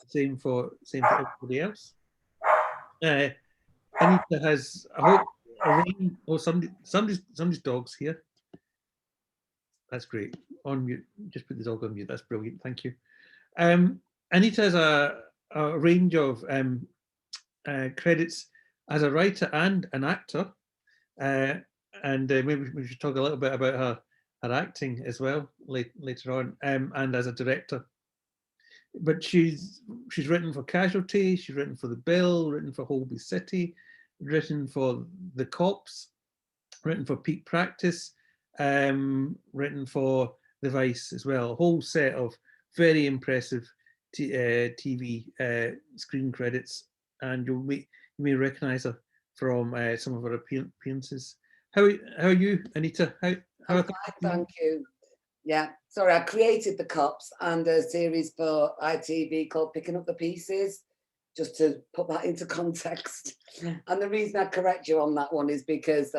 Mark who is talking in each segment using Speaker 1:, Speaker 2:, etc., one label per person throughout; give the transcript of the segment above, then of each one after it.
Speaker 1: same for everybody else. Anita has, I hope, a range. Oh, somebody's dog's here. That's great. On mute. Just put the dog on mute. That's brilliant. Thank you. Anita has a range of credits as a writer and an actor, and maybe we should talk a little bit about her acting as well later on, and as a director. But she's written for Casualty, she's written for The Bill, written for Holby City, written for The Cops, written for Peak Practice, written for The Vice as well. A whole set of very impressive TV screen credits, and you may recognise her from some of her appearances. How are you, Anita? How
Speaker 2: thank you. Yeah, sorry, I created The Cops and a series for ITV called Picking Up the Pieces, just to put that into context. And the reason I correct you on that one is because,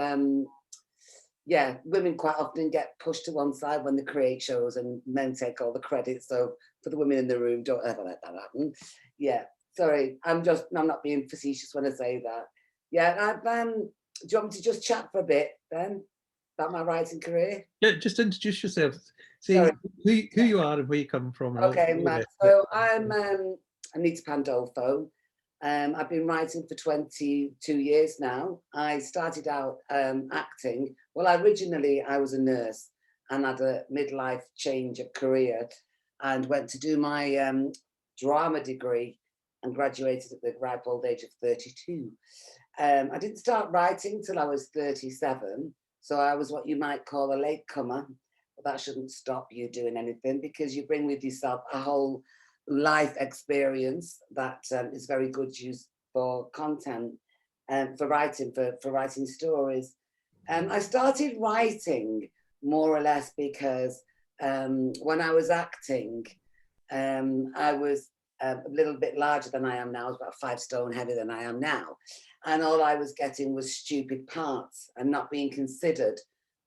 Speaker 2: yeah, women quite often get pushed to one side when they create shows and men take all the credit. So for the women in the room, don't ever let that happen. Yeah, sorry, I'm not being facetious when I say that. Yeah, do you want me to just chat for a bit, Ben, about my writing career?
Speaker 1: Yeah, just introduce yourself. Say who you are and where you come from.
Speaker 2: Okay, Matt. So I'm Anita Pandolfo. I've been writing for 22 years now. I started out acting. Well, originally I was a nurse and had a midlife change of career and went to do my drama degree and graduated at the ripe old age of 32. I didn't start writing till I was 37. So I was what you might call a latecomer, but that shouldn't stop you doing anything because you bring with yourself a whole life experience that is very good use for content and for writing stories. I started writing more or less because when I was acting, I was a little bit larger than I am now. I was about 5 stone heavier than I am now. And all I was getting was stupid parts and not being considered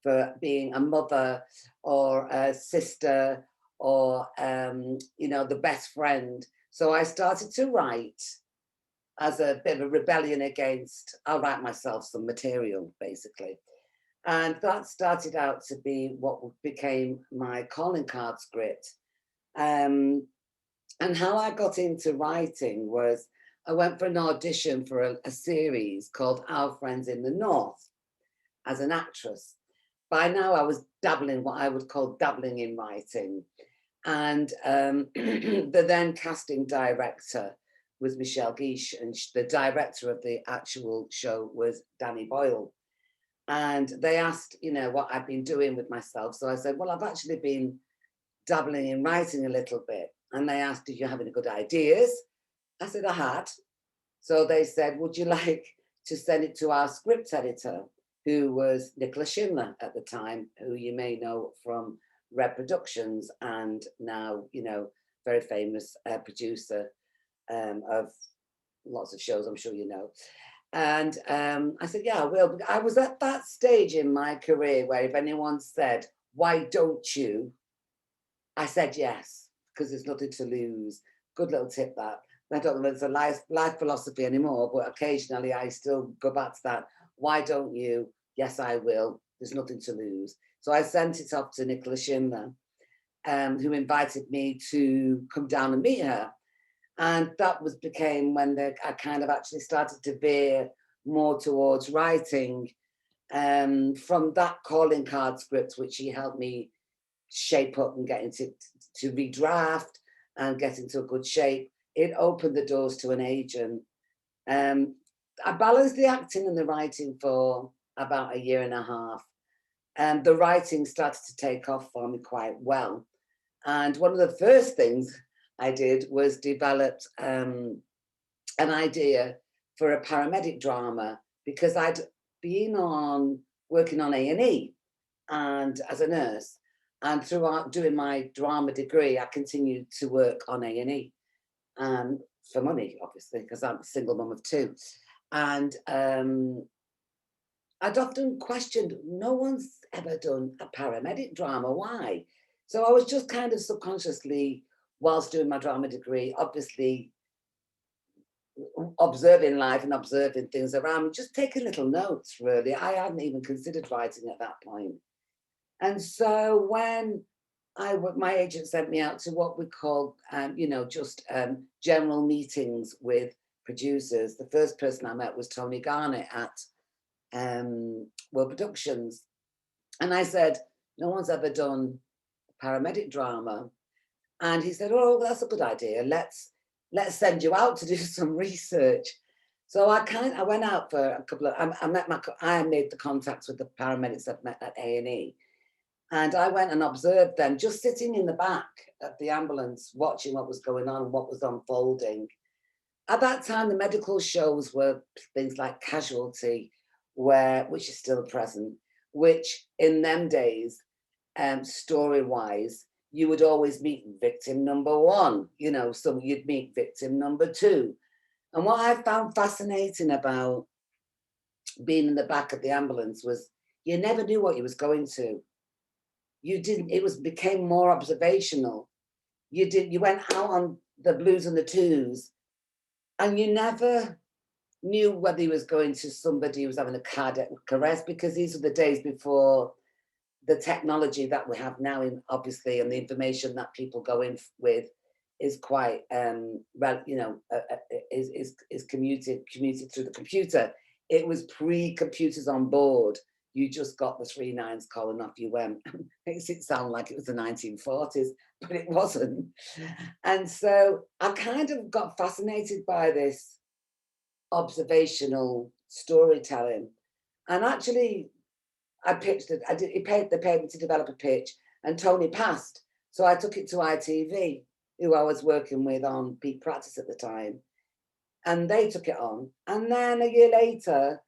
Speaker 2: for being a mother or a sister or, you know, the best friend. So I started to write as a bit of a rebellion against, I'll write myself some material, basically. And that started out to be what became my calling card script. And how I got into writing was I went for an audition for a series called Our Friends in the North as an actress. By now I was what I would call dabbling in writing. And the then casting director was Michelle Guiche, and the director of the actual show was Danny Boyle. And they asked, you know, what I've been doing with myself. So I said, well, I've actually been dabbling in writing a little bit. And they asked, did you have any good ideas? I said, I had. So they said, would you like to send it to our script editor, who was Nicola Schindler at the time, who you may know from Red Productions and now, you know, very famous producer of lots of shows, I'm sure you know. And I said, yeah, I will. I was at that stage in my career where if anyone said, why don't you? I said yes, because there's nothing to lose. Good little tip that. I don't know if it's a life philosophy anymore, but occasionally I still go back to that. Why don't you? Yes, I will. There's nothing to lose. So I sent it off to Nicola Schindler, who invited me to come down and meet her. And that became when I kind of actually started to veer more towards writing from that calling card script, which she helped me shape up and get into to redraft and get into a good shape. It opened the doors to an agent. I balanced the acting and the writing for about 1.5 years. And the writing started to take off for me quite well. And one of the first things I did was develop an idea for a paramedic drama, because I'd been working on A&E and as a nurse. And throughout doing my drama degree, I continued to work on A&E. For money, obviously, because I'm a single mum of 2. And I'd often questioned, no one's ever done a paramedic drama, why? So I was just kind of subconsciously whilst doing my drama degree, obviously observing life and observing things around me, just taking little notes, really. I hadn't even considered writing at that point. And so when my agent sent me out to what we call, just general meetings with producers, the first person I met was Tony Garnett at World Productions. And I said, no one's ever done paramedic drama. And he said, oh, that's a good idea. Let's send you out to do some research. So I went out for a couple of, I made the contacts with the paramedics I've met at A&E. And I went and observed them just sitting in the back of the ambulance, watching what was going on, what was unfolding. At that time, the medical shows were things like Casualty, which is still present, which in them days, story-wise, you would always meet victim number 1, so you'd meet victim number 2. And what I found fascinating about being in the back of the ambulance was you never knew what you was going to. You didn't, became more observational. You went out on the blues and the twos, and you never knew whether he was going to somebody who was having a cardiac arrest, because these were the days before the technology that we have now, obviously, and the information that people go in with is quite, is commuted through the computer. It was pre-computers on board. You just got the 3 9s call and off you went. Makes it sound like it was the 1940s, but it wasn't. And so I kind of got fascinated by this observational storytelling. And actually, I pitched it. They paid me to develop a pitch, and Tony passed. So I took it to ITV, who I was working with on Peak Practice at the time. And they took it on. And then a year later,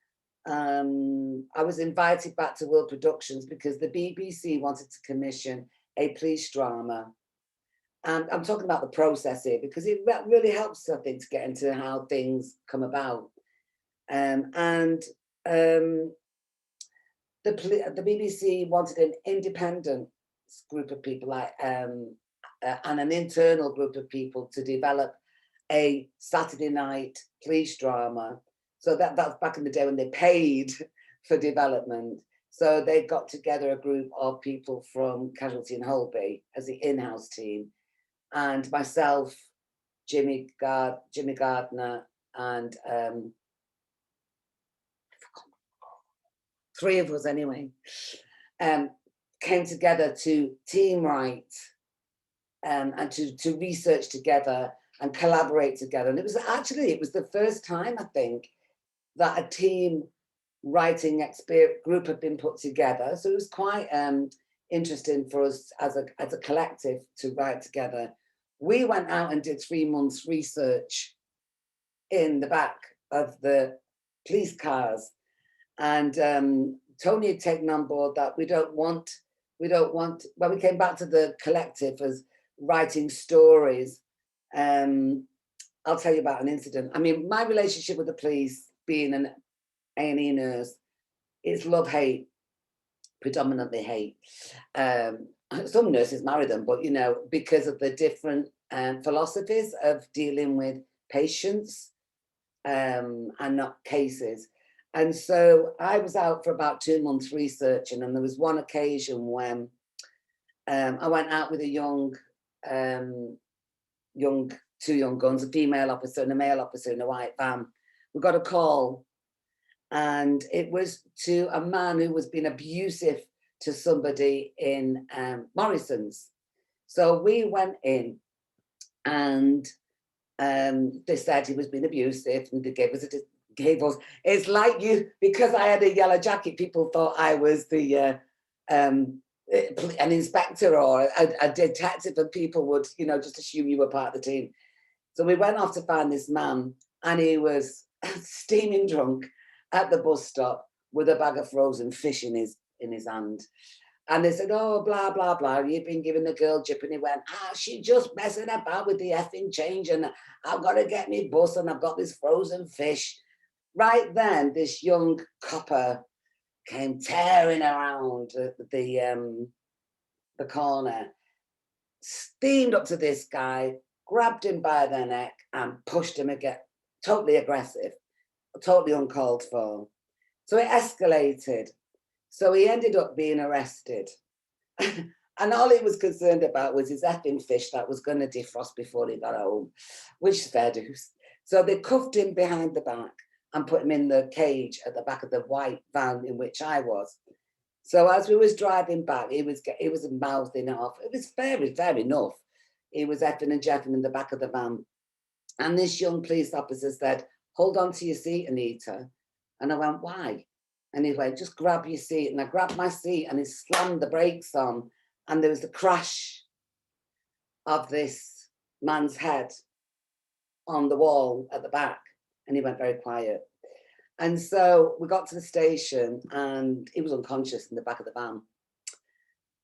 Speaker 2: I was invited back to World Productions because the BBC wanted to commission a police drama. And I'm talking about the process here because it really helps, I think, to get into how things come about. The BBC wanted an independent group of people, and an internal group of people to develop a Saturday night police drama. So that's back in the day when they paid for development. So they got together a group of people from Casualty and Holby as the in-house team, and myself, Jimmy Gardner, and 3 of us anyway, came together to team write and to research together and collaborate together. And it was the first time, I think, that a team writing group had been put together. So it was quite interesting for us as a collective to write together. We went out and did 3 months research in the back of the police cars. And Tony had taken on board that we came back to the collective as writing stories. I'll tell you about an incident. I mean, my relationship with the police, being an A&E nurse, is love-hate, predominantly hate. Some nurses marry them, but, because of the different philosophies of dealing with patients and not cases. And so I was out for about 2 months researching, and there was one occasion when I went out with two young guns, a female officer and a male officer in a white van. We got a call, and it was to a man who was being abusive to somebody in Morrison's. So we went in, and they said he was being abusive, and they gave us, it's like because I had a yellow jacket, people thought I was the an inspector or a detective, and people would, just assume you were part of the team. So we went off to find this man, and he was steaming drunk at the bus stop with a bag of frozen fish in his hand. And they said, oh, blah, blah, blah, you've been giving the girl jip. And he went, she's just messing about with the effing change, and I've got to get me bus, and I've got this frozen fish. Right then, this young copper came tearing around the corner. steamed up to this guy, grabbed him by the neck and pushed him again, totally aggressive, totally uncalled for. So it escalated. So he ended up being arrested. And all he was concerned about was his effing fish that was going to defrost before he got home, which is fair dues. So they cuffed him behind the back and put him in the cage at the back of the white van in which I was. So as we was driving back, he was mouthing off. It was fair enough. He was effing and jeffing in the back of the van. And this young police officer said, "Hold on to your seat, Anita." And I went, "Why?" And he went, "Just grab your seat." And I grabbed my seat and he slammed the brakes on. And there was the crash of this man's head on the wall at the back. And he went very quiet. And so we got to the station and he was unconscious in the back of the van.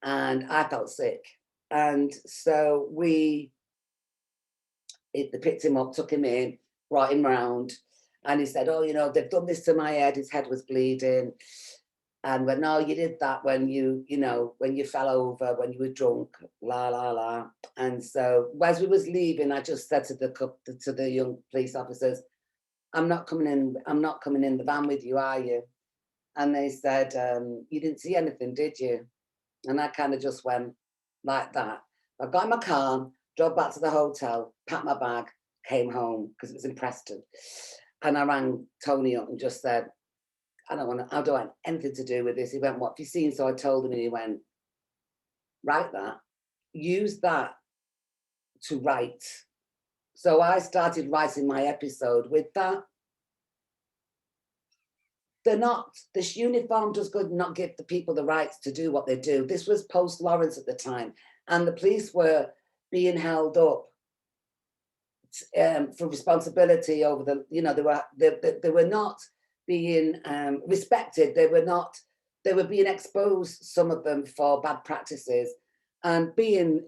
Speaker 2: And I felt sick. And so they picked him up, took him in, brought him round. And he said, "Oh, you know, they've done this to my head. His head was bleeding." And went, "No, you did that when you fell over, when you were drunk, la, la, la." And so as we was leaving, I just said to the young police officers, I'm not coming in the van with you, are you?" And they said, "You didn't see anything, did you?" And I kind of just went like that. I got in my car, drove back to the hotel, packed my bag, came home because it was in Preston. And I rang Tony up and just said, I don't want anything to do with this. He went, "What have you seen?" So I told him and he went, "Write that, use that to write." So I started writing my episode with that. This uniform does good not give the people the rights to do what they do. This was post Lawrence at the time. And the police were being held up for responsibility over they were not being respected. They were being exposed, some of them, for bad practices. And being,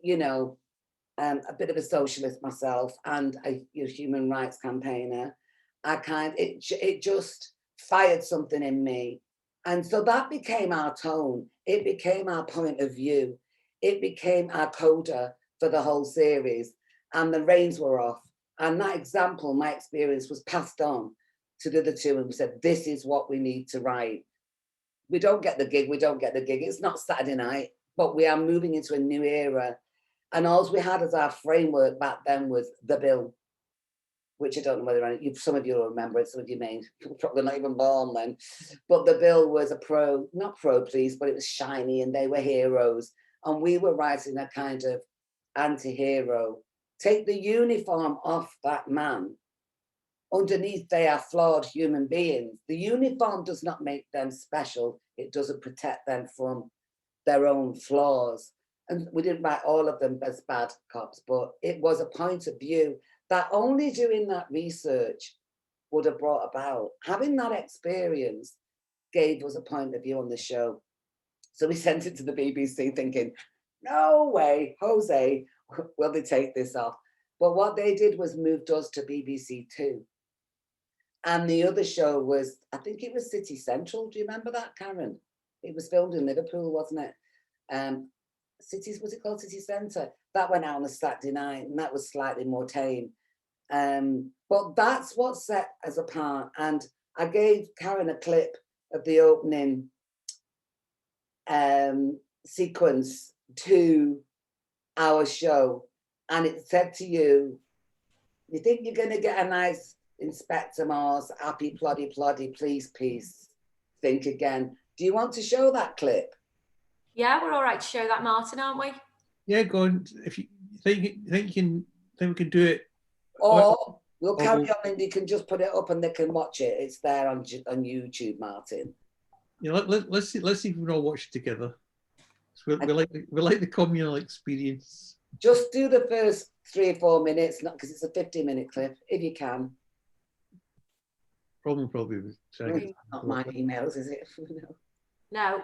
Speaker 2: a bit of a socialist myself and a human rights campaigner, it just fired something in me. And so that became our tone. It became our point of view. It became our coda for the whole series. And the reins were off. And that example, my experience, was passed on to the other two. And we said, this is what we need to write. We don't get the gig. It's not Saturday night, but we are moving into a new era. And all we had as our framework back then was the bill, which I don't know whether some of you will remember it, some of you may, probably not even born then. But the bill was not pro police, but it was shiny and they were heroes. And we were writing a kind of anti-hero. Take the uniform off that man. Underneath, they are flawed human beings. The uniform does not make them special. It doesn't protect them from their own flaws. And we didn't write all of them as bad cops, but it was a point of view that only doing that research would have brought about. Having that experience gave us a point of view on the show. So we sent it to the BBC thinking, no way, Jose, will they take this off? But what they did was moved us to BBC Two. And the other show was, I think it was City Central. Do you remember that, Karen? It was filmed in Liverpool, wasn't it? Was it called City Centre? That went out on a Saturday night, and that was slightly more tame. But that's what set us apart. And I gave Karen a clip of the opening sequence to our show, and it said to you, "You think you're going to get a nice Inspector Morse, happy ploddy, please, peace, think again." Do you want to show that clip?
Speaker 3: Yeah, we're all right to show that, Martin, aren't we?
Speaker 1: Yeah, go on. If you think we can do it.
Speaker 2: Or we'll carry on and you can just put it up and they can watch it. It's there on YouTube, Martin.
Speaker 1: Yeah, let's see if we can all watch it together. So we like the communal experience.
Speaker 2: Just do the first 3 or 4 minutes, not because it's a 50-minute clip, if you can.
Speaker 1: Problem probably was trying.
Speaker 2: Not my emails, is it?
Speaker 3: No.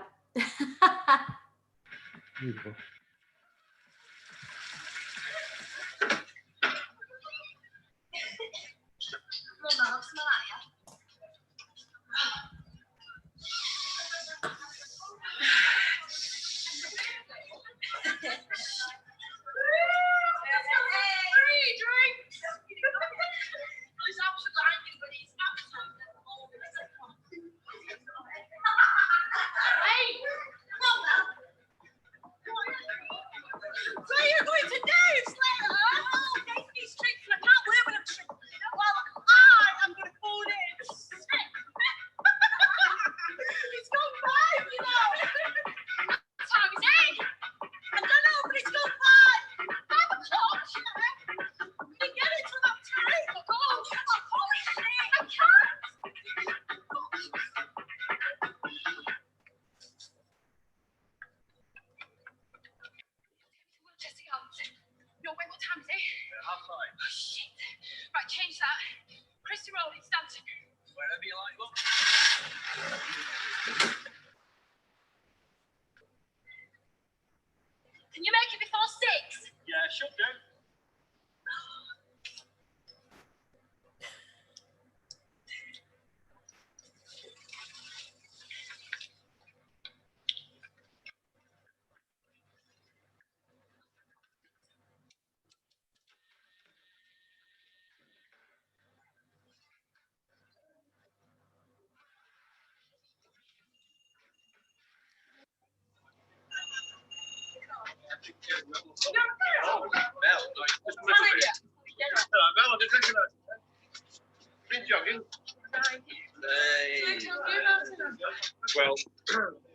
Speaker 4: Well,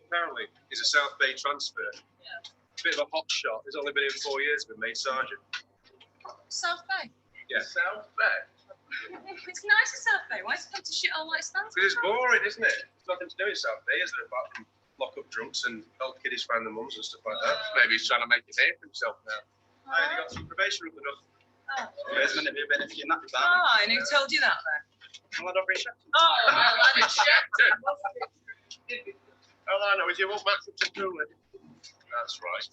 Speaker 4: apparently he's a South Bay transfer. Bit of a hot shot. He's only been in 4 years with mate sergeant.
Speaker 5: South Bay?
Speaker 4: Yeah. South Bay?
Speaker 5: It's nice in South Bay. Why is it come to shit all like stands?
Speaker 4: Because it's boring, isn't it? There's nothing to do in South Bay, is there, apart from lock up drunks and help kiddies find their mums and stuff like that. Maybe he's trying to make a name for himself now. I only got some probation up the dust. Where's going to be a benefit in that department?
Speaker 5: Oh, and who told you that then?
Speaker 4: Well, I don't bring chef.
Speaker 5: Oh, I didn't check.
Speaker 4: All I know is you won't match up to Cooley. That's right.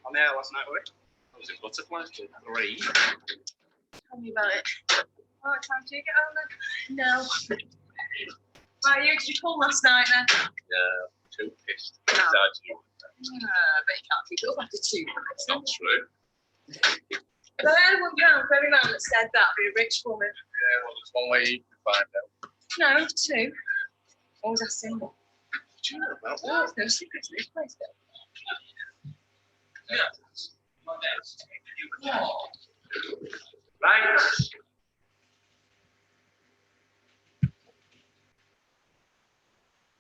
Speaker 4: On the air last night, were we? Was it butterflies? 3.
Speaker 5: Tell me about it. What time do you get home then? No. Right, you did you pull last night then?
Speaker 4: Yeah, too pissed.
Speaker 5: No.
Speaker 4: Dad,
Speaker 5: I bet you can't keep it up after 2 nights.
Speaker 4: not true.
Speaker 5: If I had £1 for every man that said that, I'd be a rich woman.
Speaker 4: Yeah, well, there's one way you can find out.
Speaker 5: No, 2. Always ask single.
Speaker 4: What do you know about
Speaker 5: Oh, there's no secrets in this place, though.
Speaker 4: Right.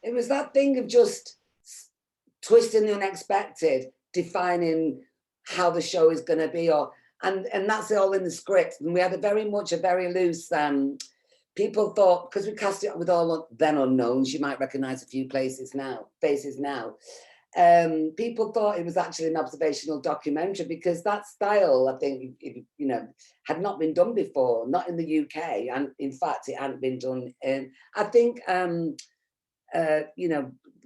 Speaker 2: It was that thing of just twisting the unexpected, defining how the show is going to be, and that's all in the script. And we had a very loose. People thought, because we cast it with all then unknowns, you might recognise a few faces now. People thought it was actually an observational documentary because that style, I think, had not been done before, not in the UK, and in fact, it hadn't been done in. I think,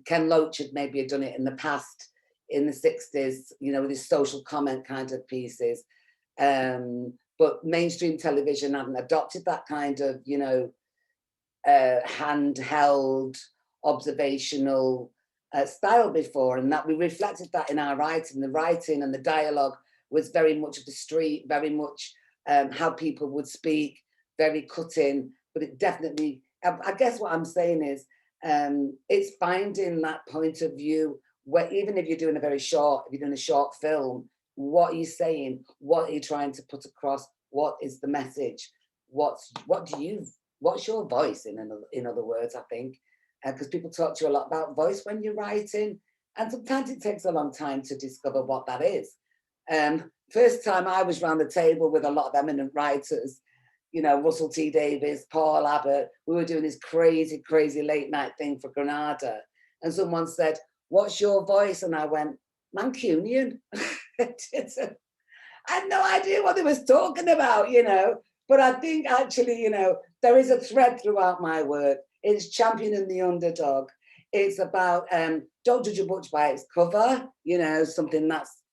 Speaker 2: Ken Loach had maybe done it in the past, in the 60s, with his social comment kind of pieces. But mainstream television hadn't adopted that kind of, handheld, observational style before, and that we reflected that in our writing. The writing and the dialogue was very much of the street, very much how people would speak, very cutting, but it definitely, I guess what I'm saying is, it's finding that point of view where even if you're doing a short film, what are you saying? What are you trying to put across? What is the message? What's your voice in other words, I think, because people talk to you a lot about voice when you're writing, and sometimes it takes a long time to discover what that is. First time I was round the table with a lot of eminent writers, Russell T Davies, Paul Abbott, we were doing this crazy late night thing for Granada, and someone said, "What's your voice?" And I went, "Mancunian." I had no idea what they was talking about, but I think actually, there is a thread throughout my work. It's championing the underdog. It's about don't judge a book by its cover, something that's,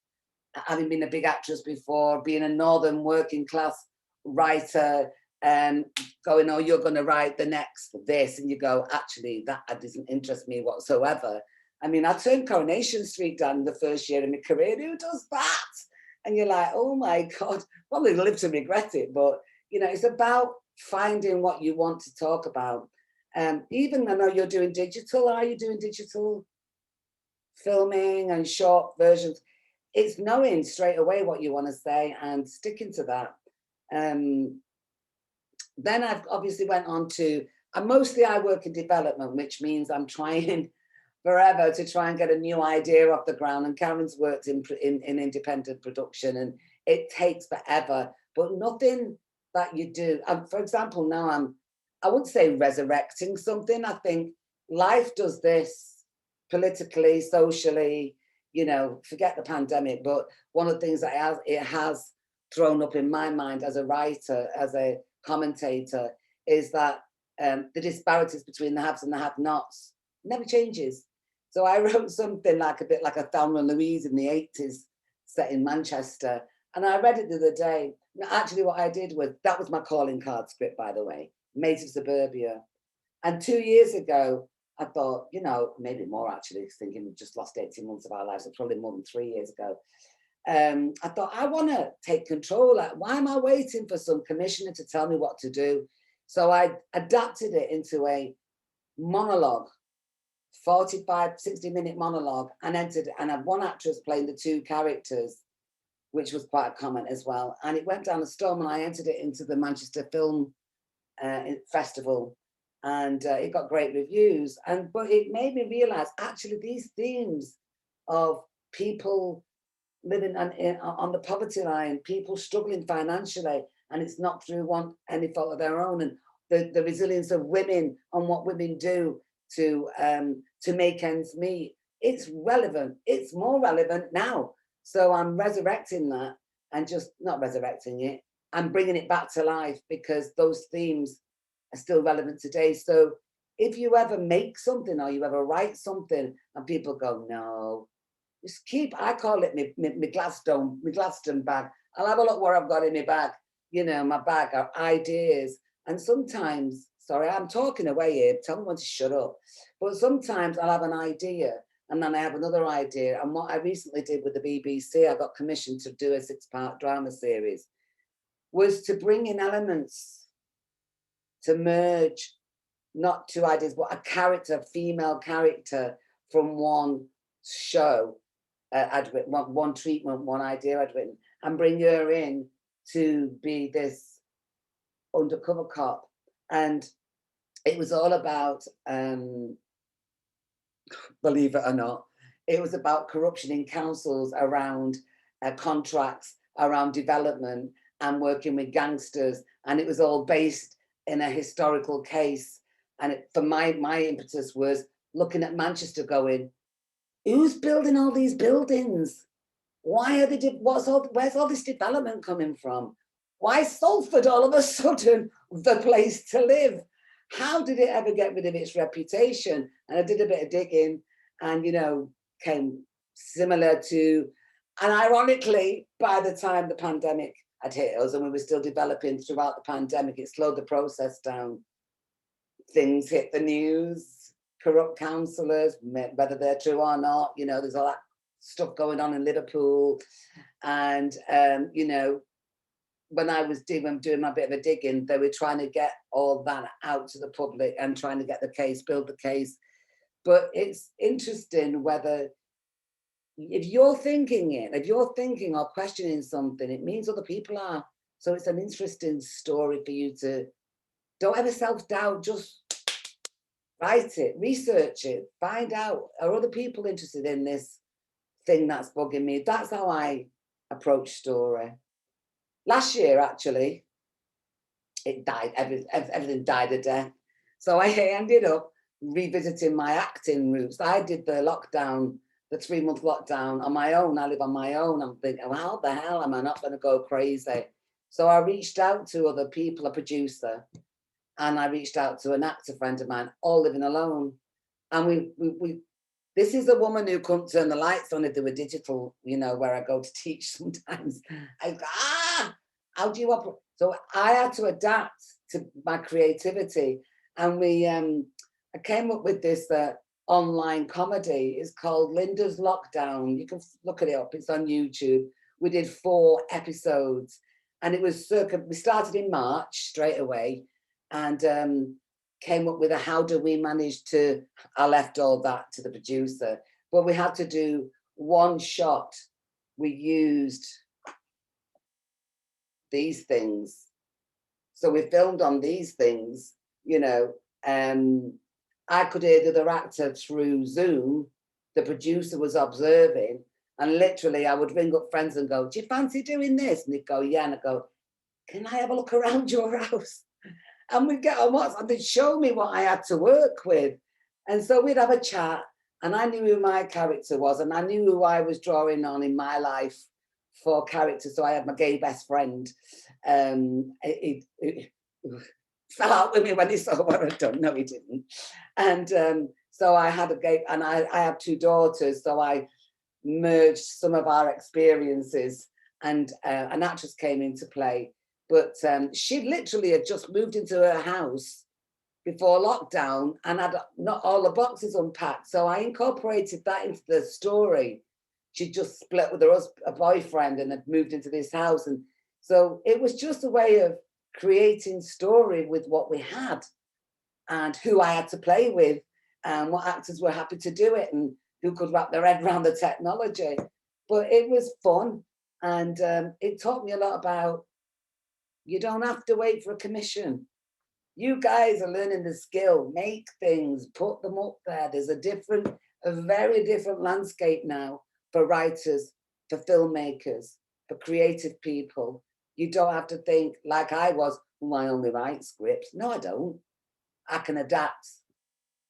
Speaker 2: having been a big actress before, being a northern working class writer, going, "Oh, you're going to write the next this," and you go, "Actually, that doesn't interest me whatsoever." I mean, I turned Coronation Street down in the first year of my career. Who does that? And you're like, oh my God, probably live to regret it. But, it's about finding what you want to talk about. Even I know you're doing digital. Are you doing digital filming and short versions? It's knowing straight away what you want to say and sticking to that. Then I've obviously went on to, I work in development, which means I'm trying forever to try and get a new idea off the ground. And Karen's worked in independent production, and it takes forever, but nothing that you do. For example, now I wouldn't say resurrecting something. I think life does this politically, socially, forget the pandemic, but one of the things that it has thrown up in my mind as a writer, as a commentator, is that the disparities between the haves and the have-nots never changes. So I wrote something like a bit like a Thelma and Louise in the 80s, set in Manchester. And I read it the other day. Actually, what I did was, that was my calling card script, by the way, Maids of Suburbia. And 2 years ago, I thought, maybe more actually, thinking we've just lost 18 months of our lives, so probably more than 3 years ago. I thought, I want to take control. Like, why am I waiting for some commissioner to tell me what to do? So I adapted it into a monologue 45, 60-minute monologue and entered, and had one actress playing the two characters, which was quite common as well. And it went down a storm, and I entered it into the Manchester Film Festival, and it got great reviews. But it made me realise, actually, these themes of people living on the poverty line, people struggling financially, and it's not through any fault of their own, and the resilience of women and what women do to make ends meet. It's relevant. It's more relevant now. So I'm resurrecting that, and just not resurrecting it. I'm bringing it back to life, because those themes are still relevant today. So if you ever make something or you ever write something and people go, no, just I call it my Gladstone bag. I'll have a look what I've got in my bag. You know, my bag are ideas. And sometimes, sorry, I'm talking away here, tell me when to shut up. But sometimes I'll have an idea, and then I have another idea. And what I recently did with the BBC, I got commissioned to do a 6-part drama series, was to bring in elements to merge not two ideas, but a character, female character from one show. I'd written one treatment, one idea I'd written, and bring her in to be this undercover cop. And it was all about, believe it or not, it was about corruption in councils, around contracts, around development, and working with gangsters. And it was all based in a historical case. And for my impetus was looking at Manchester going, who's building all these buildings? Why are they, where's all this development coming from? Why is Salford all of a sudden the place to live? How did it ever get rid of its reputation? And I did a bit of digging, and, you know, came similar to, and ironically, by the time the pandemic had hit us and we were still developing throughout the pandemic, it slowed the process down. Things hit the news, corrupt councillors, whether they're true or not, you know, there's all that stuff going on in Liverpool. And, you know, when I was doing my bit of a digging, they were trying to get all that out to the public and trying to get the case, build the case. But it's interesting whether, if you're thinking it, if you're thinking or questioning something, it means other people are. So it's an interesting story for you to, don't ever self-doubt, just write it, research it, find out, are other people interested in this thing that's bugging me? That's how I approach story. Last year, actually, it died, everything died a death. So I ended up revisiting my acting roots. I did the lockdown, the 3-month lockdown on my own. I live on my own. I'm thinking, well, how the hell am I not going to go crazy? So I reached out to other people, a producer, and I reached out to an actor friend of mine, all living alone. And we this is a woman who couldn't turn the lights on if they were digital, you know, where I go to teach sometimes. I go, how do you operate? So I had to adapt to my creativity. And I came up with this online comedy. It's called Linda's Lockdown. You can look it up, it's on YouTube. We did 4 episodes, and it was we started in March straight away, and came up with a how do we manage to, I left all that to the producer, but we had to do one shot. We used these things. So we filmed on these things, you know, I could hear the other actor through Zoom. The producer was observing, and literally I would ring up friends and go, do you fancy doing this? And they'd go, yeah. And I'd go, can I have a look around your house? And we'd get on WhatsApp, and they'd show me what I had to work with. And so we'd have a chat, and I knew who my character was, and I knew who I was drawing on in my life for characters. So I had my gay best friend. He fell out with me when he saw what I'd done. No, he didn't. And so I had a gay, and I have 2 daughters, so I merged some of our experiences, and an actress came into play. But she literally had just moved into her house before lockdown and had not all the boxes unpacked. So I incorporated that into the story. She just split with her boyfriend and had moved into this house. And so it was just a way of creating story with what we had and who I had to play with. and what actors were happy to do it and who could wrap their head around the technology. But it was fun, and it taught me a lot about, you don't have to wait for a commission. You guys are learning the skill, make things, put them up there. There's a very different landscape now for writers, for filmmakers, for creative people. You don't have to think like I was, well, I only write scripts. No, I don't. I can adapt.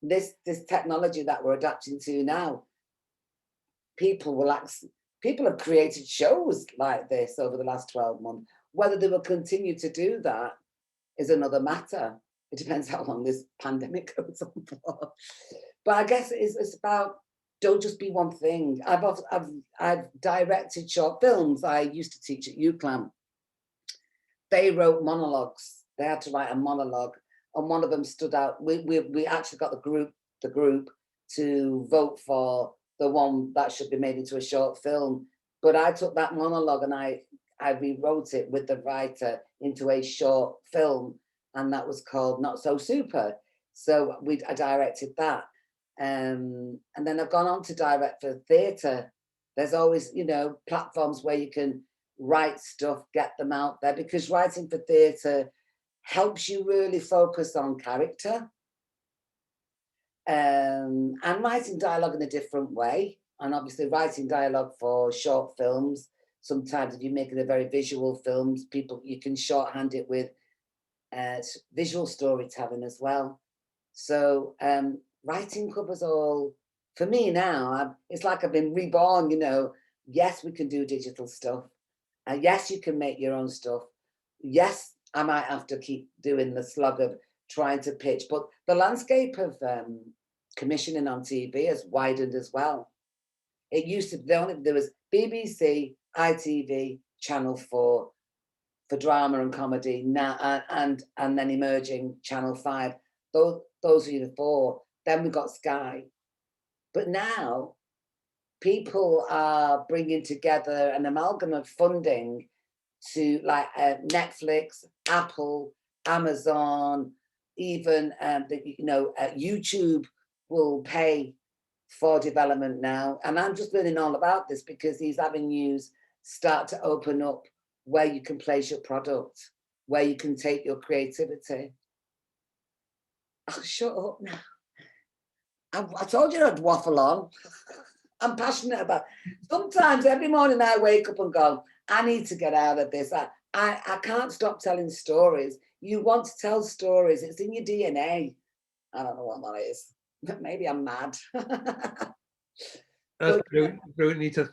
Speaker 2: This technology that we're adapting to now, people have created shows like this over the last 12 months. Whether they will continue to do that is another matter. It depends how long this pandemic goes on for. But I guess it's about, don't just be one thing. I've directed short films. I used to teach at UCLAM. They wrote monologues. They had to write a monologue, and one of them stood out. We actually got the group to vote for the one that should be made into a short film. But I took that monologue and I rewrote it with the writer into a short film, and that was called Not So Super. So I directed that. And then I've gone on to direct for theatre. There's always, platforms where you can write stuff, get them out there, because writing for theatre helps you really focus on character, and writing dialogue in a different way. And obviously writing dialogue for short films, sometimes if you're making a very visual films, you can shorthand it with visual storytelling as well. So writing covers all. For me now, it's like I've been reborn, Yes, we can do digital stuff. Yes, you can make your own stuff. Yes, I might have to keep doing the slog of trying to pitch, but the landscape of commissioning on TV has widened as well. It used to be there was BBC, ITV, Channel 4 for drama and comedy, now and then emerging Channel 5. Those are the four. Then we got Sky. But now people are bringing together an amalgam of funding to Netflix, Apple, Amazon, even YouTube will pay for development now. And I'm just learning all about this because these avenues start to open up where you can place your product, where you can take your creativity. I'll shut up now. I told you I'd waffle on. I'm passionate about it. Sometimes every morning I wake up and go, I need to get out of this. I can't stop telling stories. You want to tell stories. It's in your DNA. I don't know what that is. Maybe I'm mad.
Speaker 1: That's brilliant, Anita.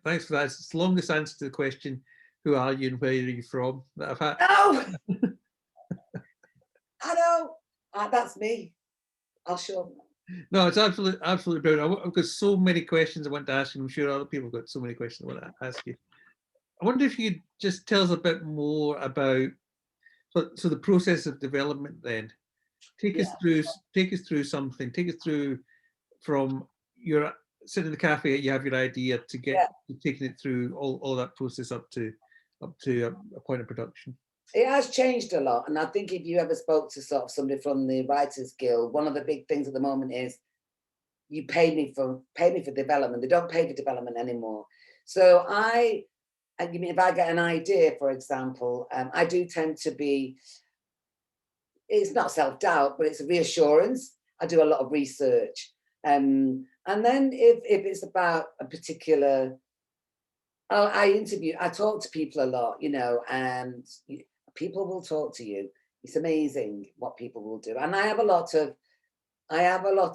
Speaker 1: Thanks for that. It's the longest answer to the question, who are you and where are you from, that I've had.
Speaker 2: No! I know. That's me. I'll show them.
Speaker 1: No, it's absolutely brilliant. I've got so many questions I want to ask you. I'm sure other people have got so many questions I want to ask you. I wonder if you could just tell us a bit more about so the process of development then. Take us through something. Take us through from your sitting in the cafe, you have your idea to get to taking it through all that process up to a point of production.
Speaker 2: It has changed a lot, and I think if you ever spoke to sort of somebody from the Writers Guild, one of the big things at the moment is you pay me for development. They don't pay for development anymore. So if I get an idea, for example, I do tend to be. It's not self-doubt, but it's a reassurance. I do a lot of research, and then if it's about a particular, I talk to people a lot, and people will talk to you. It's amazing what people will do. And I have a lot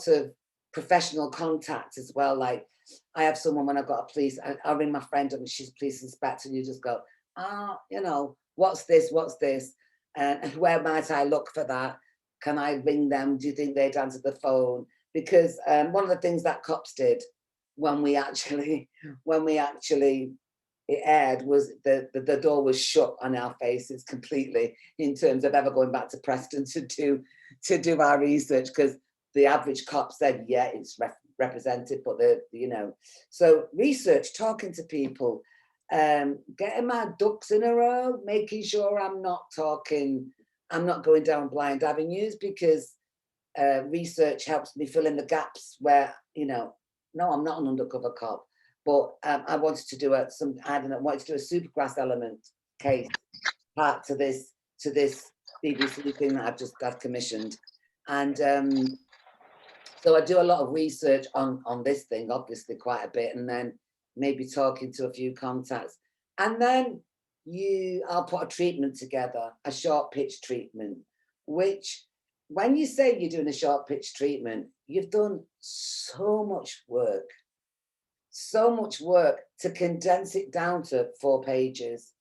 Speaker 2: of professional contacts as well. Like I have someone when I've got a police, I'll ring my friend and she's a police inspector, and you just go, what's this? And where might I look for that? Can I ring them? Do you think they'd answer the phone? Because one of the things that cops did when we actually it aired was the door was shut on our faces completely in terms of ever going back to Preston to do our research, because the average cop said, yeah, it's represented, but so research, talking to people, getting my ducks in a row, making sure I'm not going down blind avenues, because research helps me fill in the gaps where, no, I'm not an undercover cop, but I wanted to do wanted to do a supergrass element case part to this BBC thing that I've just got commissioned. And so I do a lot of research on this thing, obviously quite a bit, and then maybe talking to a few contacts. And then I'll put a treatment together, a short pitch treatment, which when you say you're doing a short pitch treatment, you've done so much work to condense it down to 4 pages.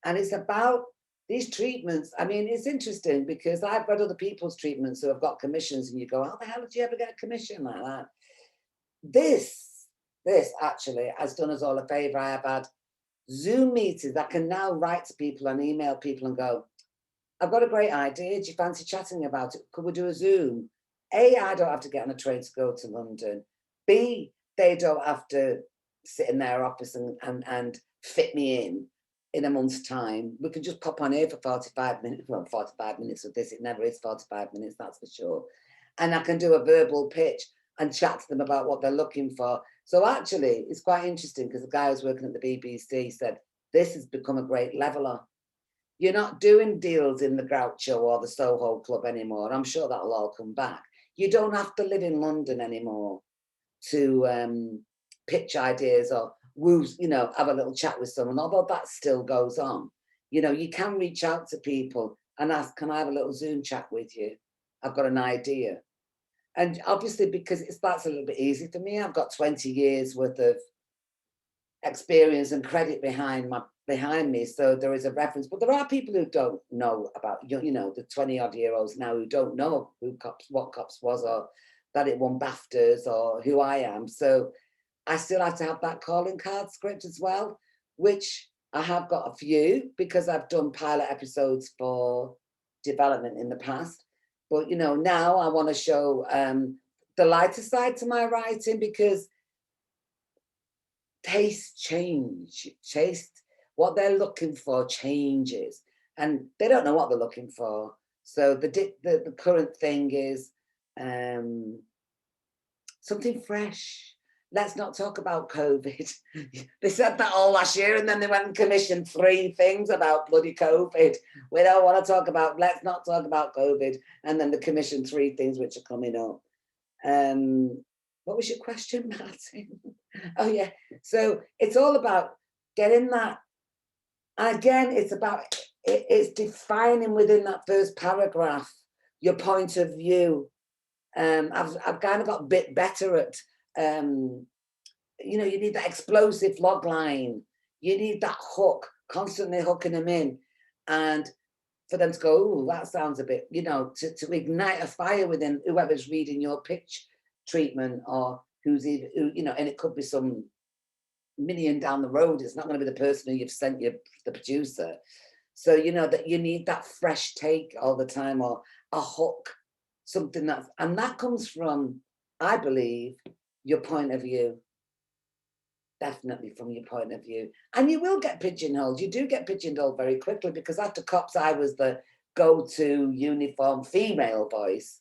Speaker 2: And it's about these treatments. I mean, it's interesting because I've read other people's treatments who have got commissions, and you go, how the hell did you ever get a commission like that? This actually has done us all a favor. I have had Zoom meetings. I can now write to people and email people and go, I've got a great idea. Do you fancy chatting about it? Could we do a Zoom? A, I don't have to get on a train to go to London. B, they don't have to sit in their office and fit me in a month's time. We can just pop on here for 45 minutes. Well, 45 minutes of this. It never is 45 minutes, that's for sure. And I can do a verbal pitch and chat to them about what they're looking for. So actually, it's quite interesting because the guy who was working at the BBC said, this has become a great leveler. You're not doing deals in the Groucho or the Soho Club anymore. I'm sure that'll all come back. You don't have to live in London anymore to pitch ideas or have a little chat with someone, although that still goes on. You can reach out to people and ask, can I have a little Zoom chat with you? I've got an idea. And obviously, because that's a little bit easy for me, I've got 20 years worth of experience and credit behind me, so there is a reference. But there are people who don't know about, the 20-odd-year-olds now who don't know what Cops was, or that it won BAFTAs, or who I am. So I still have to have that calling card script as well, which I have got a few because I've done pilot episodes for development in the past. But now I want to show the lighter side to my writing, because tastes change. What they're looking for changes, and they don't know what they're looking for. So the current thing is something fresh. Let's not talk about COVID. They said that all last year, and then they went and commissioned 3 things about bloody COVID. We don't want to talk about, let's not talk about COVID. And then they commissioned 3 things which are coming up. What was your question, Martin? Oh yeah, so it's all about getting that. Again, it's defining within that first paragraph your point of view. I've kind of got a bit better at, you need that explosive log line. You need that hook, constantly hooking them in. And for them to go, oh, that sounds a bit, to ignite a fire within whoever's reading your pitch treatment, or and it could be some million down the road. It's not going to be the person who you've sent the producer. So, that you need that fresh take all the time, or a hook, something and that comes from, I believe, your point of view. Definitely from your point of view. And you will get pigeonholed. You do get pigeonholed very quickly, because after Cops, I was the go-to uniform female voice.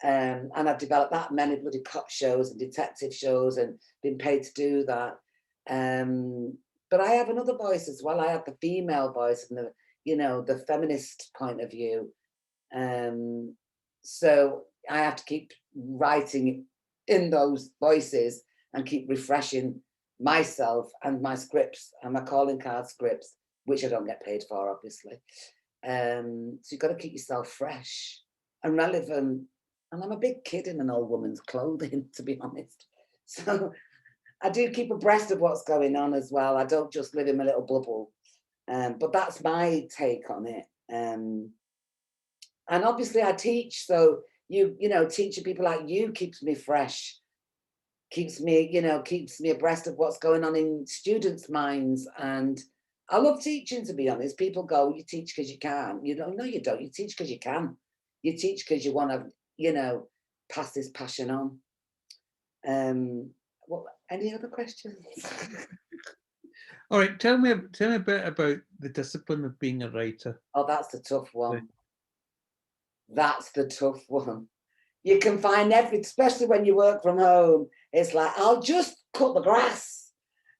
Speaker 2: And I've developed that many bloody cop shows and detective shows and been paid to do that. But I have another voice as well. I have the female voice and the feminist point of view. So I have to keep writing in those voices and keep refreshing myself and my scripts and my calling card scripts, which I don't get paid for, obviously. So you've got to keep yourself fresh and relevant. And I'm a big kid in an old woman's clothing, to be honest. So I do keep abreast of what's going on as well. I don't just live in my little bubble. But that's my take on it. And obviously I teach, so teaching people like you keeps me fresh, keeps me abreast of what's going on in students' minds. And I love teaching, to be honest. People go, you teach because you can. No, you don't. You teach because you can. You teach because you want to, pass this passion on. Any other questions?
Speaker 1: All right, tell me a bit about the discipline of being a writer.
Speaker 2: Oh, that's the tough one. That's the tough one. You can find especially when you work from home. It's like, I'll just cut the grass.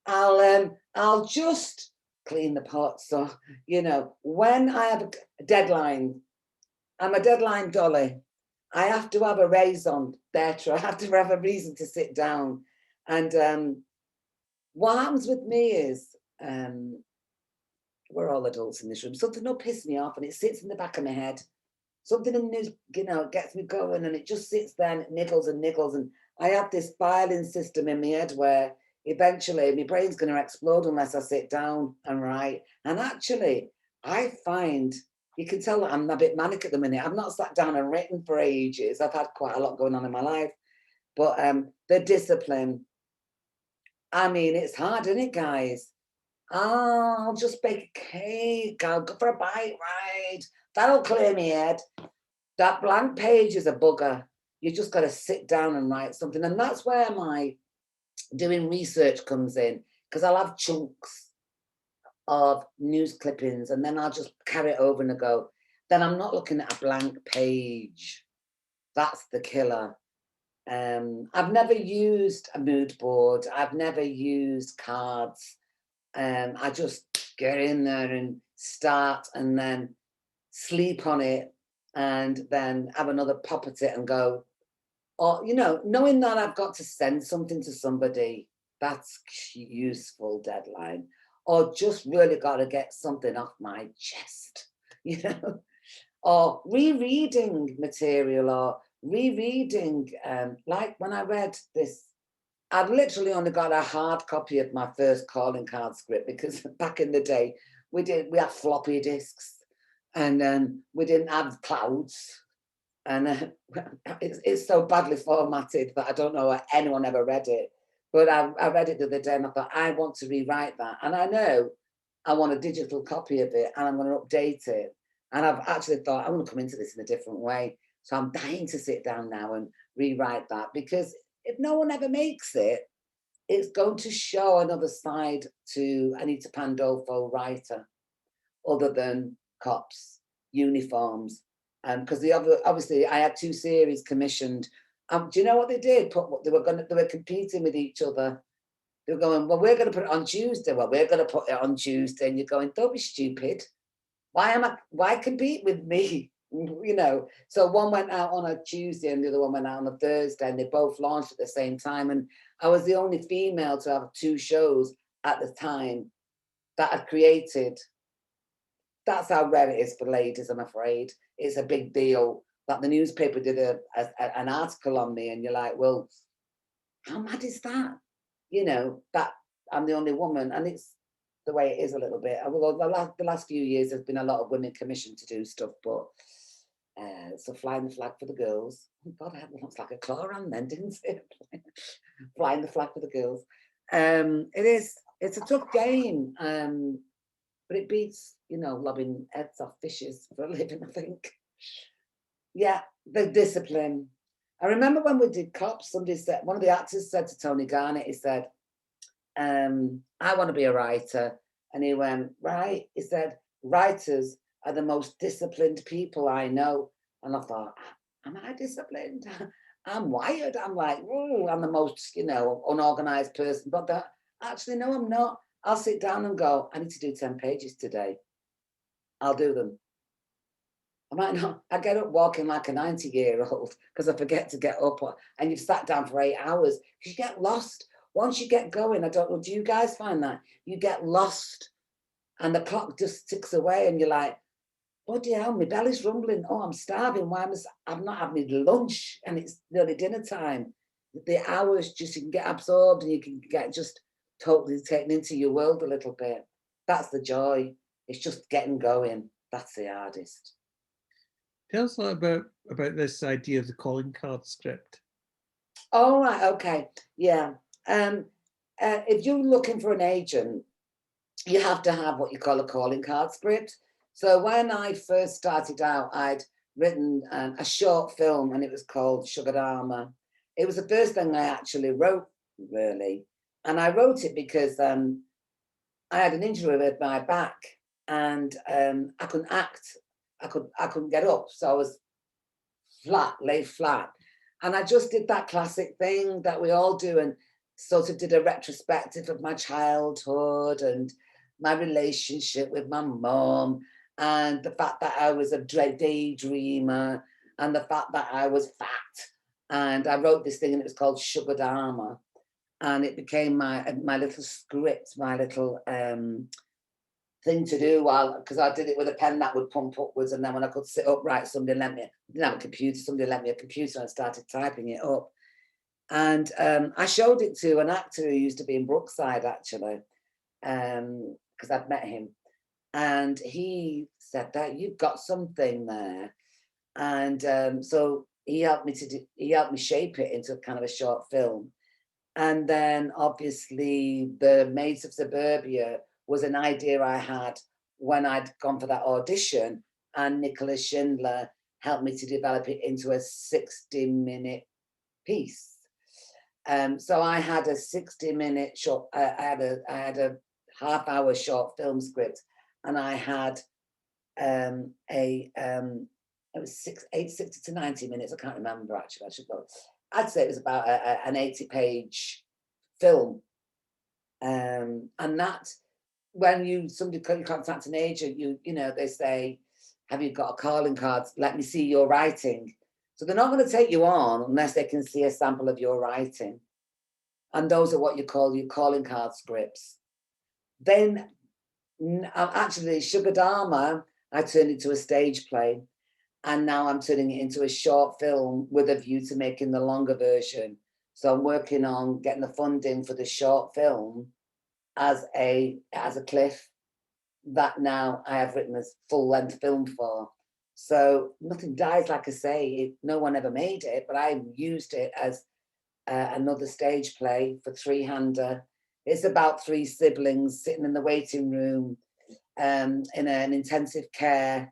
Speaker 2: I'll just clean the pots. So, you know, when I have a deadline, I'm a deadline dolly. I have to have a raison d'etre. I have to have a reason to sit down. And what happens with me is, we're all adults in this room. Something will piss me off and it sits in the back of my head. Something in this, you know, gets me going and it just sits there and it niggles and niggles. And I have this filing system in my head where eventually my brain's going to explode unless I sit down and write. And actually, I find, you can tell that I'm a bit manic at the minute. I've not sat down and written for ages. I've had quite a lot going on in my life. But the discipline, I mean, it's hard, isn't it, guys? I'll just bake a cake, I'll go for a bike ride. That'll clear me head. That blank page is a bugger. You just got to sit down and write something. And that's where my doing research comes in, because I'll have chunks of news clippings and then I'll just carry it over and go. Then I'm not looking at a blank page. That's the killer. I've never used a mood board. I've never used cards. I just get in there and start and then sleep on it and then have another pop at it and go. Or, you know, knowing that I've got to send something to somebody, that's useful deadline. Or just really got to get something off my chest, you know. Or rereading material or rereading, like when I read this, I've literally only got a hard copy of my first calling card script because back in the day, we had floppy disks and we didn't have clouds. And it's so badly formatted that I don't know if anyone ever read it. But I read it the other day and I thought, I want to rewrite that. And I know I want a digital copy of it and I'm going to update it. And I've actually thought, I want to come into this in a different way. So I'm dying to sit down now and rewrite that, because if no one ever makes it, it's going to show another side to Anita Pandolfo, writer, other than cops, uniforms. Because obviously I had 2 series commissioned. Do you know what they did? They were competing with each other. They were going, well, we're going to put it on Tuesday. Well, we're going to put it on Tuesday. And you're going, don't be stupid. Why compete with me? You know, so one went out on a Tuesday and the other one went out on a Thursday, and they both launched at the same time. And I was the only female to have 2 shows at the time that I'd created. That's how rare it is for ladies, I'm afraid. It's a big deal that the newspaper did an article on me, and you're like, well, how mad is that? You know, that I'm the only woman, and it's the way it is a little bit. Although the last few years, there's been a lot of women commissioned to do stuff, but so flying the flag for the girls. Oh God, it looks like a claw on then, didn't it? Flying the flag for the girls. It's a tough game, but it beats, you know, lobbing heads off fishes for a living, I think. Yeah, the discipline. I remember when we did Cops, somebody said, one of the actors said to Tony Garnett, he said, I want to be a writer. And he went, right. He said, writers are the most disciplined people I know. And I thought, am I disciplined? I'm wired. I'm like, oh, I'm the most, you know, unorganized person. But actually, no, I'm not. I'll sit down and go, I need to do 10 pages today. I'll do them. I might not. I get up walking like a 90-year-old because I forget to get up. And you've sat down for 8 hours because you get lost. Once you get going, I don't know, do you guys find that? You get lost and the clock just ticks away and you're like, bloody hell, my belly's rumbling. Oh, I'm starving. Why I'm not having lunch and it's nearly dinner time. The hours just, you can get absorbed and you can get just totally taken into your world a little bit. That's the joy. It's just getting going. That's the hardest.
Speaker 1: Tell us a lot about this idea of the calling card script.
Speaker 2: Oh, right, okay, yeah. If you're looking for an agent, you have to have what you call a calling card script. So when I first started out, I'd written a short film and it was called Sugar Armour. It was the first thing I actually wrote, really. And I wrote it because I had an injury with my back and I couldn't act. I couldn't get up. So I was flat, laid flat. And I just did that classic thing that we all do, and sort of did a retrospective of my childhood and my relationship with my mum, and the fact that I was a daydreamer, and the fact that I was fat. And I wrote this thing, and it was called Sugar Dharma, and it became my little script, my little thing to do, because I did it with a pen that would pump upwards, and then when I could sit upright, somebody lent me, I didn't have a computer, somebody lent me a computer, and I started typing it up. And I showed it to an actor who used to be in Brookside, actually, because I'd met him. And he said that you've got something there. And so he helped me shape it into kind of a short film. And then obviously the Maids of Suburbia was an idea I had when I'd gone for that audition, and Nicholas Schindler helped me to develop it into a 60-minute piece. So I had a 60-minute short, I had a half-hour short film script, and I had it was 60 to 90 minutes. I can't remember, actually. I'd say it was about an 80-page film. And that, when somebody contacts an agent, you know, they say, have you got a calling card? Let me see your writing. So they're not going to take you on unless they can see a sample of your writing. And those are what you call your calling card scripts. Then, actually, Sugar Dharma, I turned into a stage play. And now I'm turning it into a short film with a view to making the longer version. So I'm working on getting the funding for the short film as a cliff that now I have written a full-length film for. So nothing dies, like I say. No one ever made it, but I used it as another stage play for three-hander. It's about three siblings sitting in the waiting room in an intensive care,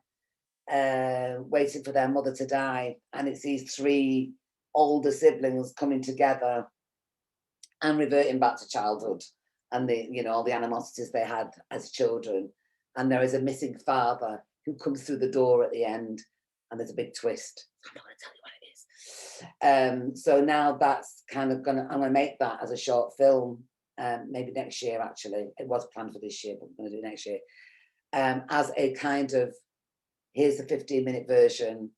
Speaker 2: waiting for their mother to die. And it's these three older siblings coming together and reverting back to childhood and all the animosities they had as children. And there is a missing father who comes through the door at the end, and there's a big twist. I'm not going to tell you what it is. So now that's kind of I'm gonna make that as a short film, maybe next year. Actually, it was planned for this year, but I'm going to do it next year, as a kind of, here's the 15-minute version,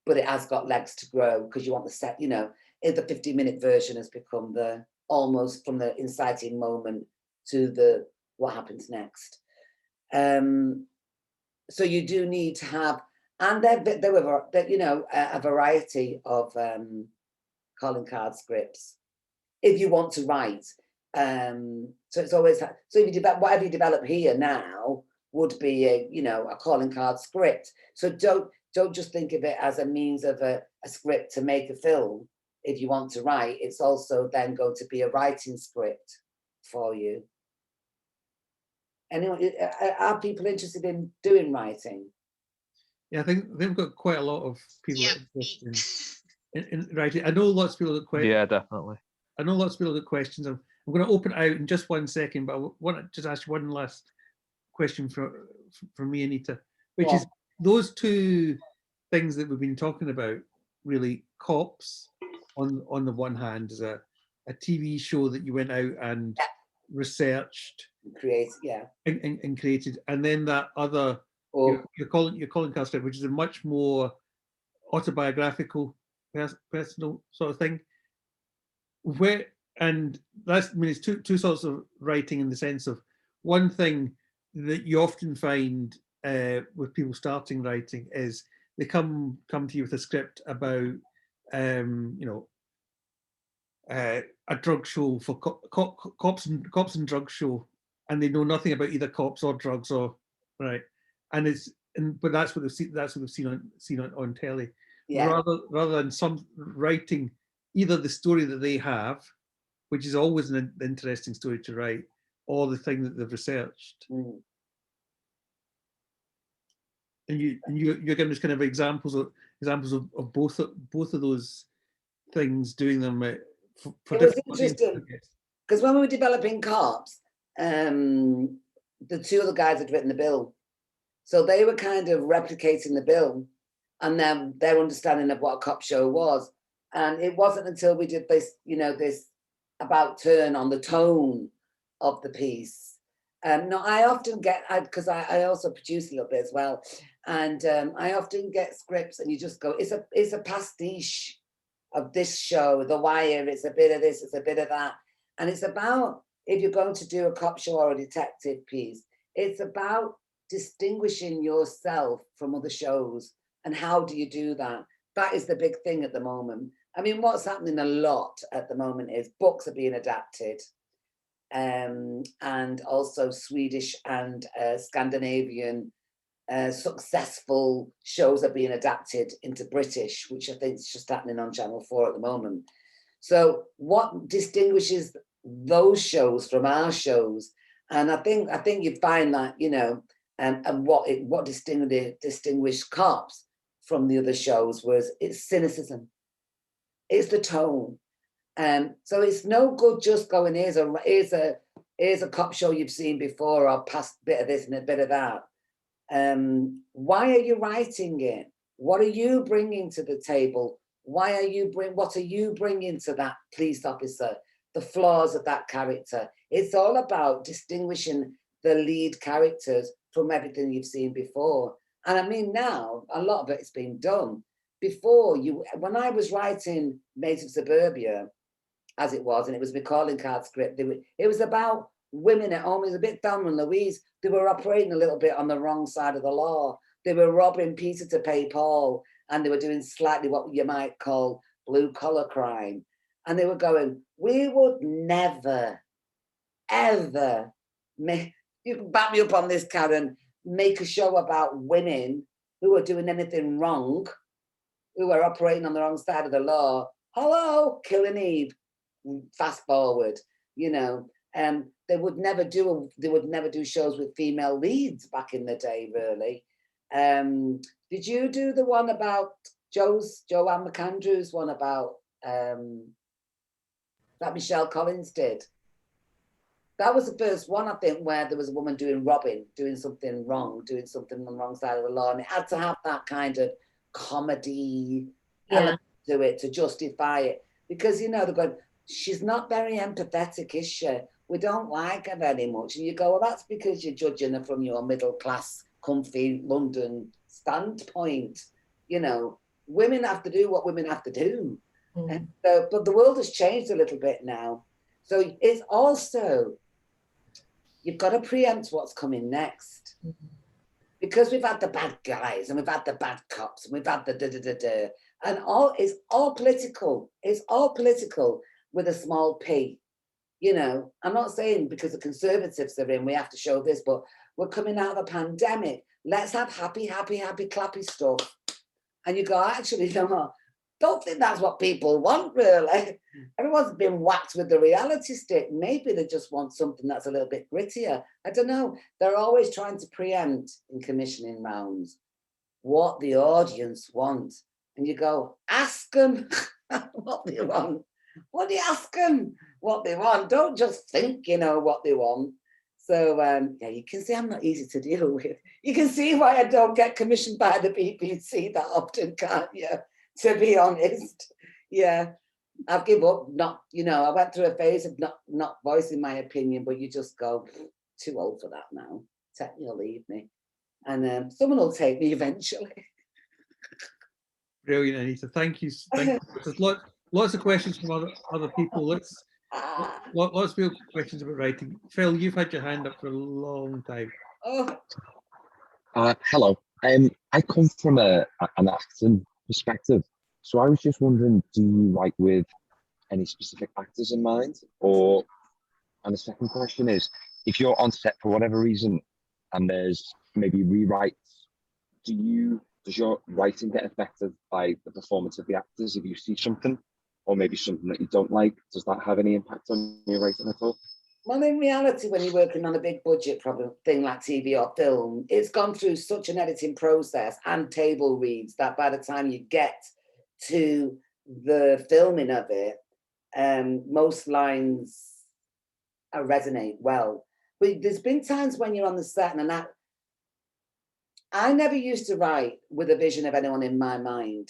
Speaker 2: but it has got legs to grow, because you want the set, if the 15-minute version has become almost from the inciting moment to what happens next. So you do need to have, and there were a variety of calling card scripts if you want to write. So it's always, so if you develop, whatever you develop here now would be a calling card script. So don't just think of it as a means of a script to make a film. If you want to write, it's also then going to be a writing script for you. Anyone, are people interested in doing writing?
Speaker 1: Yeah, I think they've got quite a lot of people interested in writing. I know lots of people got questions.
Speaker 6: Yeah, definitely.
Speaker 1: I know lots of people got questions. I'm going to open it out in just 1 second, but I want to just ask one last question from me, Anita, which is those two things that we've been talking about, really. Cops, on the one hand, is a TV show that you went out and researched, and created, and then that other you're calling card script, which is a much more autobiographical, personal sort of thing. And that's, I mean, it's two sorts of writing, in the sense of, one thing that you often find with people starting writing is they come to you with a script about a drug show for cops and drug show, and they know nothing about either cops or drugs, or right, but that's what they've seen. That's what they've seen on telly. Yeah. Rather than some writing either the story that they have, which is always an interesting story to write, or the thing that they've researched. Mm. And you're giving us kind of examples of both of those things, doing them for
Speaker 2: it was interesting because when we were developing Cops, the two other guys had written the bill, so they were kind of replicating the bill, and then their understanding of what a cop show was. And it wasn't until we did this, you know, this about turn on the tone of the piece. No, I often get, because I also produce a little bit as well, and I often get scripts and you just go, it's a pastiche of this show, The Wire, it's a bit of this, it's a bit of that. And it's about, if you're going to do a cop show or a detective piece, it's about distinguishing yourself from other shows. And how do you do that? That is the big thing at the moment. I mean, what's happening a lot at the moment is books are being adapted. And also Swedish and Scandinavian successful shows are being adapted into British, which I think is just happening on Channel 4 at the moment. So what distinguishes those shows from our shows? And I think you find that, you know, and what distinguished Cops from the other shows was its cynicism. It's the tone. So it's no good just going, here's a cop show you've seen before, or past bit of this and a bit of that. Why are you writing it? What are you bringing to the table? What are you bringing to that police officer? The flaws of that character. It's all about distinguishing the lead characters from everything you've seen before. And I mean, now a lot of it's been done. Before, when I was writing Native Suburbia, as it was, and it was my calling card script, it was about women at home. It was a bit Thelma and Louise. They were operating a little bit on the wrong side of the law. They were robbing Peter to pay Paul, and they were doing slightly what you might call blue-collar crime. And they were going, we would never, ever, you can back me up on this, Karen, make a show about women who are doing anything wrong, who are operating on the wrong side of the law. Hello, Killing Eve. Fast forward, you know, they would never do shows with female leads back in the day, really. Did you do the one about Joanne McAndrews one about that Michelle Collins did? That was the first one, I think, where there was a woman doing something wrong, doing something on the wrong side of the law, and it had to have that kind of comedy element to it to justify it, because, you know, they're going, she's not very empathetic, is she? We don't like her very much. And you go, well, that's because you're judging her from your middle class, comfy London standpoint. You know, women have to do what women have to do. And so, but the world has changed a little bit now. So it's also, you've got to preempt what's coming next. Because we've had the bad guys and we've had the bad cops and we've had the da-da-da-da. And it's all political. It's all political with a small p. You know, I'm not saying because the Conservatives are in, we have to show this, but we're coming out of a pandemic. Let's have happy, clappy stuff. And you go, actually, no, don't think that's what people want, really. Everyone's been whacked with the reality stick. Maybe they just want something that's a little bit grittier. I don't know. They're always trying to preempt in commissioning rounds what the audience wants. And you go, ask them what they want. What do you ask them what they want? Don't just think, you know, what they want. So, yeah, you can see I'm not easy to deal with. You can see why I don't get commissioned by the BBC that often, can't you? To be honest. Yeah, I've given up. Not, you know, I went through a phase of not voicing my opinion, but you just go, too old for that now. Take me or leave me. And someone will take me eventually.
Speaker 1: Brilliant, Anita. Thank you. There's lots of questions from other people. Lots of real questions about writing. Phil, you've had your hand up for a long time.
Speaker 2: Oh.
Speaker 6: Hello. I come from an acting perspective, so I was just wondering, do you write with any specific actors in mind? And the second question is, if you're on set for whatever reason and there's maybe rewrites, does your writing get affected by the performance of the actors? If you see something, or maybe something that you don't like, does that have any impact on your writing at all?
Speaker 2: Well, in reality, when you're working on a big budget thing like TV or film, it's gone through such an editing process and table reads that by the time you get to the filming of it, most lines resonate well. But there's been times when you're on the set and I never used to write with a vision of anyone in my mind.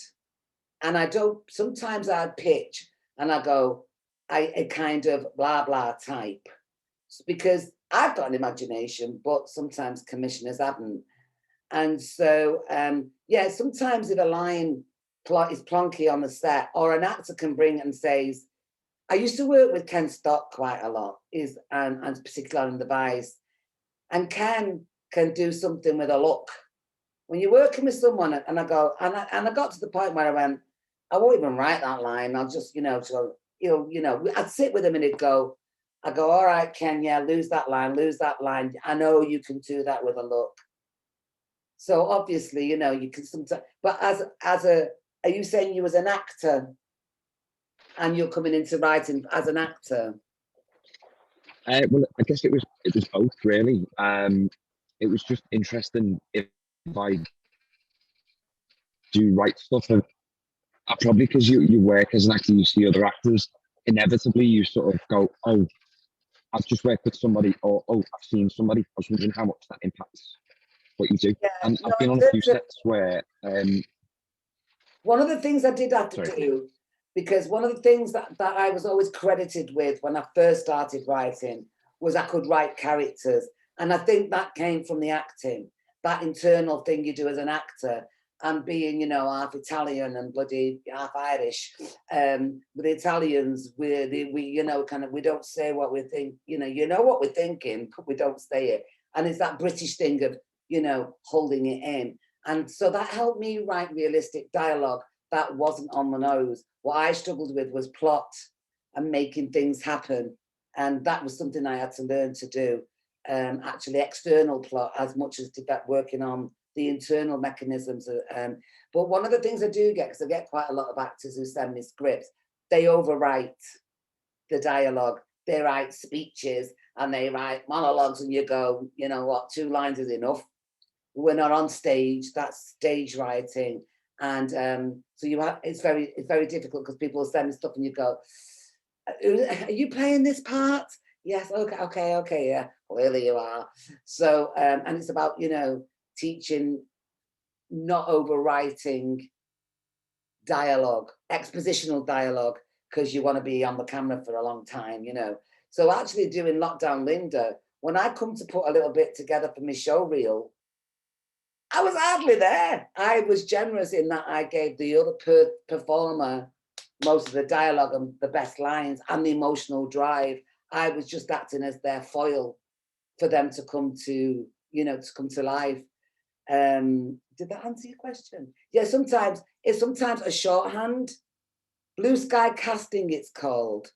Speaker 2: And I don't, sometimes I pitch and I go, I kind of blah, blah type, because I've got an imagination, but sometimes commissioners haven't. And so, yeah, sometimes if a line plot is plonky on the set, or an actor can bring and says, I used to work with Ken Stock quite a lot, and particularly in the Vice, and Ken can do something with a look. When you're working with someone, and I go, and I got to the point where I went, I won't even write that line. I'll just, so I'd sit with him and he'd go, I go, all right, Ken, yeah, lose that line. I know you can do that with a look. So obviously, you can sometimes, but are you saying you as an actor and you're coming into writing as an actor?
Speaker 6: Well, I guess it was both really. It was just interesting if I do write stuff. Probably because you work as an actor, you see other actors. Inevitably, you sort of go, "Oh, I've just worked with somebody," or "Oh, I've seen somebody." I was wondering how much that impacts what you do.
Speaker 2: Yeah,
Speaker 6: and I've been on a few sets where.
Speaker 2: One of the things I did have to do, because one of the things that I was always credited with when I first started writing was I could write characters. And I think that came from the acting, that internal thing you do as an actor. And being, half Italian and bloody half Irish, with the Italians, we don't say what we think, what we're thinking, but we don't say it. And it's that British thing of, holding it in. And so that helped me write realistic dialogue that wasn't on the nose. What I struggled with was plot and making things happen. And that was something I had to learn to do. Actually, external plot as much as working on the internal mechanisms. But one of the things I do get, because I get quite a lot of actors who send me scripts, they overwrite the dialogue. They write speeches and they write monologues, and you go, 2 lines is enough. We're not on stage, that's stage writing. And so it's very difficult, because people will send me stuff and you go, are you playing this part? Yes, okay, yeah, clearly you are. So, and it's about, teaching, not overwriting dialogue, expositional dialogue, because you want to be on the camera for a long time, So actually doing Lockdown Linda, when I come to put a little bit together for my show reel, I was hardly there. I was generous in that I gave the other performer most of the dialogue and the best lines and the emotional drive. I was just acting as their foil for them to come to, life. Did that answer your question? Yeah, sometimes a shorthand. Blue sky casting, it's called.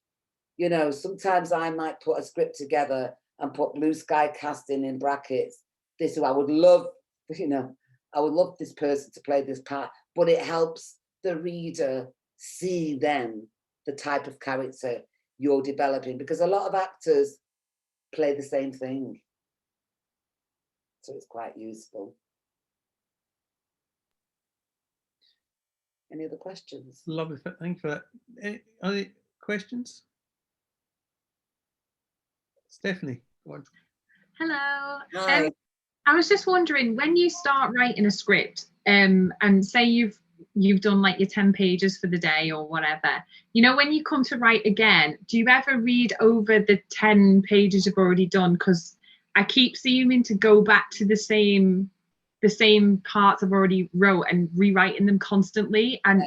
Speaker 2: Sometimes I might put a script together and put blue sky casting in brackets. This is, I would love, I would love this person to play this part, but it helps the reader see then the type of character you're developing, because a lot of actors play the same thing. So it's quite useful. Any other questions?
Speaker 1: Lovely, thank you for that. Any other questions? Stephanie.
Speaker 7: Hello.
Speaker 2: Hi.
Speaker 7: I was just wondering, when you start writing a script, and say you've done like your 10 pages for the day or whatever, when you come to write again, do you ever read over the 10 pages you've already done? Because I keep seeming to go back to the same parts I've already wrote and rewriting them constantly, and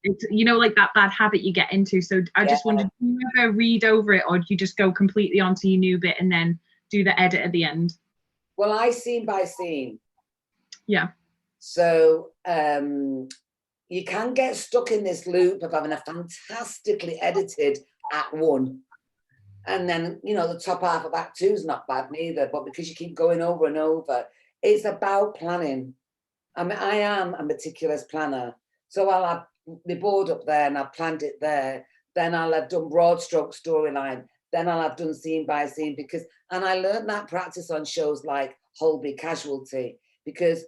Speaker 7: it's like that bad habit you get into. So I just wondered, do you ever read over it, or do you just go completely onto your new bit and then do the edit at the end?
Speaker 2: Well, I scene by scene.
Speaker 7: Yeah.
Speaker 2: So you can get stuck in this loop of having a fantastically edited Act 1. And then, the top half of Act 2 is not bad neither, but because you keep going over and over, it's about planning. I mean, I am a meticulous planner. So I'll have my board up there and I've planned it there. Then I'll have done broad stroke storyline. Then I'll have done scene by scene, and I learned that practice on shows like Holby Casualty, because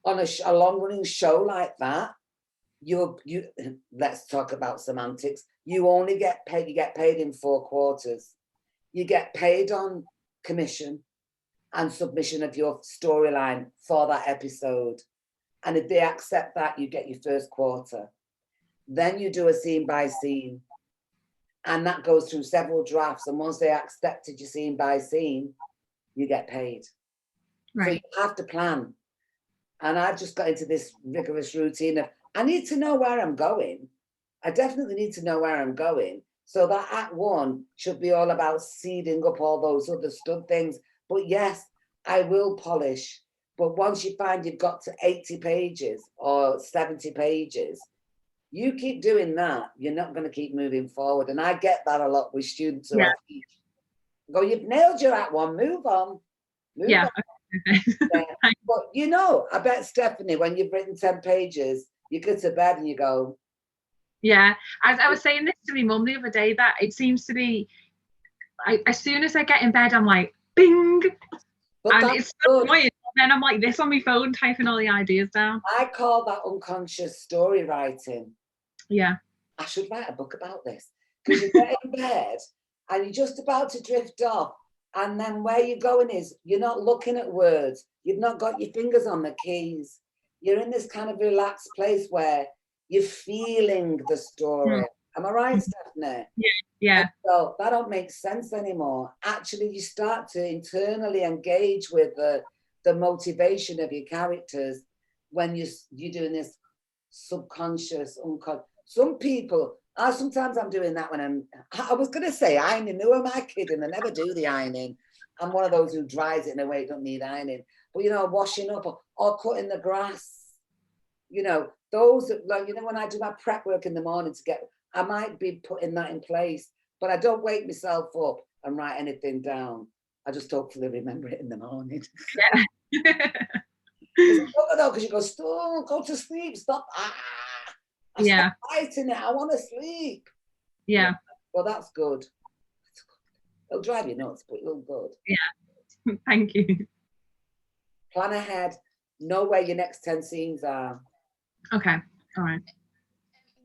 Speaker 2: on a long running show like that, you let's talk about semantics. You only get paid in 4 quarters. You get paid on commission and submission of your storyline for that episode. And if they accept that, you get your first quarter. Then you do a scene by scene. And that goes through several drafts. And once they accepted your scene by scene, you get paid.
Speaker 7: Right.
Speaker 2: So you have to plan. And I've just got into this rigorous routine of, I need to know where I'm going. I definitely need to know where I'm going. So that Act 1 should be all about seeding up all those other stud things. But yes, I will polish. But once you find you've got to 80 pages or 70 pages, you keep doing that, you're not going to keep moving forward. And I get that a lot with students who I teach. Go, you've nailed your Act 1, move on. Move on. Yeah. But you know, I bet, Stephanie, when you've written 10 pages, you go to bed and you go.
Speaker 7: Yeah, I was saying this to my mum the other day, that it seems to be, as soon as I get in bed, I'm like, bing.
Speaker 2: But
Speaker 7: and it's so annoying. Then I'm like this on my phone, typing all the ideas down.
Speaker 2: I call that unconscious story writing.
Speaker 7: Yeah.
Speaker 2: I should write a book about this. Because you get in bed and you're just about to drift off. And then where you're going is, you're not looking at words. You've not got your fingers on the keys. You're in this kind of relaxed place where you're feeling the story. Am I right, Stephanie?
Speaker 7: Yeah.
Speaker 2: And so that don't make sense anymore. Actually, you start to internally engage with the motivation of your characters when you're doing this subconscious, unconscious. Some people, sometimes I'm doing that when I was going to say ironing. Who am I kidding? I never do the ironing. I'm one of those who dries it in a way, don't need ironing. But, you know, washing up or cutting the grass. You know, those, like, you know, when I do my prep work in the morning I might be putting that in place, but I don't wake myself up and write anything down. I just hopefully remember it in the morning.
Speaker 7: Yeah.
Speaker 2: Because you go to sleep, stop. Stop writing it. I want to sleep.
Speaker 7: Yeah.
Speaker 2: Well, that's good. It'll drive you nuts, but it'll good.
Speaker 7: Yeah. Thank you.
Speaker 2: Plan ahead. Know where your next 10 scenes are.
Speaker 7: Okay. All right.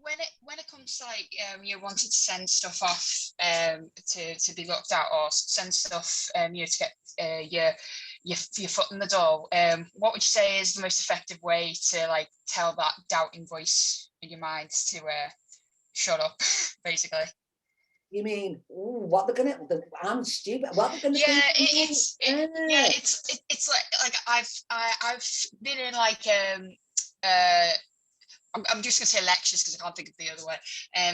Speaker 8: When it comes to like you wanted to send stuff off to be looked at, or send stuff to get your foot in the door, what would you say is the most effective way to like tell that doubting voice in your mind to shut up, basically? You
Speaker 2: mean, what they're gonna? I'm stupid. What they're gonna?
Speaker 8: Yeah, it's like I've been in like I'm just gonna say lectures because I can't think of the other way.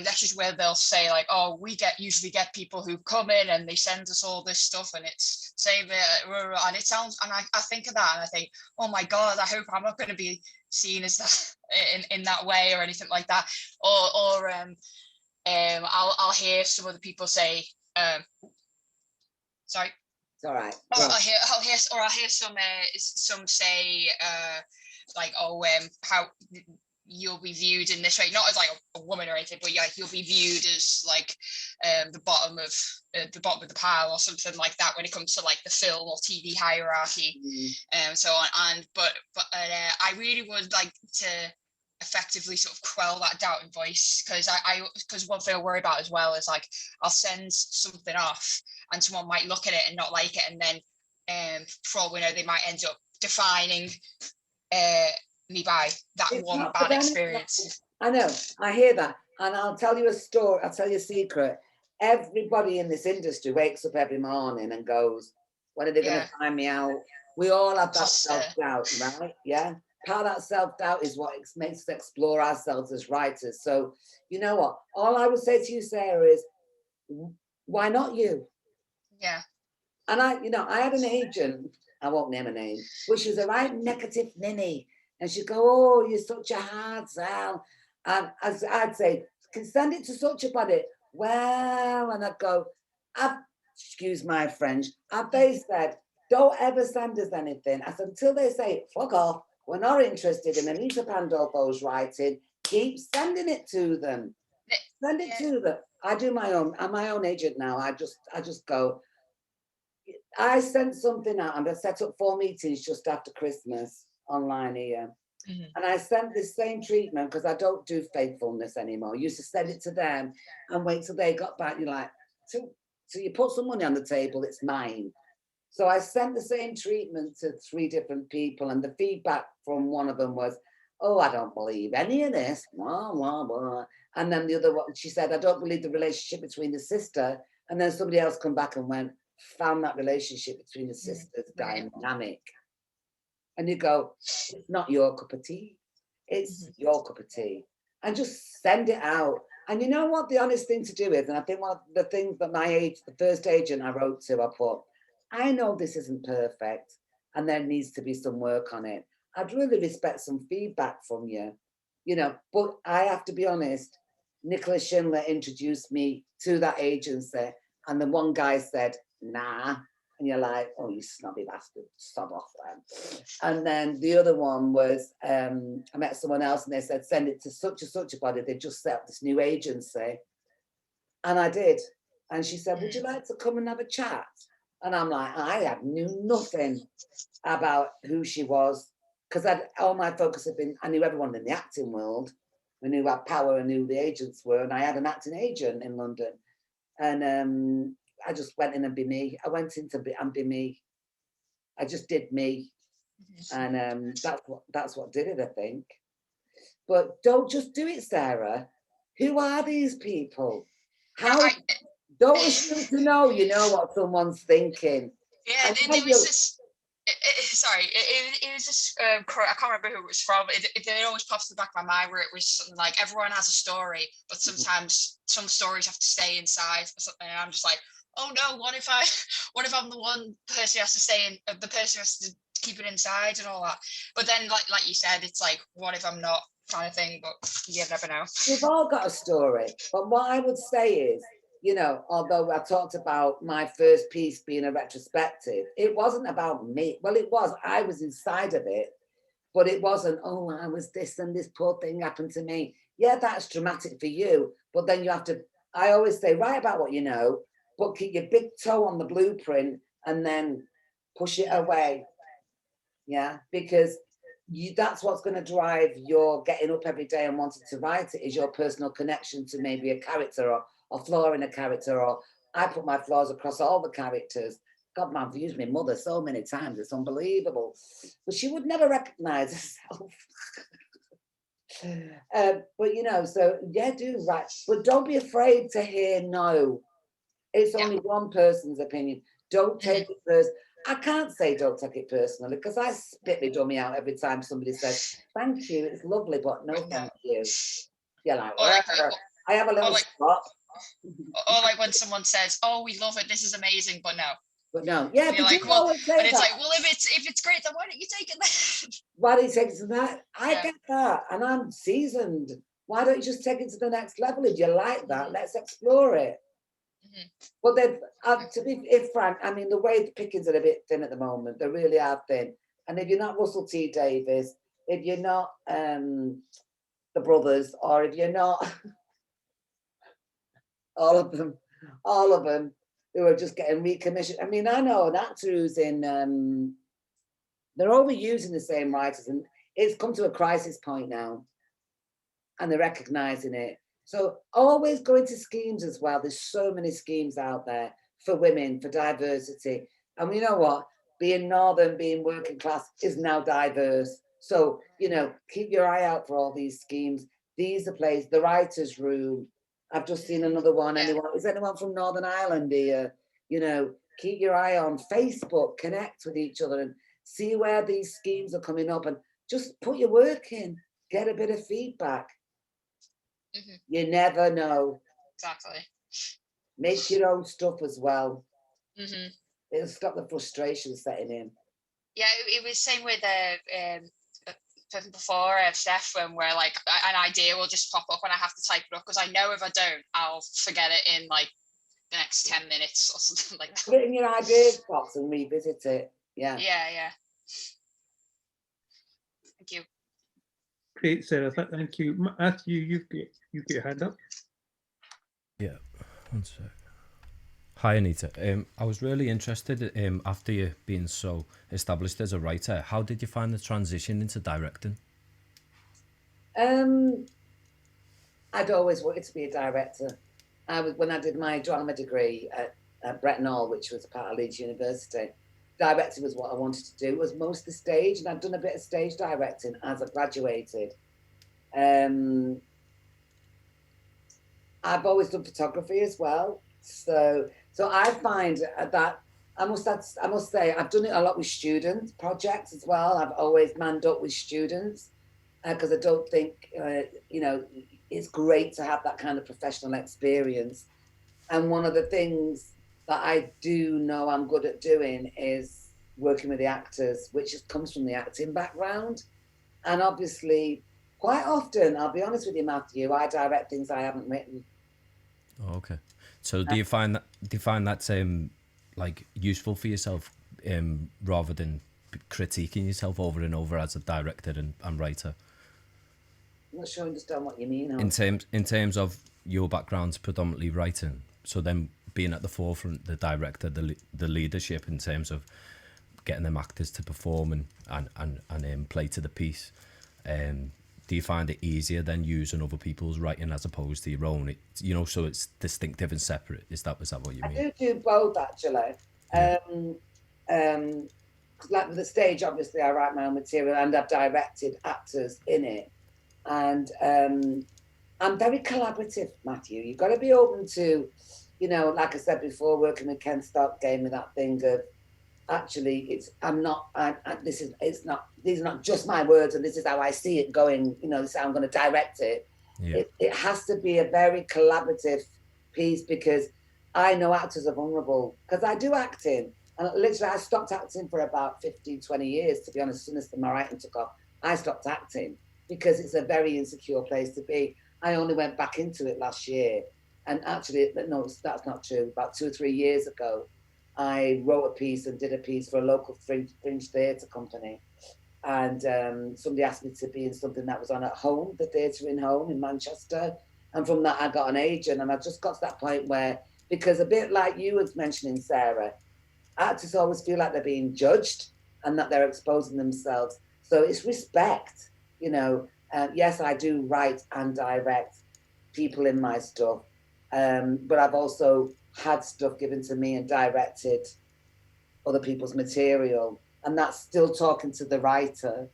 Speaker 8: Lectures where they'll say like, oh, we usually get people who come in and they send us all this stuff, and it's saying and it sounds, and I think of that and I think, oh my God, I hope I'm not going to be seen as that in that way or anything like that. Or I'll hear some other people say, sorry.
Speaker 2: It's all right.
Speaker 8: I'll hear some say like, oh, how you'll be viewed in this way, not as like a woman or anything, but you'll be viewed as like the bottom of the pile or something like that when it comes to like the film or TV hierarchy, and so on. And but I really would like to effectively sort of quell that doubting voice, because one thing I worry about as well is like I'll send something off and someone might look at it and not like it, and then for all we know they might end up defining me by that one bad experience.
Speaker 2: I know, I hear that, and I'll tell you a story. I'll tell you a secret. Everybody in this industry wakes up every morning and goes, when are they going to find me out? We all have that self-doubt, right? Yeah. Part of that self-doubt is what makes us explore ourselves as writers. So, you know what? All I would say to you, Sarah, is why not you?
Speaker 8: Yeah.
Speaker 2: And I had an agent, I won't name a name, but she was a right negative ninny. And she'd go, oh, you're such a hard sell. And I'd say, can send it to such a body. Well, and I'd go, excuse my French, they said, don't ever send us anything. I said, until they say, fuck off, we're not interested in Anita Pandolfo's writing, keep sending it to them. Send it to them. I do my own, I'm my own agent now. I just go, I sent something out and I set up 4 meetings just after Christmas online here. And I sent this same treatment because I don't do faithfulness anymore. I used to send it to them and wait till they got back. You're like, so you put some money on the table, it's mine. So I sent the same treatment to 3 different people, and the feedback from one of them was, oh, I don't believe any of this, blah, blah, blah. And then the other one, she said, I don't believe the relationship between the sister. And then somebody else come back and went, found that relationship between the sisters dynamic. And you go, it's not your cup of tea. It's your cup of tea. And just send it out. And you know what the honest thing to do is, and I think one of the things that the first agent I wrote to, I put, I know this isn't perfect and there needs to be some work on it. I'd really respect some feedback from you, you know, but I have to be honest, Nicholas Schindler introduced me to that agency and the one guy said, nah. And you're like, oh, you snobby bastard, sod off then. And then the other one was, I met someone else and they said, send it to such and such a body. They just set up this new agency. And I did. And she said, would you like to come and have a chat? And I'm like, I knew nothing about who she was because all my focus had been, I knew everyone in the acting world. I knew what power and who the agents were. And I had an acting agent in London. And I just went in and be me. I went in to be me. I just did me. And that's what did it, I think. But don't just do it, Sarah. Who are these people? How don't assume to know you know what someone's thinking.
Speaker 8: Yeah, there was this. Sorry, it was this. I can't remember who it was from. It always pops in the back of my mind where it was something like everyone has a story, but sometimes some stories have to stay inside or something. And I'm just like, oh no, what if I'm the one person who has to stay in, the person who has to keep it inside and all that. But then, like you said, it's like, what if I'm not, kind of thing. But you never know.
Speaker 2: We've all got a story. But what I would say is, you know, although I talked about my first piece being a retrospective, it wasn't about me. Well, it was. I was inside of it, but it wasn't, oh, I was this and this poor thing happened to me. Yeah, that's dramatic for you. But then you have to, I always say, write about what you know, but keep your big toe on the blueprint and then push it away. Yeah, because that's what's going to drive your getting up every day and wanting to write it, is your personal connection to maybe a character or flaw in a character, or I put my flaws across all the characters. God, I've used my mother so many times, it's unbelievable. But she would never recognize herself. But you know, so yeah, do right. But don't be afraid to hear no. It's only one person's opinion. Don't take it first. I can't say don't take it personally because I spit my dummy out every time somebody says, thank you, it's lovely, but no thank you. You're like, I have a little spot.
Speaker 8: Or like when someone says, oh, we love it, this is amazing, but no.
Speaker 2: But no, yeah,
Speaker 8: you're like, well, and it's like, well, if it's great, then why don't you take it then? Why
Speaker 2: don't you take it to that? I get that, and I'm seasoned. Why don't you just take it to the next level? If you like that, let's explore it. But then, to be frank, I mean, the way the pickings are a bit thin at the moment, they really are thin. And if you're not Russell T Davies, if you're not the brothers, or if you're not all of them who are just getting recommissioned. I mean, I know an actor who's in, they're overusing the same writers, and it's come to a crisis point now, and they're recognizing it. So always go into schemes as well. There's so many schemes out there for women, for diversity. And you know what? Being Northern, being working class is now diverse. So, you know, keep your eye out for all these schemes. These are places, the writer's room. I've just seen another one. Is anyone from Northern Ireland here? You know, keep your eye on Facebook, connect with each other and see where these schemes are coming up and just put your work in, get a bit of feedback. You never know.
Speaker 8: Exactly.
Speaker 2: Make your own stuff as well. It'll stop the frustration setting in.
Speaker 8: Yeah, it was same with before Steph, when we're like an idea will just pop up and I have to type it up because I know if I don't, I'll forget it in like the next 10 minutes or something like that.
Speaker 2: Put it in your ideas box and revisit it. Yeah.
Speaker 8: Yeah. Thank you.
Speaker 1: Great, Sarah. Thank you, Matthew. You've got your hand up.
Speaker 9: Yeah, one sec. Hi, Anita. I was really interested after you being so established as a writer. How did you find the transition into directing?
Speaker 2: I'd always wanted to be a director. When I did my drama degree at Bretton Hall, which was a part of Leeds University, directing was what I wanted to do. It was mostly stage, and I've done a bit of stage directing as I graduated. I've always done photography as well. So I find that I must say I've done it a lot with student projects as well. I've always manned up with students because I don't think, you know, it's great to have that kind of professional experience. And one of the things that I do know I'm good at doing is working with the actors, which comes from the acting background. And obviously, quite often, I'll be honest with you, Matthew, I direct things I haven't written.
Speaker 9: Oh, okay. So do you find that's like useful for yourself, rather than critiquing yourself over and over as a director and writer?
Speaker 2: I'm not sure I understand what you mean.
Speaker 9: In terms of your background's predominantly writing, so then being at the forefront, the director, the leadership in terms of getting them actors to perform and play to the piece, do you find it easier than using other people's writing as opposed to your own? You know, so it's distinctive and separate. Is that what you mean?
Speaker 2: I do both, actually.
Speaker 9: Yeah.
Speaker 2: Like with the stage, obviously, I write my own material and I've directed actors in it. And I'm very collaborative, Matthew. You've got to be open to, you know, like I said before, working with Ken Stark gave me that thing of, actually, these are not just my words and this is how I see it going, you know, this is how I'm going to direct it.
Speaker 9: Yeah.
Speaker 2: It has to be a very collaborative piece because I know actors are vulnerable because I do acting. And literally I stopped acting for about 15, 20 years, to be honest. As soon as my writing took off, I stopped acting because it's a very insecure place to be. I only went back into it last year. And actually, no, that's not true. About 2 or 3 years ago, I wrote a piece and did a piece for a local fringe theatre company. And somebody asked me to be in something that was on at Home, the theatre in Home in Manchester. And from that, I got an agent. And I just got to that point where, because a bit like you was mentioning, Sarah, actors always feel like they're being judged and that they're exposing themselves. So it's respect, you know. Yes, I do write and direct people in my stuff. But I've also had stuff given to me and directed other people's material. And that's still talking to the writer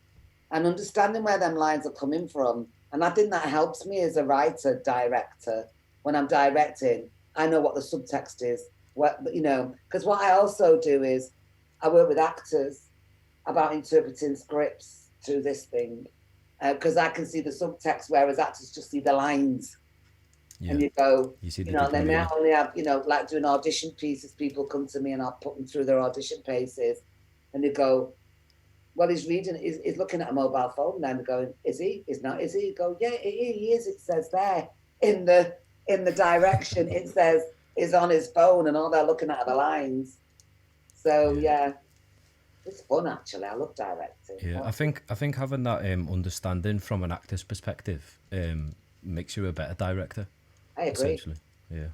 Speaker 2: and understanding where them lines are coming from. And I think that helps me as a writer, director. When I'm directing, I know what the subtext is, you know, because what I also do is I work with actors about interpreting scripts through this thing, because I can see the subtext, whereas actors just see the lines. Yeah. And you go, you know, then I only have, you know, like doing audition pieces, people come to me and I'll put them through their audition paces. And you go, well, he's reading, he's looking at a mobile phone now. And going, is he? Is not, is he? You go, yeah, he is. It says there in the direction, it says is on his phone and all they're looking at are the lines. So yeah, it's fun actually. I love directing.
Speaker 9: Yeah, I think having that understanding from an actor's perspective makes you a better director.
Speaker 2: I agree.
Speaker 9: Essentially, yeah.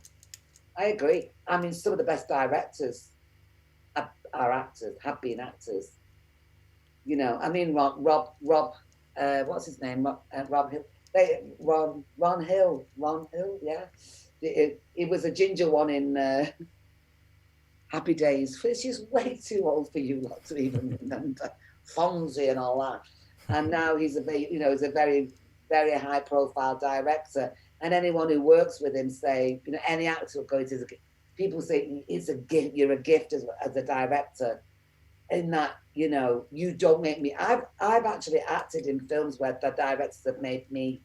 Speaker 9: I
Speaker 2: agree. I mean, some of the best directors are actors, have been actors. You know, I mean, Rob, what's his name? Rob Hill. Ron Hill, yeah. It was a ginger one in Happy Days. It's just way too old for you lot to even remember. Fonzie and all that. And now he's a very, very high profile director. And anyone who works with him say, you know, any actor will go into people say it's a gift, you're a gift as a director. In that, you know, you don't make me. I've actually acted in films where the directors have made me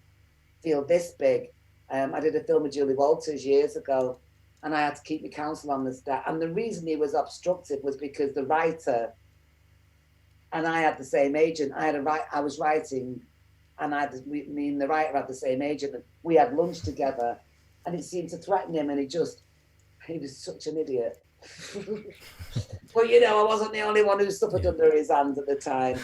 Speaker 2: feel this big. I did a film with Julie Walters years ago, and I had to keep my counsel on the set. And the reason he was obstructive was because the writer and I had the same agent. I was writing, and me and the writer had the same agent. And we had lunch together, and it seemed to threaten him, and he was such an idiot. But you know, I wasn't the only one who suffered under his hands at the time.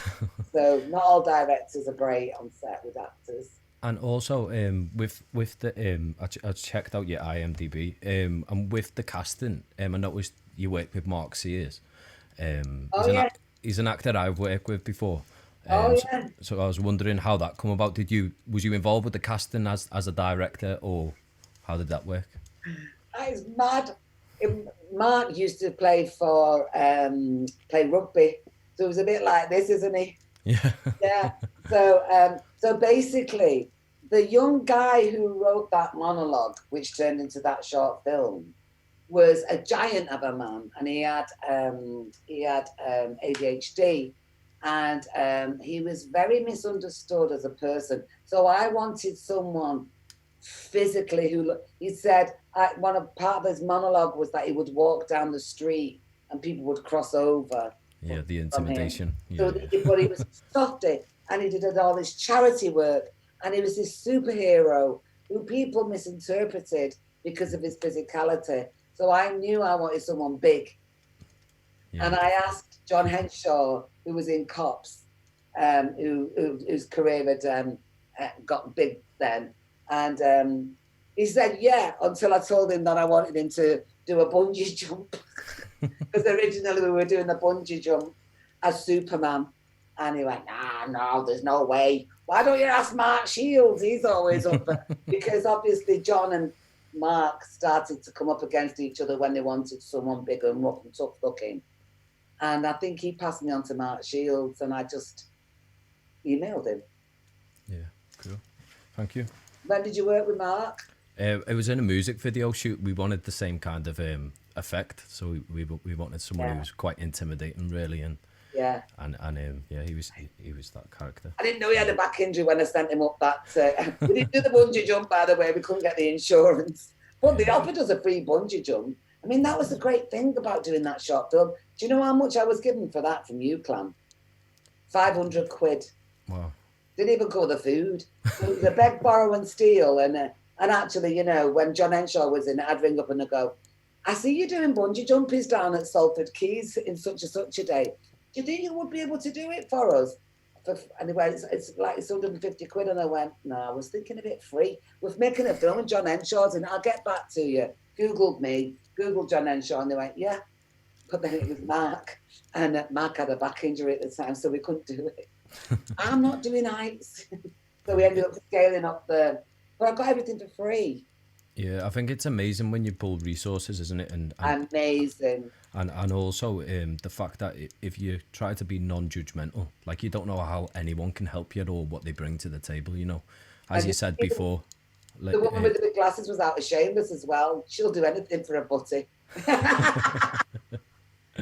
Speaker 2: So not all directors are great on set with actors.
Speaker 9: And also, with the I checked out your IMDb, and with the casting, I noticed you work with Mark Sears. He's an actor I've worked with before. So I was wondering how that come about. Was you involved with the casting as a director, or how did that work?
Speaker 2: That is mad. Mark used to play for play rugby, so it was a bit like this, isn't he?
Speaker 9: Yeah.
Speaker 2: Yeah. So basically, the young guy who wrote that monologue, which turned into that short film, was a giant of a man, and he had ADHD, and he was very misunderstood as a person. So I wanted someone physically who, he said, part of his monologue was that he would walk down the street and people would cross over.
Speaker 9: Yeah, the intimidation.
Speaker 2: So but he was softy, and he did all this charity work, and he was this superhero who people misinterpreted because of his physicality. So I knew I wanted someone big. Yeah. And I asked John Henshaw, who was in Cops, whose career had got big then. And he said, yeah, until I told him that I wanted him to do a bungee jump. Because originally we were doing the bungee jump as Superman. And he went, no, there's no way. Why don't you ask Mark Shields? He's always up for it. Because obviously John and Mark started to come up against each other when they wanted someone big and rough and tough looking. And I think he passed me on to Mark Shields, and I just emailed him.
Speaker 9: Yeah, cool. Thank you.
Speaker 2: When did you work with Mark?
Speaker 9: It was in a music video shoot. We wanted the same kind of effect, so we wanted someone who was quite intimidating, really, and
Speaker 2: yeah,
Speaker 9: he was that character.
Speaker 2: I didn't know he had a back injury when I sent him up that. We didn't do the bungee jump, by the way. We couldn't get the insurance, but they offered us a free bungee jump. I mean, that was the great thing about doing that short film. Do you know how much I was given for that from UCLan? 500 quid.
Speaker 9: Wow.
Speaker 2: Didn't even cover the food. So it was a beg, borrow and steal. And actually, you know, when John Henshaw was in it, I'd ring up and I'd go, I see you doing bungee jumpies down at Salford Quays in such and such a day. Do you think you would be able to do it for us? Anyway, it's like it's 150 quid. And I went, no, I was thinking of it free. We're making a film with John Henshaw's and I'll get back to you. Googled me, Googled John Henshaw, and they went, yeah. But then it was Mark, and Mark had a back injury at the time, so we couldn't do it. I'm not doing heights. So we ended up scaling up but I got everything for free.
Speaker 9: Yeah, I think it's amazing when you pull resources, isn't it? And
Speaker 2: amazing.
Speaker 9: And also the fact that if you try to be non-judgmental, like you don't know how anyone can help you or what they bring to the table, you know. As you said before.
Speaker 2: The woman with the big glasses was out of Shameless as well. She'll do anything for a butty.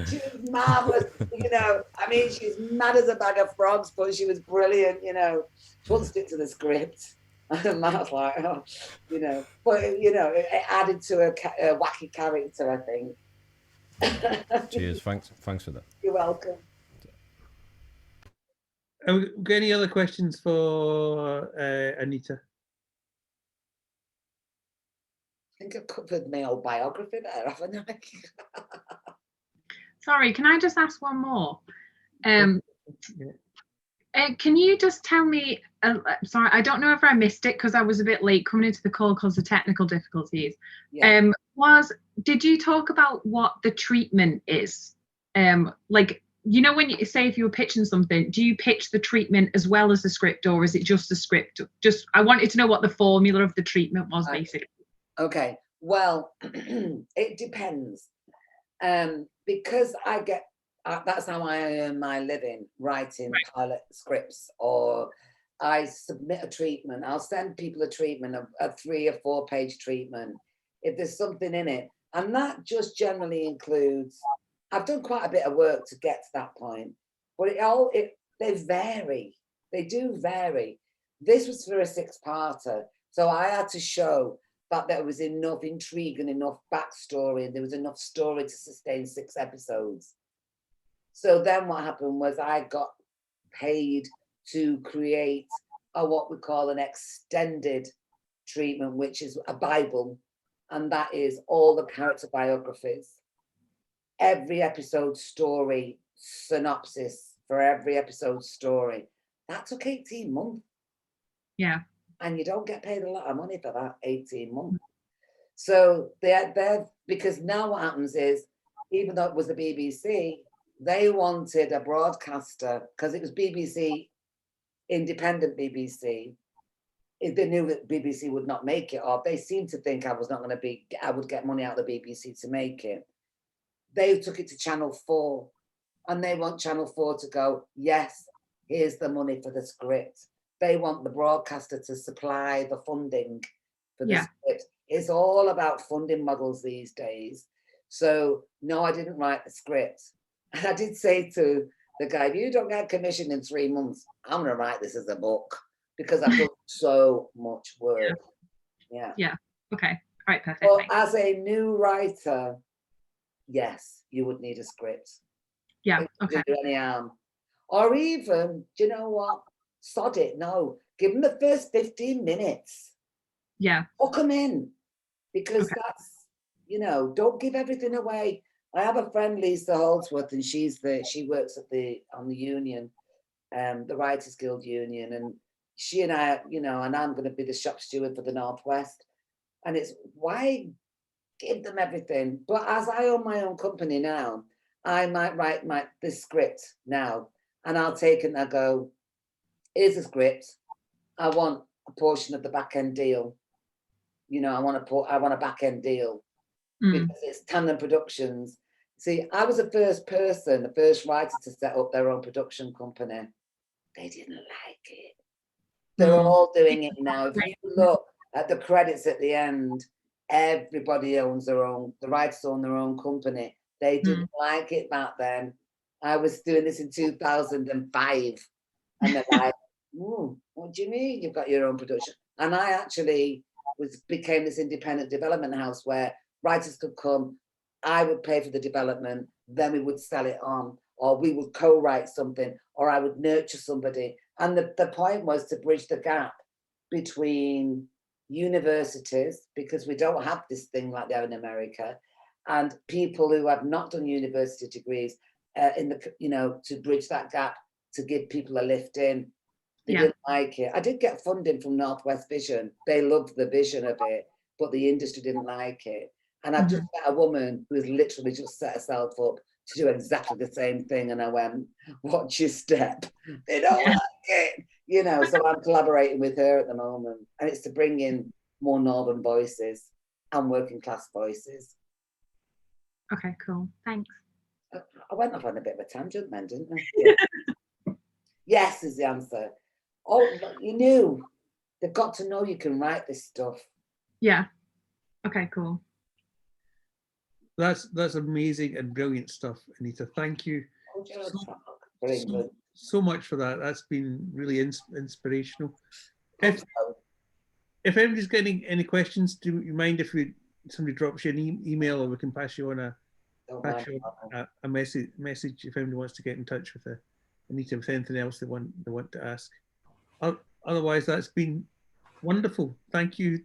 Speaker 2: She was marvellous, you know. I mean, she's mad as a bag of frogs, but she was brilliant, you know. She wouldn't stick to the script. And Mark's like, oh, you know. But, you know, it added to a wacky character, I think.
Speaker 9: Cheers. Thanks for that.
Speaker 2: You're welcome.
Speaker 1: Got any other questions for Anita?
Speaker 2: I think I've covered my old biography there, haven't I?
Speaker 7: Sorry, can I just ask one more? Can you just tell me, sorry, I don't know if I missed it because I was a bit late coming into the call because of technical difficulties. Yeah. Did you talk about what the treatment is? Like, you know, when you say if you were pitching something, do you pitch the treatment as well as the script, or is it just the script? I wanted to know what the formula of the treatment was, basically.
Speaker 2: Okay, well, it depends. Because I get, that's how I earn my living, writing pilot scripts, or I submit a treatment. I'll send people a treatment, a 3 or 4 page treatment, if there's something in it. And that just generally includes, I've done quite a bit of work to get to that point, but they vary. They do vary. This was for a 6-parter, so I had to show that there was enough intrigue and enough backstory, and there was enough story to sustain 6 episodes. So then what happened was I got paid to create what we call an extended treatment, which is a Bible, and that is all the character biographies, every episode story, synopsis for every episode story. That took 18 months.
Speaker 7: Yeah.
Speaker 2: And you don't get paid a lot of money for that 18 months. So they're because now what happens is, even though it was the BBC, they wanted a broadcaster, because it was BBC, independent BBC, they knew that BBC would not make it, or they seemed to think I was not going to be, I would get money out of the BBC to make it. They took it to Channel 4, and they want Channel 4 to go, yes, here's the money for the script. They want the broadcaster to supply the funding for the script. It's all about funding models these days. So no, I didn't write the script. And I did say to the guy, if you don't get commissioned in 3 months, I'm going to write this as a book, because I've done so much work. Yeah.
Speaker 7: Okay. All right. Perfect.
Speaker 2: Well, as a new writer, yes, you would need a script.
Speaker 7: Yeah. Okay.
Speaker 2: Do any harm. Or even, do you know what? Sod it. No, give them the first 15 minutes.
Speaker 7: Yeah.
Speaker 2: Hook them in, because that's, you know, don't give everything away. I have a friend, Lisa Holdsworth, and she works at on the union, the Writers Guild Union, and she and I, you know, and I'm going to be the shop steward for the Northwest, and it's why give them everything. But as I own my own company now, I might write this script now, and I'll take it and I go, here's a script. I want a portion of the back end deal. You know, I want a back end deal, because it's Tandem Productions. See, I was the first writer to set up their own production company. They didn't like it. They're all doing it now. If you look at the credits at the end, everybody owns their own, the writers own their own company. They didn't like it back then. I was doing this in 2005. And they're like, what do you mean you've got your own production? And I actually became this independent development house where writers could come, I would pay for the development, then we would sell it on, or we would co-write something, or I would nurture somebody. And the point was to bridge the gap between universities, because we don't have this thing like they have in America, and people who have not done university degrees, to bridge that gap, to give people a lift in. They didn't like it. I did get funding from Northwest Vision. They loved the vision of it, but the industry didn't like it. And I've just met a woman who has literally just set herself up to do exactly the same thing. And I went, watch your step. They don't like it. You know, so I'm collaborating with her at the moment. And it's to bring in more Northern voices and working class voices.
Speaker 7: Okay, cool. Thanks.
Speaker 2: I went off on a bit of a tangent then, didn't I? Yeah. Yes is the answer. Oh, you knew. They've got to know you can write this stuff.
Speaker 7: Yeah. Okay, cool.
Speaker 1: That's amazing and brilliant stuff, Anita. Thank you so much for that. That's been really inspirational. If anybody's getting any questions, do you mind if somebody drops you an email, or we can pass you on a message if anybody wants to get in touch with Anita with anything else they want to ask. Otherwise, that's been wonderful. Thank you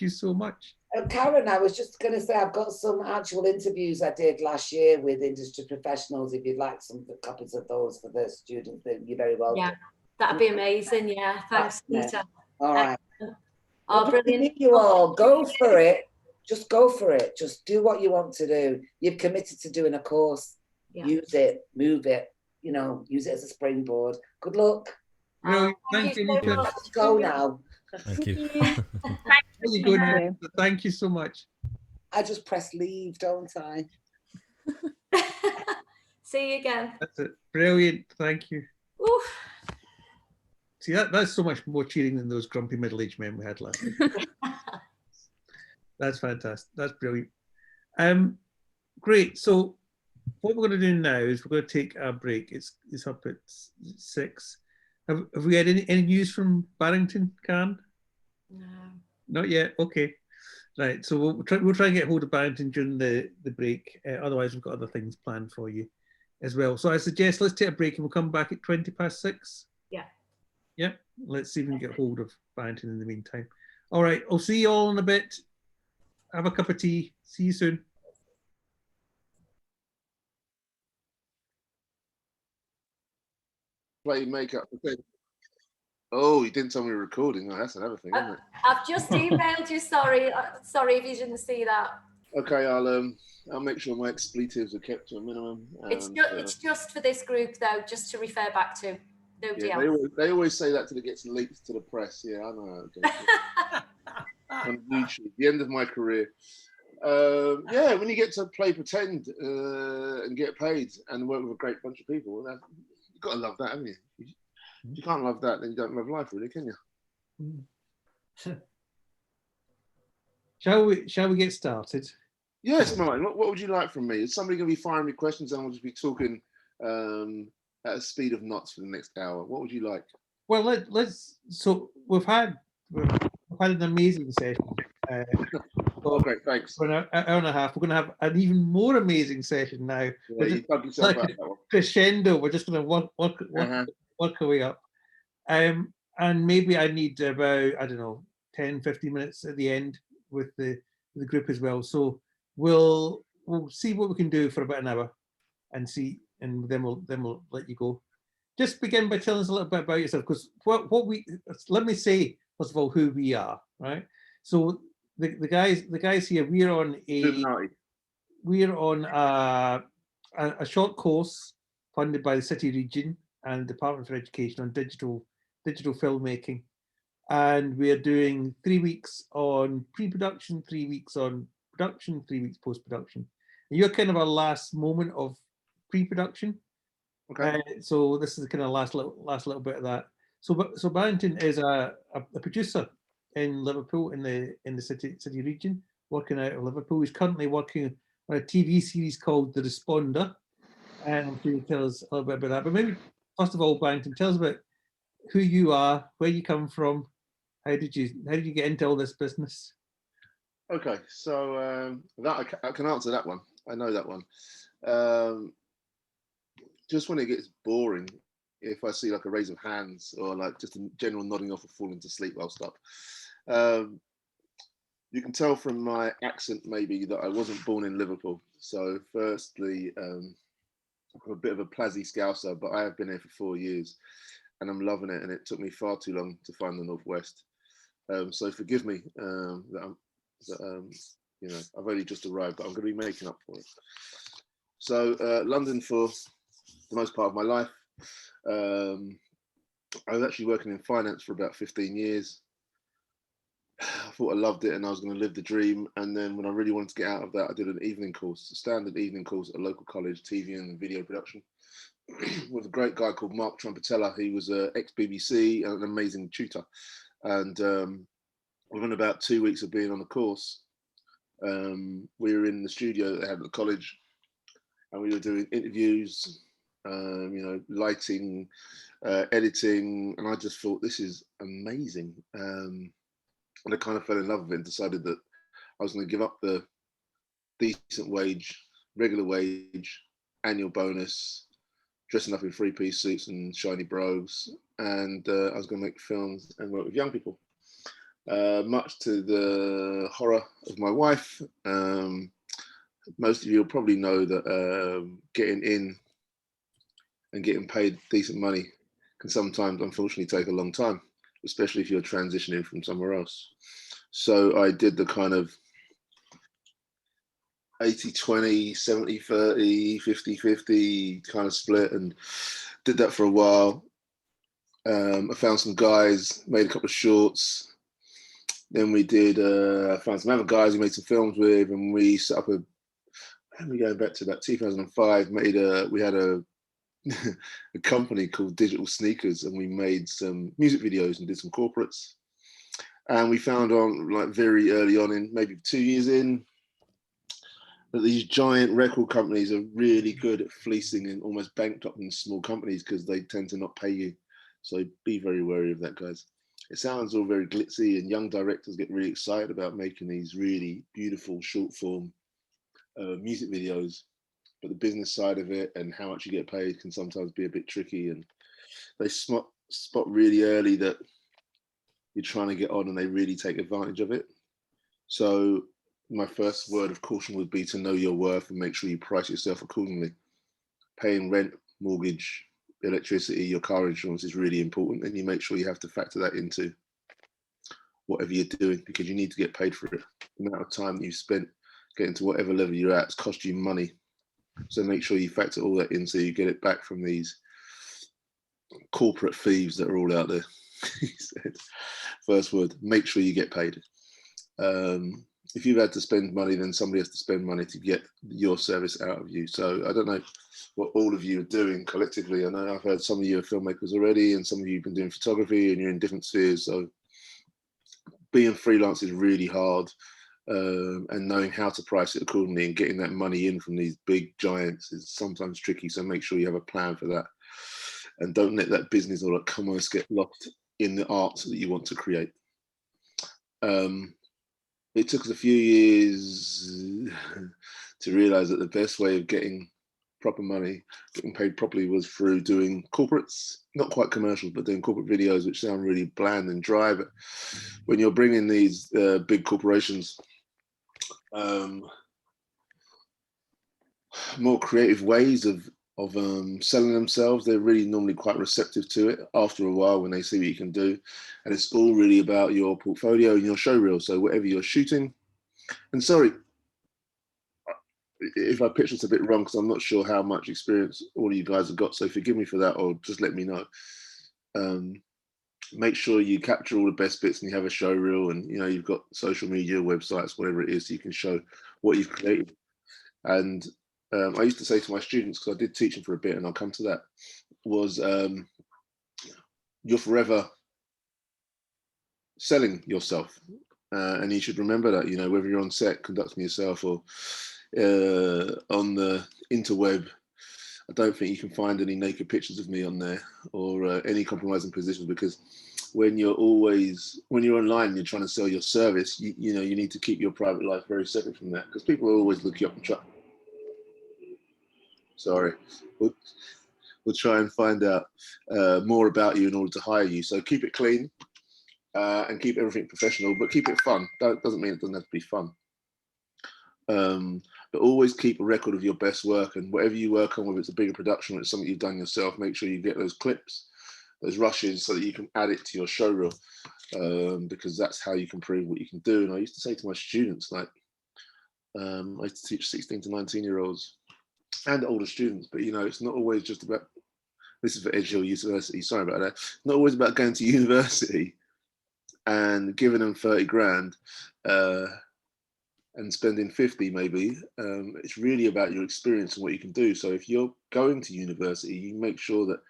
Speaker 1: so much.
Speaker 2: Karen, I was just going to say, I've got some actual interviews I did last year with industry professionals. If you'd like some copies of those for the students, then you're very welcome.
Speaker 3: Yeah, that'd be amazing. Yeah, thanks, Anita.
Speaker 2: All right.
Speaker 3: Oh, brilliant.
Speaker 2: You all go for it. Just go for it. Just do what you want to do. You've committed to doing a course. Yeah. Use it, move it, you know, use it as a springboard. Good luck.
Speaker 1: Thank you, Anita.
Speaker 2: Let's go now.
Speaker 9: Thank you.
Speaker 1: Thank you so much.
Speaker 2: I just press leave, don't I?
Speaker 3: See you again.
Speaker 1: That's it. Brilliant. Thank you.
Speaker 3: Oof.
Speaker 1: See, that's so much more cheering than those grumpy middle-aged men we had last week. That's fantastic. That's brilliant. Great. So what we're going to do now is we're going to take a break. It's up at 6. Have we had any news from Barrington, Karen?
Speaker 3: No.
Speaker 1: Not yet. Okay. Right. So we'll try and get hold of Barrington during the break. Otherwise, we've got other things planned for you as well. So I suggest let's take a break and we'll come back at 6:20.
Speaker 3: Yeah.
Speaker 1: Yeah. Let's see if we can get hold of Barrington in the meantime. All right. I'll see you all in a bit. Have a cup of tea. See you soon.
Speaker 10: Play makeup. Oh, you didn't tell me we were recording. Oh, that's another thing, isn't it?
Speaker 3: I've just emailed you. Sorry if you didn't see that.
Speaker 10: Okay, I'll make sure my expletives are kept to a minimum.
Speaker 3: It's just for this group though, just to refer back to. Nobody
Speaker 10: Yeah,
Speaker 3: else.
Speaker 10: they always say that till it gets leaked to the press. Yeah, I know. On YouTube, the end of my career. Yeah, when you get to play pretend and get paid and work with a great bunch of people, you've got to love that, haven't you? If you can't love that, then you don't love life, really, can you?
Speaker 1: Shall we get started?
Speaker 10: Yes, Martin. What would you like from me? Is somebody going to be firing me questions, and I'll just be talking at a speed of knots for the next hour? What would you like?
Speaker 1: Well, let's. So we've had an amazing session.
Speaker 10: Oh, great, thanks.
Speaker 1: For an hour and a half, we're going to have an even more amazing session now.
Speaker 10: Yeah, you dug yourself out that one.
Speaker 1: Crescendo. We're just going to work our way up. And maybe I need about, I don't know, 10, 15 minutes at the end with the group as well. So we'll see what we can do for about an hour and see, and then we'll let you go. Just begin by telling us a little bit about yourself, because let me say first of all who we are, right? So the guys here, we're on a short course funded by the City Region and Department for Education on digital filmmaking, and we are doing 3 weeks on pre-production, 3 weeks on production, 3 weeks post-production. And you're kind of our last moment of pre-production.
Speaker 10: Okay.
Speaker 1: So this is the kind of last little bit of that. So Barrington is a producer in Liverpool in the city region, working out of Liverpool. He's currently working on a TV series called The Responder, and I'm sure you'll tell us a little bit about that. But maybe first of all, Barrington, tell us about who you are, where you come from, how did you get into all this business?
Speaker 10: Okay, so that I can answer that one. I know that one. Just when it gets boring, if I see like a raise of hands or like just a general nodding off or falling to sleep, I'll stop. You can tell from my accent maybe that I wasn't born in Liverpool. So firstly, I'm a bit of a plazzy Scouser, but I have been here for 4 years and I'm loving it, and it took me far too long to find the Northwest. So forgive me that you know, I've only just arrived, but I'm going to be making up for it. So London for the most part of my life. I was actually working in finance for about 15 years. I thought I loved it and I was going to live the dream. And then when I really wanted to get out of that, I did an evening course, a standard evening course at a local college, TV and video production, with a great guy called Mark Trumpetella. He was an ex-BBC and an amazing tutor. And within about 2 weeks of being on the course, we were in the studio that they had at the college, and we were doing interviews, you know, lighting, editing, and I just thought, this is amazing. And I kind of fell in love with it and decided that I was going to give up the decent wage, regular wage, annual bonus, dressing up in 3-piece suits and shiny brogues, and I was going to make films and work with young people. Much to the horror of my wife. Most of you will probably know that getting in and getting paid decent money can sometimes, unfortunately, take a long time, especially if you're transitioning from somewhere else. So I did the kind of 80-20, 70-30, 50-50 kind of split, and did that for a while. I found some guys, made a couple of shorts. Then we did, I found some other guys we made some films with, and we set up and we're going back to about 2005, we had a company called Digital Sneakers, and we made some music videos and did some corporates. And we found on, like, very early on, in maybe 2 years in, that these giant record companies are really good at fleecing and almost bankrupting small companies because they tend to not pay you. So be very wary of that, guys. It sounds all very glitzy, and young directors get really excited about making these really beautiful short form music videos, but the business side of it and how much you get paid can sometimes be a bit tricky, and they spot really early that you're trying to get on, and they really take advantage of it. So my first word of caution would be to know your worth and make sure you price yourself accordingly. Paying rent, mortgage, electricity, your car insurance is really important, and you make sure you have to factor that into whatever you're doing, because you need to get paid for it. The amount of time that you've spent getting to whatever level you're at, it's cost you money. So make sure you factor all that in so you get it back from these corporate thieves that are all out there. He said, first word, make sure you get paid. If you've had to spend money, then somebody has to spend money to get your service out of you. So I don't know what all of you are doing collectively. I know I've heard some of you are filmmakers already, and some of you have been doing photography, and you're in different spheres. So being freelance is really hard, and knowing how to price it accordingly and getting that money in from these big giants is sometimes tricky. So make sure you have a plan for that, and don't let that business or that commerce get lost in the art that you want to create. It took us a few years to realize that the best way of getting proper money, getting paid properly, was through doing corporates, not quite commercials, but doing corporate videos, which sound really bland and dry. But when you're bringing these big corporations more creative ways of selling themselves, they're really normally quite receptive to it after a while when they see what you can do. And it's all really about your portfolio and your show reel. So whatever you're shooting, and sorry if I pitch this a bit wrong, because I'm not sure how much experience all of you guys have got, so forgive me for that, or just let me know. Make sure you capture all the best bits and you have a show reel, and you know, you've got social media, websites, whatever it is, so you can show what you've created. And I used to say to my students, because I did teach them for a bit, and I'll come to that, was you're forever selling yourself. And you should remember that, you know, whether you're on set conducting yourself or on the interweb, I don't think you can find any naked pictures of me on there, or any compromising positions, because when you're online and you're trying to sell your service, you know, you need to keep your private life very separate from that, because people will always look you up and try. Sorry, we'll try and find out more about you in order to hire you. So keep it clean and keep everything professional, but keep it fun. That doesn't mean it doesn't have to be fun. But always keep a record of your best work, and whatever you work on, whether it's a bigger production or it's something you've done yourself, make sure you get those clips, those rushes, so that you can add it to your show reel, because that's how you can prove what you can do. And I used to say to my students, like, I used to teach 16 to 19-year-olds and older students, but you know, it's not always just about, this is for Edge Hill University, sorry about that, it's not always about going to university and giving them 30 grand and spending 50 maybe. It's really about your experience and what you can do. So if you're going to university, you make sure that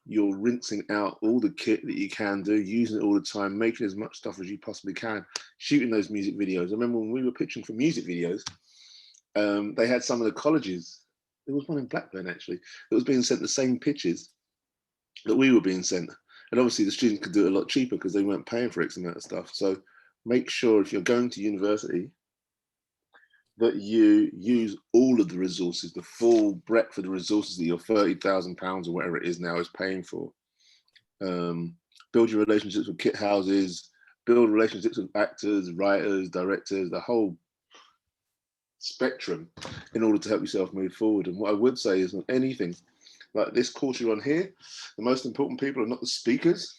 Speaker 10: you're rinsing out all the kit that you can do, using it all the time, making as much stuff as you possibly can, shooting those music videos. I remember when we were pitching for music videos, they had some of the colleges, there was one in Blackburn actually, that was being sent the same pitches that we were being sent. And obviously the students could do it a lot cheaper because they weren't paying for X amount of stuff. So make sure if you're going to university that you use all of the resources, the full breadth of the resources that your £30,000 or whatever it is now is paying for. Build your relationships with kit houses, build relationships with actors, writers, directors, the whole spectrum, in order to help yourself move forward. And what I would say is, on anything like this course you're on here, the most important people are not the speakers,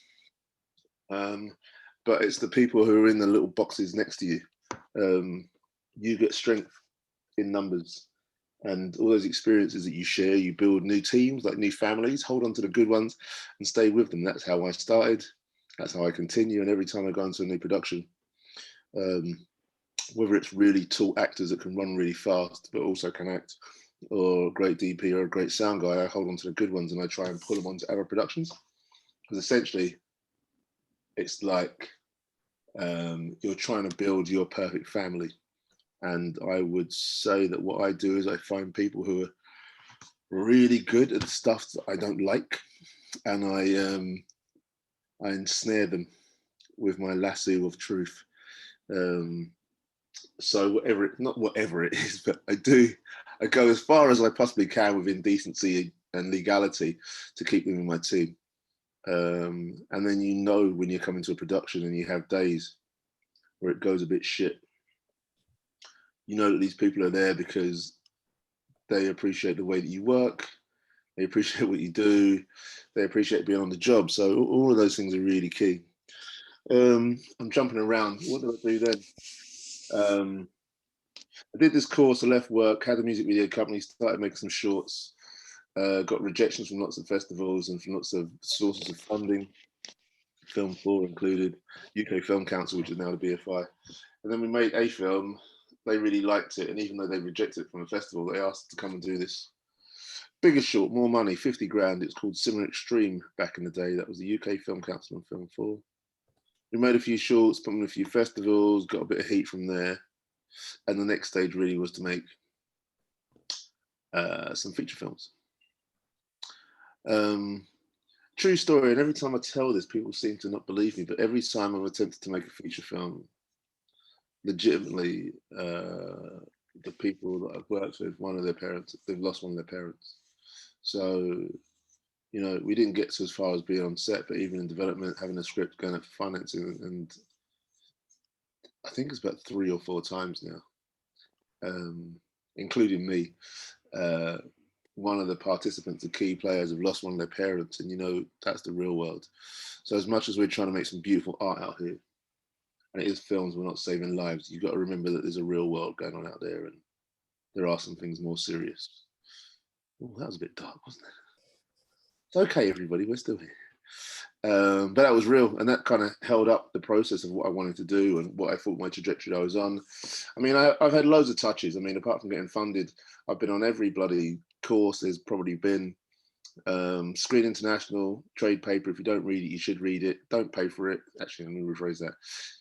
Speaker 10: but it's the people who are in the little boxes next to you. You get strength in numbers, and all those experiences that you share, you build new teams, like new families. Hold on to the good ones and stay with them. That's how I started, that's how I continue, and every time I go into a new production, whether it's really tall actors that can run really fast but also can act, or a great DP or a great sound guy, I hold on to the good ones and I try and pull them onto other productions, because essentially it's like you're trying to build your perfect family. And I would say that what I do is I find people who are really good at the stuff that I don't like, and I ensnare them with my lasso of truth. So not whatever it is, but I go as far as I possibly can within decency and legality to keep them in my team. And then, you know, when you're coming to a production and you have days where it goes a bit shit, you know that these people are there because they appreciate the way that you work, they appreciate what you do, they appreciate being on the job. So all of those things are really key. I'm jumping around. What did I do then? I did this course, I left work, had a music video company, started making some shorts, got rejections from lots of festivals and from lots of sources of funding, Film 4 included, UK Film Council, which is now the BFI. And then we made a film. They really liked it, and even though they rejected it from a festival, they asked to come and do this bigger short, more money, 50 grand. It's called Cinema Extreme back in the day. That was the UK Film Council on Film 4. We made a few shorts, put them in a few festivals, got a bit of heat from there. And the next stage really was to make some feature films. True story, and every time I tell this, people seem to not believe me, but every time I've attempted to make a feature film, legitimately, the people that I've worked with, one of their parents, they've lost one of their parents. So, you know, we didn't get to as far as being on set, but even in development, having a script, going up for financing, and I think it's about 3 or 4 times now, including me. One of the participants, the key players, have lost one of their parents, and you know, that's the real world. So as much as we're trying to make some beautiful art out here, and it is films, we're not saving lives, you've got to remember that there's a real world going on out there, and there are some things more serious. Oh, that was a bit dark, wasn't it? It's okay, everybody, we're still here. But that was real, and that kind of held up the process of what I wanted to do and what I thought my trajectory I was on. I mean, I've had loads of touches. I mean, apart from getting funded, I've been on every bloody course there's probably been. Screen International, trade paper. If you don't read it, you should read it. Don't pay for it. Actually, let me rephrase that.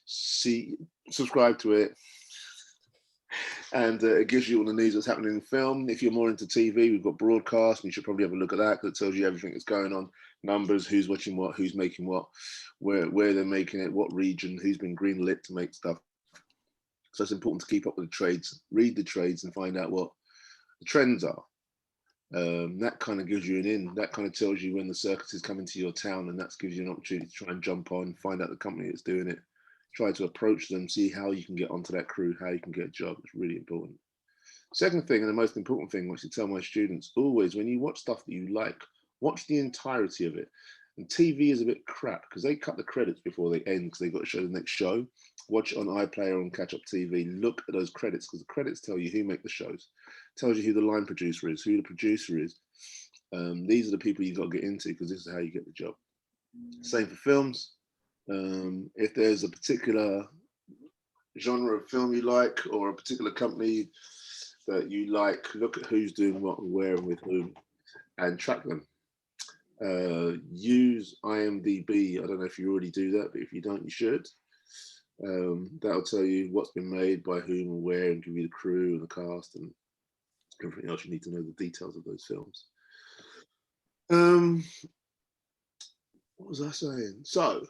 Speaker 10: Subscribe to it. And it gives you all the news that's happening in film. If you're more into TV, we've got broadcast, and you should probably have a look at that, because it tells you everything that's going on, numbers, who's watching what, who's making what, where they're making it, what region, who's been greenlit to make stuff. So it's important to keep up with the trades, read the trades, and find out what the trends are. That kind of gives you an in. That kind of tells you when the circus is coming to your town, and that gives you an opportunity to try and jump on, find out the company that's doing it, try to approach them, see how you can get onto that crew, how you can get a job. It's really important. Second thing, and the most important thing, which I tell my students, always when you watch stuff that you like, watch the entirety of it. And TV is a bit crap because they cut the credits before they end because they've got to show the next show. Watch it on iPlayer or on Catch Up TV. Look at those credits, because the credits tell you who make the shows, tells you who the line producer is, who the producer is. These are the people you've got to get into, because this is how you get the job. Same for films. If there's a particular genre of film you like, or a particular company that you like, look at who's doing what, where, and with whom, and track them. Use IMDb. I don't know if you already do that, but if you don't, you should. That'll tell you what's been made by whom and where, and give you the crew and the cast and everything else you need to know, the details of those films. What was I saying? So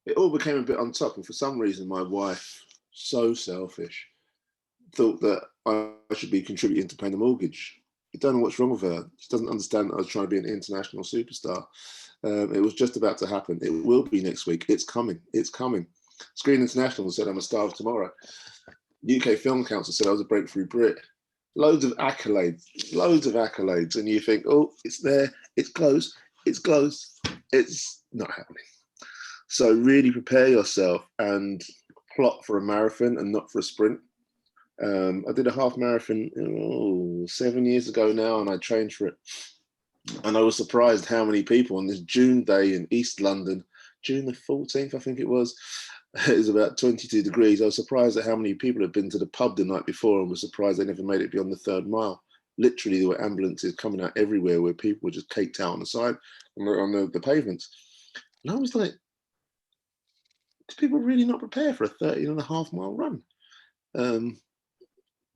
Speaker 10: it all became a bit on top, and for some reason my wife, so selfish, thought that I should be contributing to paying the mortgage. I don't know what's wrong with her. She doesn't understand that I was trying to be an international superstar. It was just about to happen. It will be next week. It's coming. It's coming. Screen International said I'm a star of tomorrow. UK Film Council said I was a breakthrough Brit. Loads of accolades, and you think, oh, it's there, it's close, it's not happening. So really prepare yourself and plot for a marathon and not for a sprint. I did a half marathon 7 years ago now, and I trained for it. And I was surprised how many people on this June day in East London, June the 14th, I think it was about 22 degrees. I was surprised at how many people had been to the pub the night before, and was surprised they never made it beyond the 3rd mile. Literally, there were ambulances coming out everywhere where people were just caked out on the side, on the pavements. And I was like, do people really not prepare for a 13.5 mile run?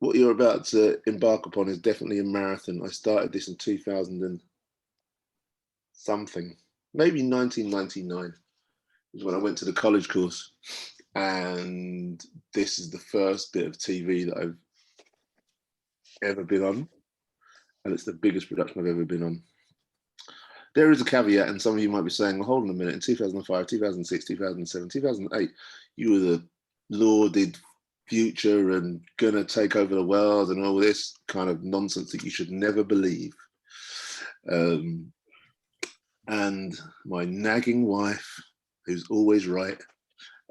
Speaker 10: What you're about to embark upon is definitely a marathon. I started this in 2000 and something, maybe 1999 is when I went to the college course, and this is the first bit of TV that I've ever been on, and it's the biggest production I've ever been on. There is a caveat, and some of you might be saying, well, hold on a minute, in 2005, 2006, 2007, 2008, you were the lauded future and gonna take over the world and all this kind of nonsense that you should never believe. And my nagging wife, who's always right,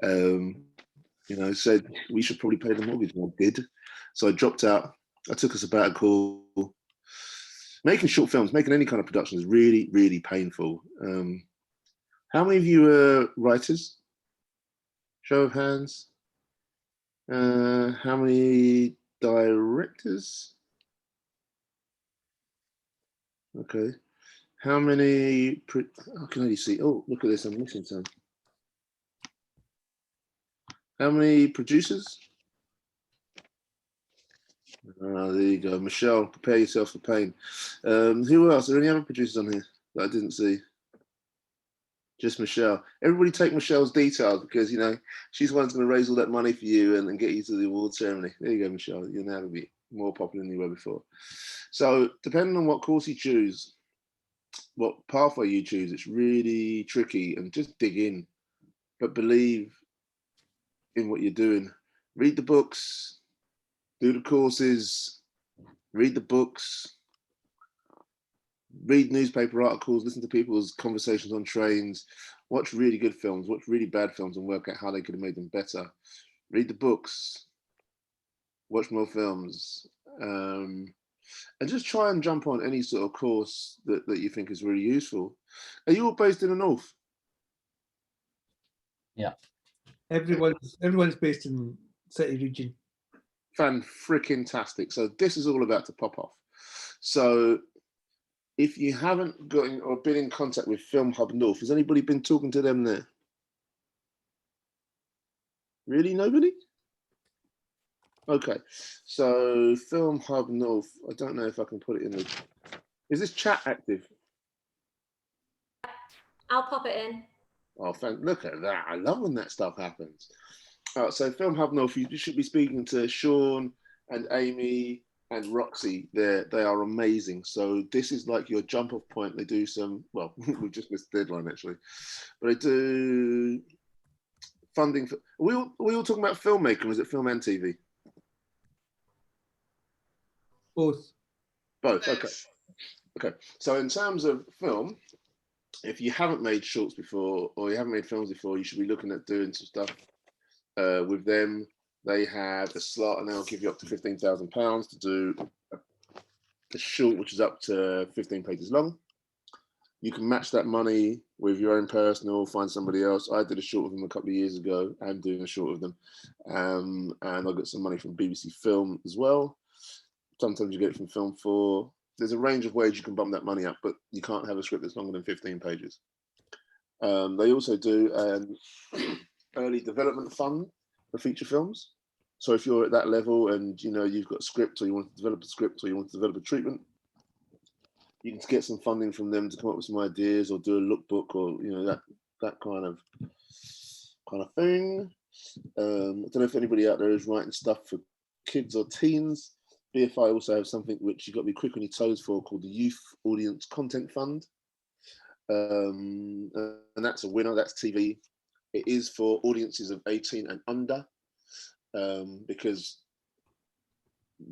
Speaker 10: said we should probably pay the mortgage, and I did. So I dropped out. I took a sabbatical, making short films, making any kind of production is really, really painful. How many of you are writers? Show of hands. How many directors? Okay. How many? How can I see? Oh, look at this! I'm missing some. How many producers? Oh, there you go, Michelle. Prepare yourself for pain. Who else? Are there any other producers on here that I didn't see? Just Michelle. Everybody take Michelle's details because you know she's the one that's going to raise all that money for you and get you to the award ceremony. There you go, Michelle. You'll now be more popular than you were before. So depending on what course you choose, what pathway you choose, it's really tricky, and just dig in, but believe in what you're doing. Read the books, do the courses, read the books, read newspaper articles, listen to people's conversations on trains, watch really good films, watch really bad films and work out how they could have made them better. Read the books, watch more films, and just try and jump on any sort of course that you think is really useful. Are you all based in the north?
Speaker 11: Yeah.
Speaker 1: Everyone's based in City region.
Speaker 10: Fan-fricking-tastic. So this is all about to pop off. So if you haven't gotten or been in contact with Film Hub North, has anybody been talking to them there? Really, nobody? Okay, so Film Hub North, I don't know if I can put it in the, is this chat active?
Speaker 3: I'll pop it in.
Speaker 10: Oh, look at that. I love when that stuff happens. All right, so Film Hub North, you should be speaking to Sean and Amy and Roxy. They are amazing. So this is like your jump off point. They do some, well, we've just missed the deadline actually, but they do funding for, are we all talking about filmmaking, or is it film and TV?
Speaker 1: Both.
Speaker 10: Both, okay. Okay, so in terms of film, if you haven't made shorts before or you haven't made films before, you should be looking at doing some stuff with them. They have a slot and they'll give you up to £15,000 to do a short, which is up to 15 pages long. You can match that money with your own personal, find somebody else. I did a short with them a couple of years ago. I'm doing a short with them. And I got some money from BBC Film as well. Sometimes you get it from Film 4. There's a range of ways you can bump that money up, but you can't have a script that's longer than 15 pages. They also do an early development fund for feature films. So if you're at that level and you know you've got a script, or you want to develop a script, or you want to develop a treatment, you can get some funding from them to come up with some ideas, or do a lookbook, or you know that kind of thing. I don't know if anybody out there is writing stuff for kids or teens. BFI also have something which you've got to be quick on your toes for, called the Youth Audience Content Fund. And that's a winner, that's TV. It is for audiences of 18 and under, because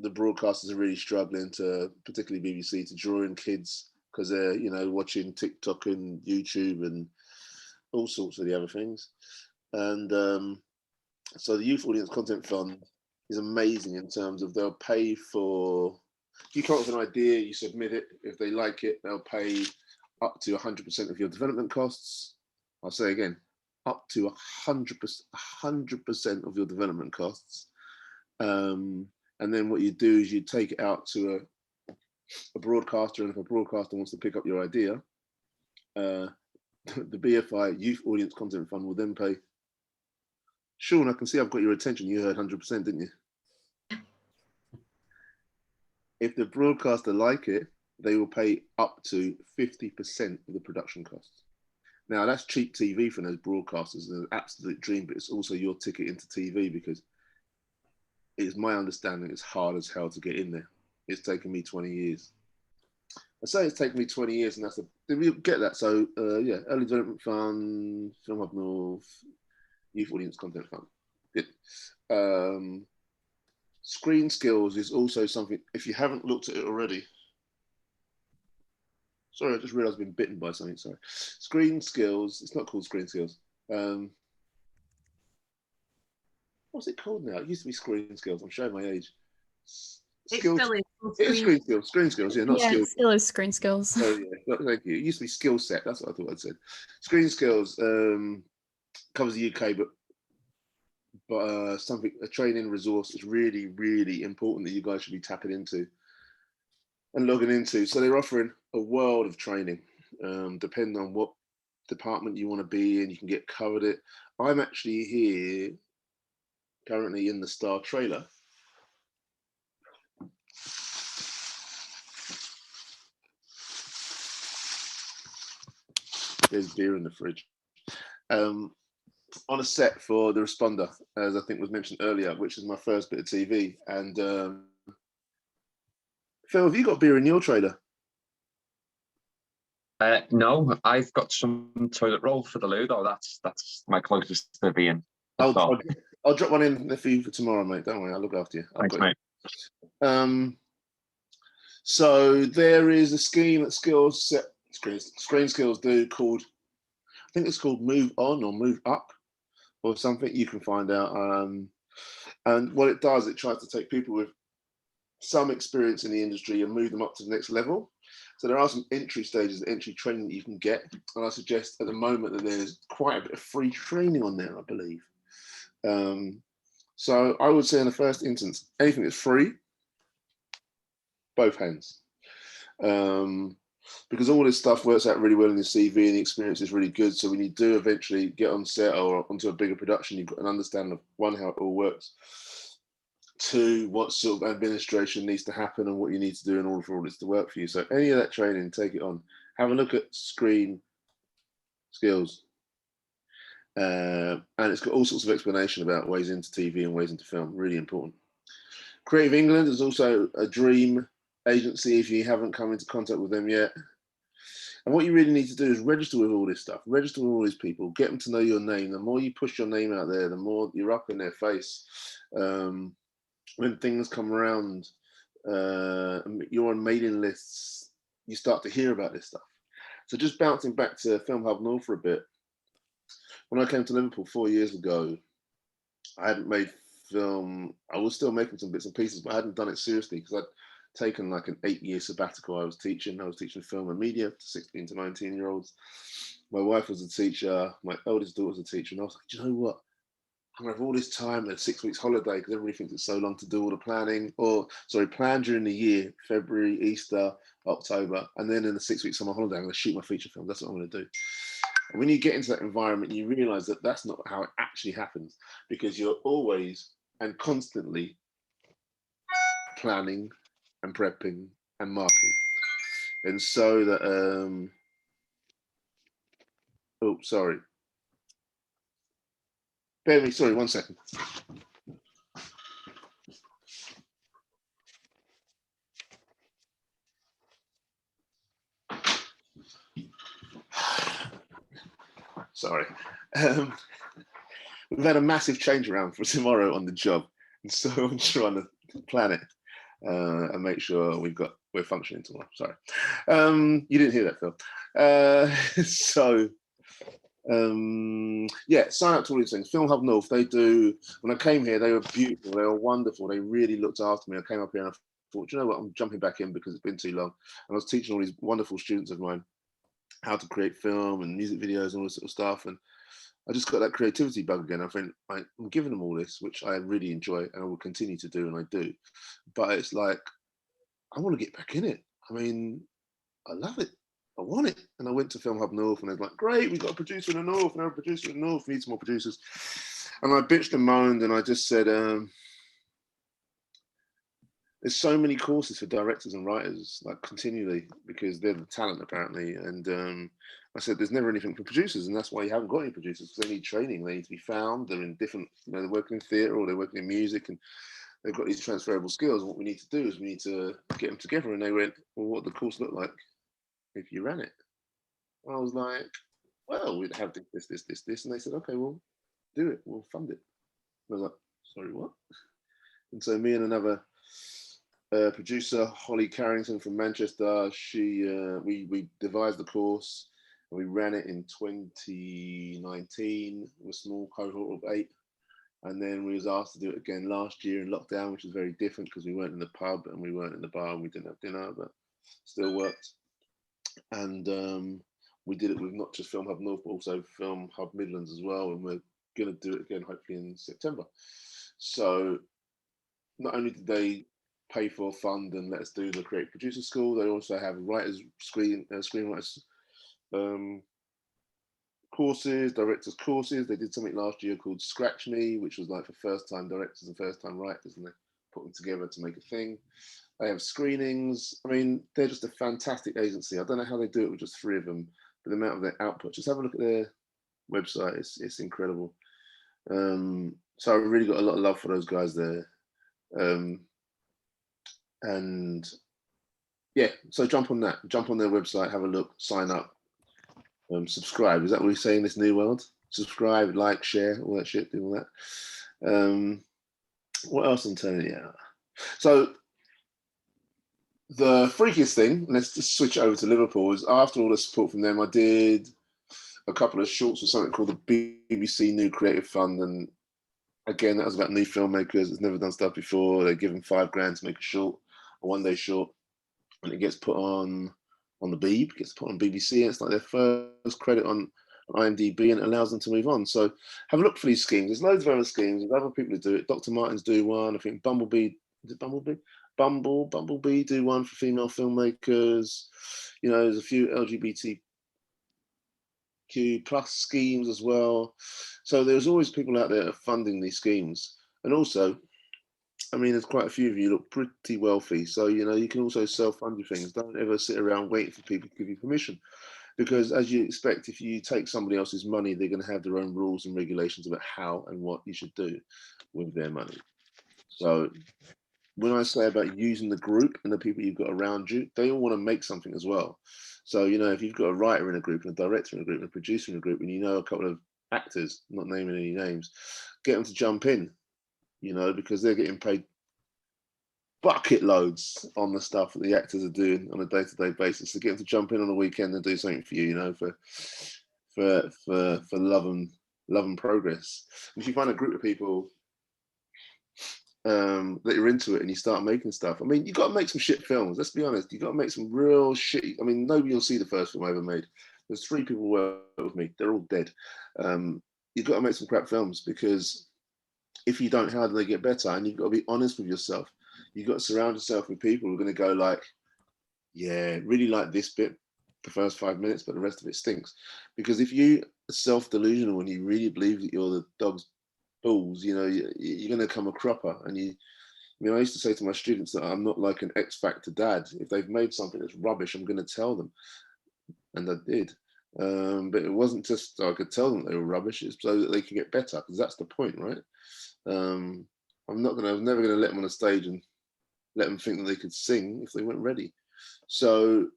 Speaker 10: the broadcasters are really struggling to, particularly BBC, to draw in kids because they're, you know, watching TikTok and YouTube and all sorts of the other things. And so the Youth Audience Content Fund is amazing in terms of they'll pay for, you come up with an idea, you submit it, if they like it, they'll pay up to 100% of your development costs. I'll say again, up to 100% of your development costs. And then what you do is you take it out to a broadcaster, and if a broadcaster wants to pick up your idea, the BFI Youth Audience Content Fund will then pay. Sean, I can see I've got your attention. You heard 100%, didn't you? If the broadcaster like it, they will pay up to 50% of the production costs. Now, that's cheap TV for those broadcasters, an absolute dream, but it's also your ticket into TV, because it's my understanding it's hard as hell to get in there. It's taken me 20 years. I say it's taken me 20 years, and we get that. So, yeah, Early Development Fund, Film Up North, Youth Audience Content Fund. Good. Screen skills is also something, if you haven't looked at it already. Sorry, I just realized I've been bitten by something, sorry. Screen skills, it's not called screen skills. What's it called now? It used to be screen skills, I'm showing my age.
Speaker 7: Still is.
Speaker 10: It's screen skills. Screen skills, yeah, not
Speaker 11: Yeah,
Speaker 10: skills.
Speaker 11: it still is screen skills.
Speaker 10: Oh yeah, thank you. It used to be skill set. That's what I thought I'd said. Screen skills covers the UK, but something, a training resource is really, really important that you guys should be tapping into and logging into. So they're offering a world of training, depending on what department you want to be in. You can get covered it. I'm actually here currently in the Star trailer. There's beer in the fridge. On a set for The Responder, as I think was mentioned earlier, which is my first bit of TV. And Phil, have you got beer in your trailer?
Speaker 6: No, I've got some toilet roll for the loo though. That's my closest to being.
Speaker 10: I'll drop one in for you for tomorrow, mate. Don't worry, I'll look after you.
Speaker 6: Thanks, mate.
Speaker 10: So there is a scheme that Screen Skills do called, I think it's called Move On or Move Up or something. You can find out. And what it does, it tries to take people with some experience in the industry and move them up to the next level. So there are some entry stages, entry training that you can get. And I suggest at the moment that there's quite a bit of free training on there, I believe. So I would say in the first instance, anything that's free, both hands. Because all this stuff works out really well in the CV and the experience is really good. So when you do eventually get on set or onto a bigger production, you've got an understanding of one, how it all works, two, what sort of administration needs to happen and what you need to do in order for all this to work for you. So any of that training, take it on. Have a look at Screen Skills. And it's got all sorts of explanation about ways into TV and ways into film, really important. Creative England is also a dream agency if you haven't come into contact with them yet. And what you really need to do is register with all this stuff, register with all these people, get them to know your name. The more you push your name out there, the more you're up in their face. When things come around, you're on mailing lists, you start to hear about this stuff. So just bouncing back to Film Hub North for a bit, when I came to Liverpool 4 years ago, I hadn't made film. I was still making some bits and pieces, but I hadn't done it seriously because I'd taken like an 8-year sabbatical. I was teaching film and media to 16 to 19-year-olds. My wife was a teacher. My eldest daughter was a teacher. And I was like, do you know what? I'm gonna have all this time and 6 weeks holiday because everybody thinks it's so long to do all the planning, plan during the year, February, Easter, October, and then in the 6 weeks summer holiday, I'm gonna shoot my feature film. That's what I'm gonna do. And when you get into that environment, you realize that that's not how it actually happens because you're always and constantly planning and prepping and marking. And so that, oh, sorry. Bear with me, sorry, 1 second. Sorry. We've had a massive change around for tomorrow on the job. And so I'm trying to plan it and make sure we're functioning tomorrow. Sorry. You didn't hear that, Phil. Yeah, sign up to all these things. Film Hub North, they do, when I came here, they were beautiful, they were wonderful, they really looked after me. I came up here and I thought, you know what, I'm jumping back in because it's been too long. And I was teaching all these wonderful students of mine how to create film and music videos and all this sort of stuff. And I just got that creativity bug again. I think I'm giving them all this, which I really enjoy and I will continue to do, and I do. But it's like, I want to get back in it. I mean, I love it. I want it. And I went to Film Hub North and they're like, great, we've got a producer in the North, now a producer in the North, we need some more producers. And I bitched and moaned and I just said, there's so many courses for directors and writers, like continually, because they're the talent apparently. And I said, there's never anything for producers, and that's why you haven't got any producers, because they need training, they need to be found, they're in different, they're working in theatre or they're working in music, and they've got these transferable skills. And what we need to do is we need to get them together. And they went, well, what would the course look like if you ran it? And I was like, well, we'd have this. And they said, okay, well, do it, we'll fund it. And I was like, sorry, what? And so me and another producer, Holly Carrington from Manchester, we devised the course and we ran it in 2019 with a small cohort of 8. And then we was asked to do it again last year in lockdown, which was very different because we weren't in the pub and we weren't in the bar and we didn't have dinner, but still worked. And we did it with not just Film Hub North, but also Film Hub Midlands as well. And we're going to do it again, hopefully in September. So not only did they pay for a fund and let us do the Creative Producer School, they also have writers, screenwriters courses, directors courses. They did something last year called Scratch Me, which was like for first-time directors and first-time writers, and they put them together to make a thing. They have screenings. I mean, they're just a fantastic agency. I don't know how they do it with just 3 of them, but the amount of their output, just have a look at their website. It's incredible. So I really got a lot of love for those guys there. And yeah, so jump on that, jump on their website, have a look, sign up, subscribe. Is that what we say in this new world? Subscribe, like, share, all that shit, do all that. What else I'm telling you? So the freakiest thing, let's just switch over to Liverpool, is after all the support from them, I did a couple of shorts with something called the BBC New Creative Fund. And again, that was about new filmmakers that's never done stuff before. They give them £5 to make a short, a 1-day short, and it gets put on the Beeb, gets put on BBC, and it's like their first credit on IMDb, and it allows them to move on. So have a look for these schemes. There's loads of other schemes. There's other people who do it. Dr. Martens do one. I think Bumblebee, is it Bumblebee? Bumblebee do one for female filmmakers. You know, there's a few LGBTQ plus schemes as well. So there's always people out there funding these schemes. And also, I mean, there's quite a few of you look pretty wealthy. So, you know, you can also self-fund your things. Don't ever sit around waiting for people to give you permission. Because as you expect, if you take somebody else's money, they're going to have their own rules and regulations about how and what you should do with their money. So when I say about using the group and the people you've got around you, they all want to make something as well. So, you know, if you've got a writer in a group, and a director in a group, and a producer in a group, and you know a couple of actors, not naming any names, get them to jump in, you know, because they're getting paid bucket loads on the stuff that the actors are doing on a day-to-day basis. So get them to jump in on the weekend and do something for you, you know, for love and progress. If you find a group of people that you're into it and you start making stuff, I mean, you got to make some shit films. Let's be honest. You got to make some real shit. I mean, nobody will see the first film I ever made. There's 3 people who work with me. They're all dead. You've got to make some crap films, because if you don't, how do they get better? And you've got to be honest with yourself. You've got to surround yourself with people who are going to go like, yeah, really like this bit, the first 5 minutes, but the rest of it stinks. Because if you are self-delusional and you really believe that you're the dog's balls, you know, you're going to come a cropper. And I mean, I used to say to my students that I'm not like an X Factor dad. If they've made something that's rubbish, I'm going to tell them. And I did. But it wasn't just so I could tell them they were rubbish, it's so that they can get better, because that's the point, right? I was never going to let them on a stage and let them think that they could sing if they weren't ready. So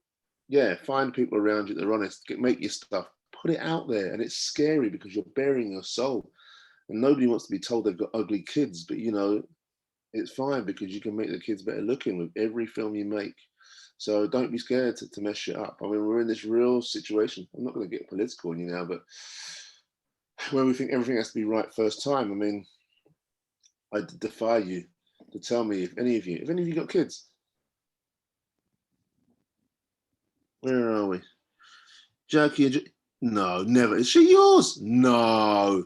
Speaker 10: yeah, find people around you that are honest, make your stuff, put it out there. And it's scary because you're burying your soul, and nobody wants to be told they've got ugly kids, but you know, it's fine, because you can make the kids better looking with every film you make. So don't be scared to mess shit up. I mean, we're in this real situation. I'm not going to get political on you now, but when we think everything has to be right first time, I mean, I defy you to tell me if any of you got kids. Where are we? Jackie, no, never. Is she yours? No.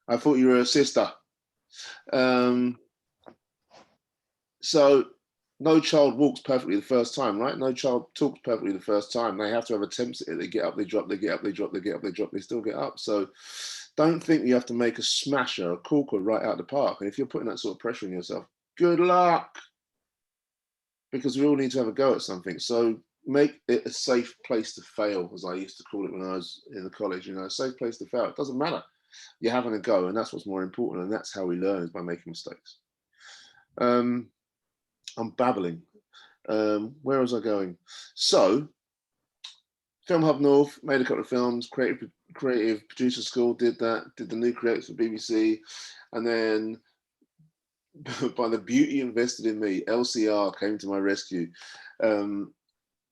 Speaker 10: I thought you were a sister. So no child walks perfectly the first time, right? No child talks perfectly the first time. They have to have attempts at it. They get up, they drop, they get up, they drop, they get up, they drop, they still get up. So don't think you have to make a smasher, a corker right out the park. And if you're putting that sort of pressure on yourself, good luck. Because we all need to have a go at something. So make it a safe place to fail, as I used to call it when I was in the college, you know, a safe place to fail. It doesn't matter. You're having a go, and that's what's more important. And that's how we learn, is by making mistakes. I'm babbling. Where was I going? So, Film Hub North, made a couple of films, creative producer school, did that, did the new creatives for BBC, and then by the beauty invested in me, LCR came to my rescue. I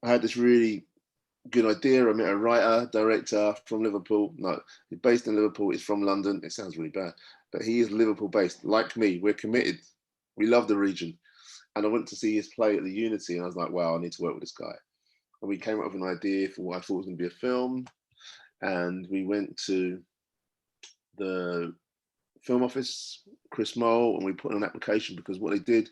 Speaker 10: had this really good idea. I met a writer, director from Liverpool. No, he's based in Liverpool. He's from London. It sounds really bad, but he is Liverpool based. Like me, we're committed. We love the region. And I went to see his play at the Unity, and I was like, wow, I need to work with this guy. And we came up with an idea for what I thought was going to be a film. And we went to the film office, Chris Mole, and we put in an application, because what they did,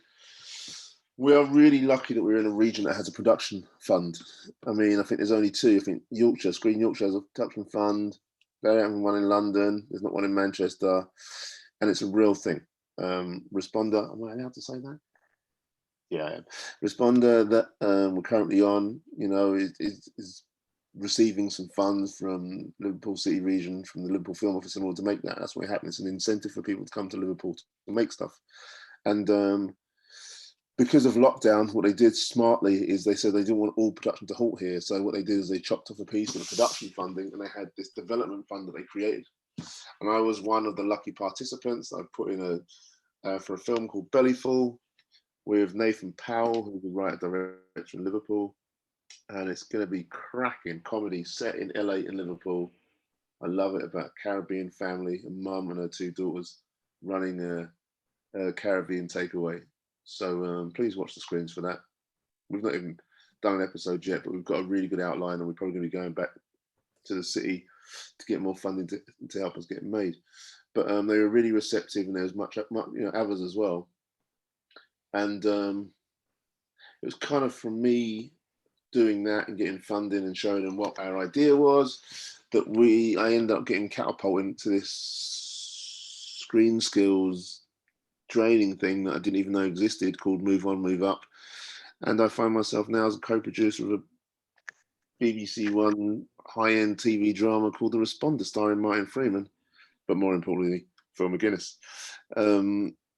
Speaker 10: we are really lucky that we're in a region that has a production fund. I mean, I think there's only two. I think Yorkshire, Screen Yorkshire has a production fund. They don't have one in London. There's not one in Manchester. And it's a real thing. Responder, am I allowed to say that? Yeah, I am. Responder that we're currently on, you know, is receiving some funds from Liverpool City region, from the Liverpool Film Office, in order to make that. That's what happened. It's an incentive for people to come to Liverpool to make stuff. And because of lockdown, what they did smartly is they said they didn't want all production to halt here. So what they did is they chopped off a piece of the production funding, and they had this development fund that they created. And I was one of the lucky participants. I put in for a film called Bellyful with Nathan Powell, who's a writer director in Liverpool. And it's going to be cracking comedy set in LA and Liverpool. I love it, about a Caribbean family, a mum and her two daughters running a Caribbean takeaway. So please watch the screens for that. We've not even done an episode yet, but we've got a really good outline, and we're probably going to be going back to the city to get more funding to help us get made. But they were really receptive, and there was much, you know, others as well. And it was kind of from me doing that and getting funding and showing them what our idea was, that I ended up getting catapulted into this screen skills training thing that I didn't even know existed, called Move On, Move Up. And I find myself now as a co-producer of a BBC One high-end TV drama called The Responder, starring Martin Freeman, but more importantly, Phil McGuinness.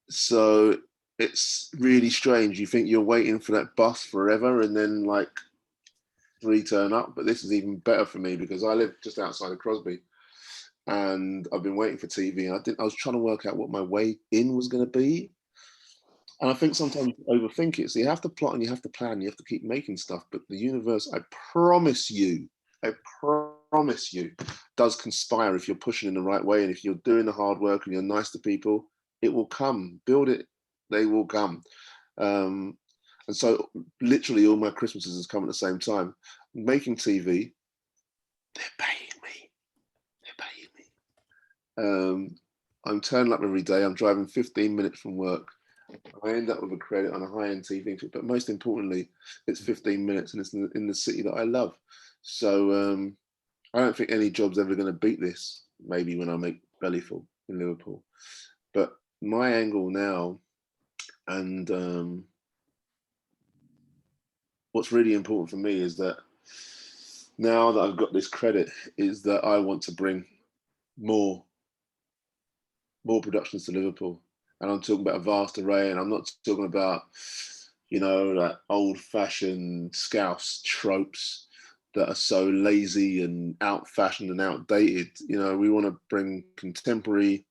Speaker 10: So it's really strange. You think you're waiting for that bus forever, and then like 3 turn up. But this is even better for me, because I live just outside of Crosby, and I've been waiting for TV. I was trying to work out what my way in was going to be. And I think sometimes you overthink it. So you have to plot and you have to plan, you have to keep making stuff. But the universe, I promise you, does conspire if you're pushing in the right way. And if you're doing the hard work and you're nice to people, it will come. Build it, they will come. And so literally all my Christmases has come at the same time. Making TV, they're paying me. I'm turning up every day. I'm driving 15 minutes from work. I end up with a credit on a high-end TV, but most importantly, it's 15 minutes and it's in the city that I love. So I don't think any job's ever going to beat this, maybe when I make Bellyful in Liverpool. But my angle now, and what's really important for me, is that now that I've got this credit, is that I want to bring more productions to Liverpool. And I'm talking about a vast array, and I'm not talking about, you know, like old-fashioned Scouse tropes that are so lazy and out-fashioned and outdated. You know, we want to bring contemporary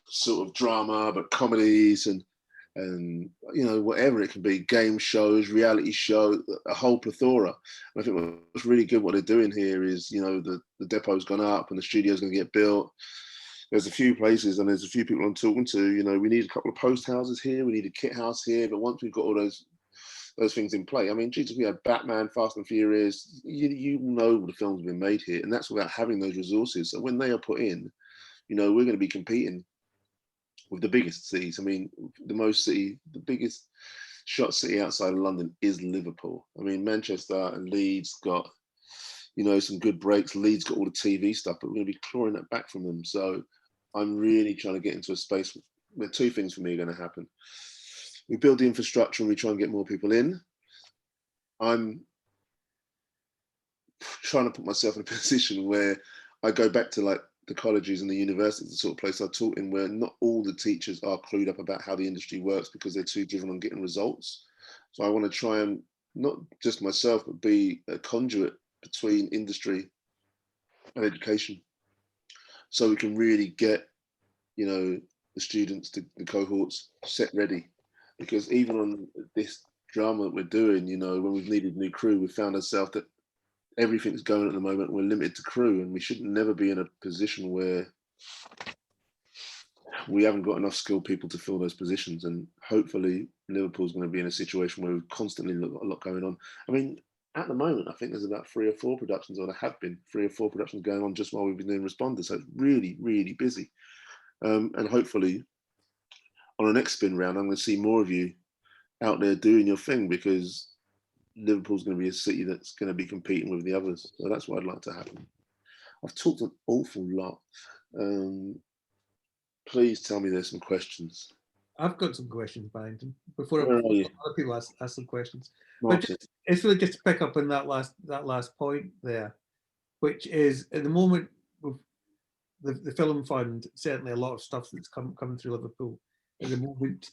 Speaker 10: sort of drama, but comedies and you know, whatever it can be, game shows, reality show, a whole plethora. And I think what's really good, what they're doing here is, you know, the depot's gone up and the studio's going to get built. There's a few places and there's a few people I'm talking to, you know, we need a couple of post houses here, we need a kit house here, but once we've got all those things in play, I mean, Jesus, we had Batman, Fast and Furious, you know the films have been made here, and that's without having those resources. So when they are put in, you know, we're going to be competing with the biggest cities. I mean, the biggest shot city outside of London is Liverpool. I mean, Manchester and Leeds got, you know, some good breaks. Leeds got all the TV stuff, but we're going to be clawing that back from them. So I'm really trying to get into a space where two things for me are going to happen. We build the infrastructure and we try and get more people in. I'm trying to put myself in a position where I go back to like the colleges and the universities, the sort of place I taught in, where not all the teachers are clued up about how the industry works because they're too driven on getting results. So I want to try and not just myself, but be a conduit between industry and education, so we can really get, you know, the students, the cohorts set ready. Because even on this drama that we're doing, you know, when we've needed new crew, we found ourselves that everything's going at the moment. We're limited to crew, and we should never be in a position where we haven't got enough skilled people to fill those positions. And hopefully Liverpool's going to be in a situation where we've constantly got a lot going on. I mean, at the moment, I think there's about 3 or 4 productions, or there have been 3 or 4 productions going on just while we've been doing Responders. So it's really, really busy. And hopefully on the next spin round, I'm going to see more of you out there doing your thing, because Liverpool's going to be a city that's going to be competing with the others. So that's what I'd like to happen. I've talked an awful lot. Please tell me there's some questions.
Speaker 1: I've got some questions, Barrington, before
Speaker 10: Where are you?
Speaker 1: other people ask some questions.
Speaker 10: Martin.
Speaker 1: But it's really just to pick up on that last point there, which is at the moment with the film fund, certainly a lot of stuff that's coming through Liverpool at the moment.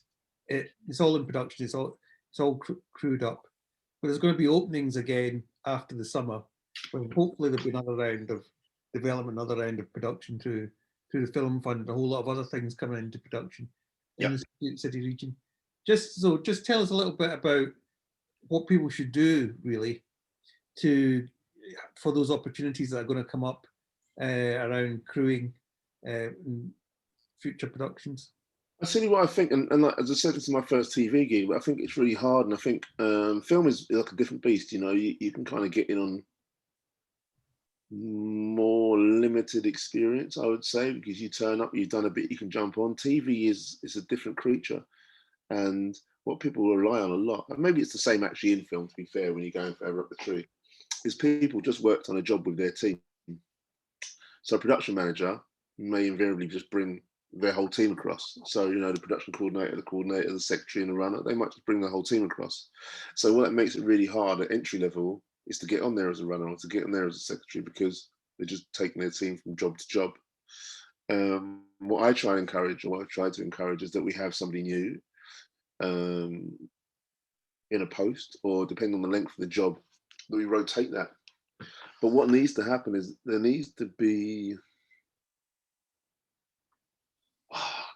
Speaker 1: It's all in production. It's all crewed up. But there's going to be openings again after the summer, when hopefully there'll be another round of development, another round of production through the film fund, and a whole lot of other things coming into production in the city region. Just tell us a little bit about what people should do really for those opportunities that are going to come up around crewing future productions.
Speaker 10: I'll tell you what I think, and like, as I said, this is my first TV gig, but I think it's really hard, and I think film is like a different beast. You know, you can kind of get in on more limited experience, I would say, because you turn up, you've done a bit, you can jump on. TV is a different creature, and what people rely on a lot, and maybe it's the same actually in film, to be fair, when you're going further up the tree, is people just worked on a job with their team. So a production manager may invariably just bring their whole team across. So, you know, the production coordinator, the secretary and the runner, they might just bring the whole team across. So what makes it really hard at entry level is to get on there as a runner or to get on there as a secretary, because they're just taking their team from job to job. What I try to encourage, or what I've tried to encourage, is that we have somebody new in a post, or depending on the length of the job, that we rotate that. But what needs to happen is there needs to be,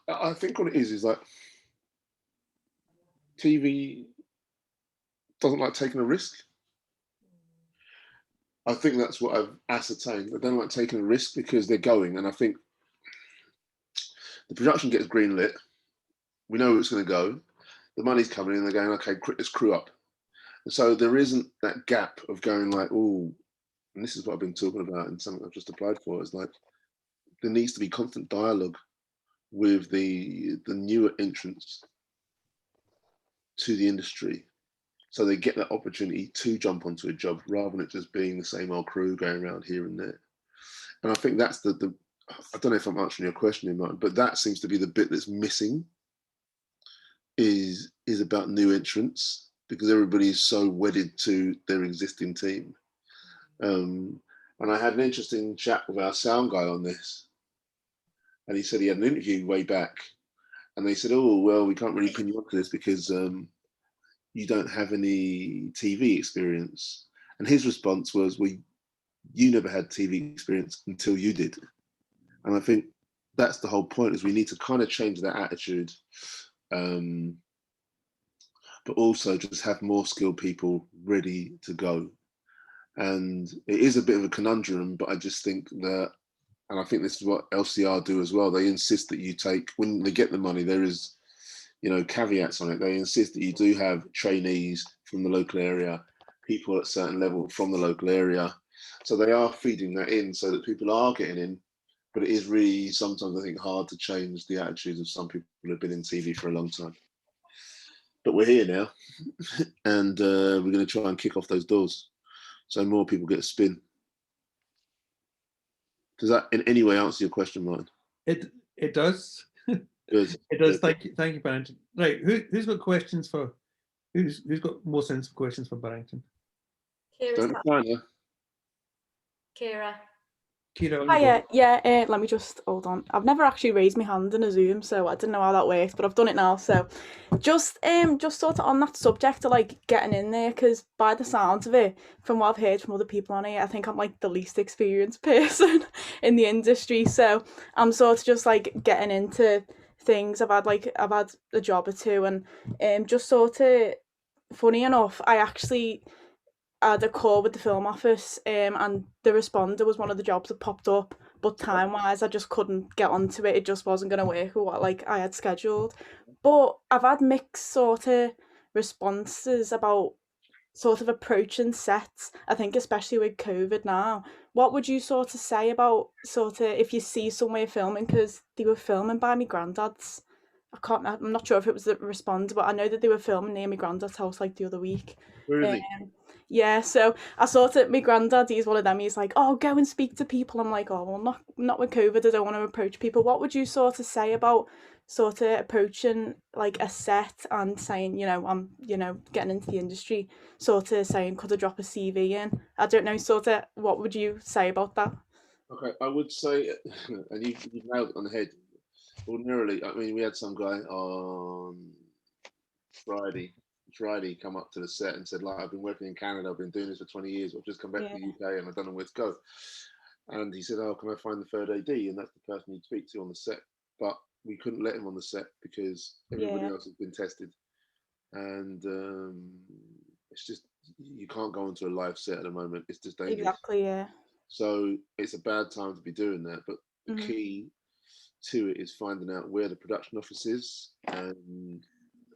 Speaker 10: I think what it is like TV doesn't like taking a risk. I think that's what I've ascertained. They don't like taking a risk because they're going, and I think the production gets greenlit. We know it's going to go. The money's coming in. They're going, okay, let's crew up. And so there isn't that gap of going like, oh, and this is what I've been talking about and something I've just applied for. Is like there needs to be constant dialogue with the newer entrants to the industry, so they get that opportunity to jump onto a job rather than it just being the same old crew going around here and there. And I think that's the I don't know if I'm answering your question in mind, but that seems to be the bit that's missing, is about new entrants, because everybody is so wedded to their existing team. And I had an interesting chat with our sound guy on this, and he said he had an interview way back, and they said, oh, well, we can't really pin you onto this because you don't have any TV experience. And his response was, well, you never had TV experience until you did. And I think that's the whole point, is we need to kind of change that attitude, but also just have more skilled people ready to go. And it is a bit of a conundrum, but I just think that, and I think this is what LCR do as well, they insist that you take, when they get the money, there is, you know, caveats on it. They insist that you do have trainees from the local area, people at a certain level from the local area. So they are feeding that in so that people are getting in, but it is really sometimes, I think, hard to change the attitudes of some people who have been in TV for a long time. But we're here now, and we're going to try and kick off those doors so more people get a spin. Does that in any way answer your question, Martin?
Speaker 1: It does.
Speaker 10: Good.
Speaker 1: It does. Thank you, Barrington. Right, who's got questions for? Who's got more sensible questions for Barrington?
Speaker 3: Kira.
Speaker 1: Kira.
Speaker 11: Yeah. Let me just hold on. I've never actually raised my hand in a Zoom, so I didn't know how that works, but I've done it now. So, just sort of on that subject of like getting in there, because by the sounds of it, from what I've heard from other people on here, I think I'm like the least experienced person in the industry. So I'm sort of just like getting into things. I've had a job or two, and just sort of funny enough, I I had a call with the film office, and the responder was one of the jobs that popped up, but time-wise, I just couldn't get onto it. It just wasn't going to work with what like I had scheduled. But I've had mixed sort of responses about sort of approaching sets. I think especially with COVID now. What would you sort of say about sort of if you see somewhere filming, because they were filming by my granddad's. I'm not sure if it was the responder, but I know that they were filming near my granddad's house like the other week.
Speaker 10: Where is he?
Speaker 11: Yeah, so I sort of, my granddad, he's one of them, he's like, oh, go and speak to people. I'm like, oh, well, not with COVID, I don't want to approach people. What would you sort of say about sort of approaching like a set and saying, you know, I'm, you know, getting into the industry, sort of saying, could I drop a CV in? I don't know, sort of, what would you say about that?
Speaker 10: Okay, I would say, and you've nailed it on the head. Ordinarily, I mean, we had some guy on Friday come up to the set and said, like, I've been working in Canada, I've been doing this for 20 years, I've just come back to the UK and I don't know where to go. And he said, oh, can I find the third AD? And that's the person you'd speak to on the set. But we couldn't let him on the set because everybody else has been tested. And it's just, you can't go into a live set at the moment. It's just dangerous.
Speaker 11: Exactly, yeah.
Speaker 10: So it's a bad time to be doing that. But the key to it is finding out where the production office is and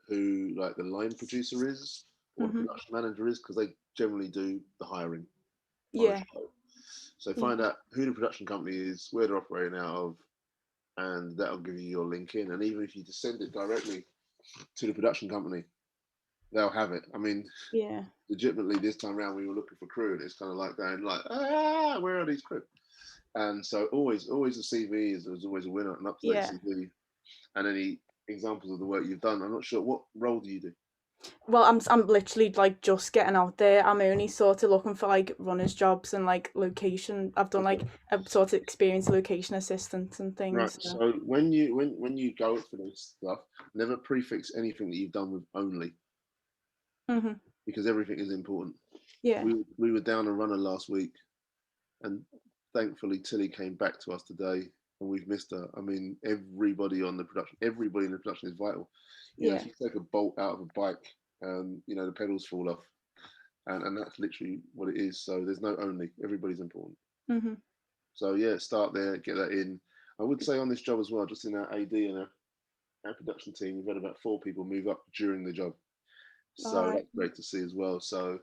Speaker 10: who like the line producer is or the production manager is, because they generally do the hiring.
Speaker 11: Yeah.
Speaker 10: So find out who the production company is, where they're operating out of, and that'll give you your link in. And even if you just send it directly to the production company, they'll have it. I mean, legitimately this time around we were looking for crew and it's kind of like going like, where are these crew? And so always the CV is always a winner, an up-to-date CV. And any examples of the work you've done. I'm not sure, what role do you do?
Speaker 11: Well, I'm literally like just getting out there. I'm only sort of looking for like runners jobs and like location. I've done like a sort of experienced location assistants and things.
Speaker 10: Right. So when you go for this stuff, never prefix anything that you've done with only, because everything is important.
Speaker 11: Yeah.
Speaker 10: We were down a runner last week, and thankfully Tilly came back to us today, and we've missed her. I mean, everybody in the production is vital. You know, if you take a bolt out of a bike, you know, the pedals fall off, and that's literally what it is. So there's no only. Everybody's important. So yeah, start there, get that in. I would say on this job as well, just in our AD and our production team, we've had about 4 people move up during the job. So that's great to see as well. So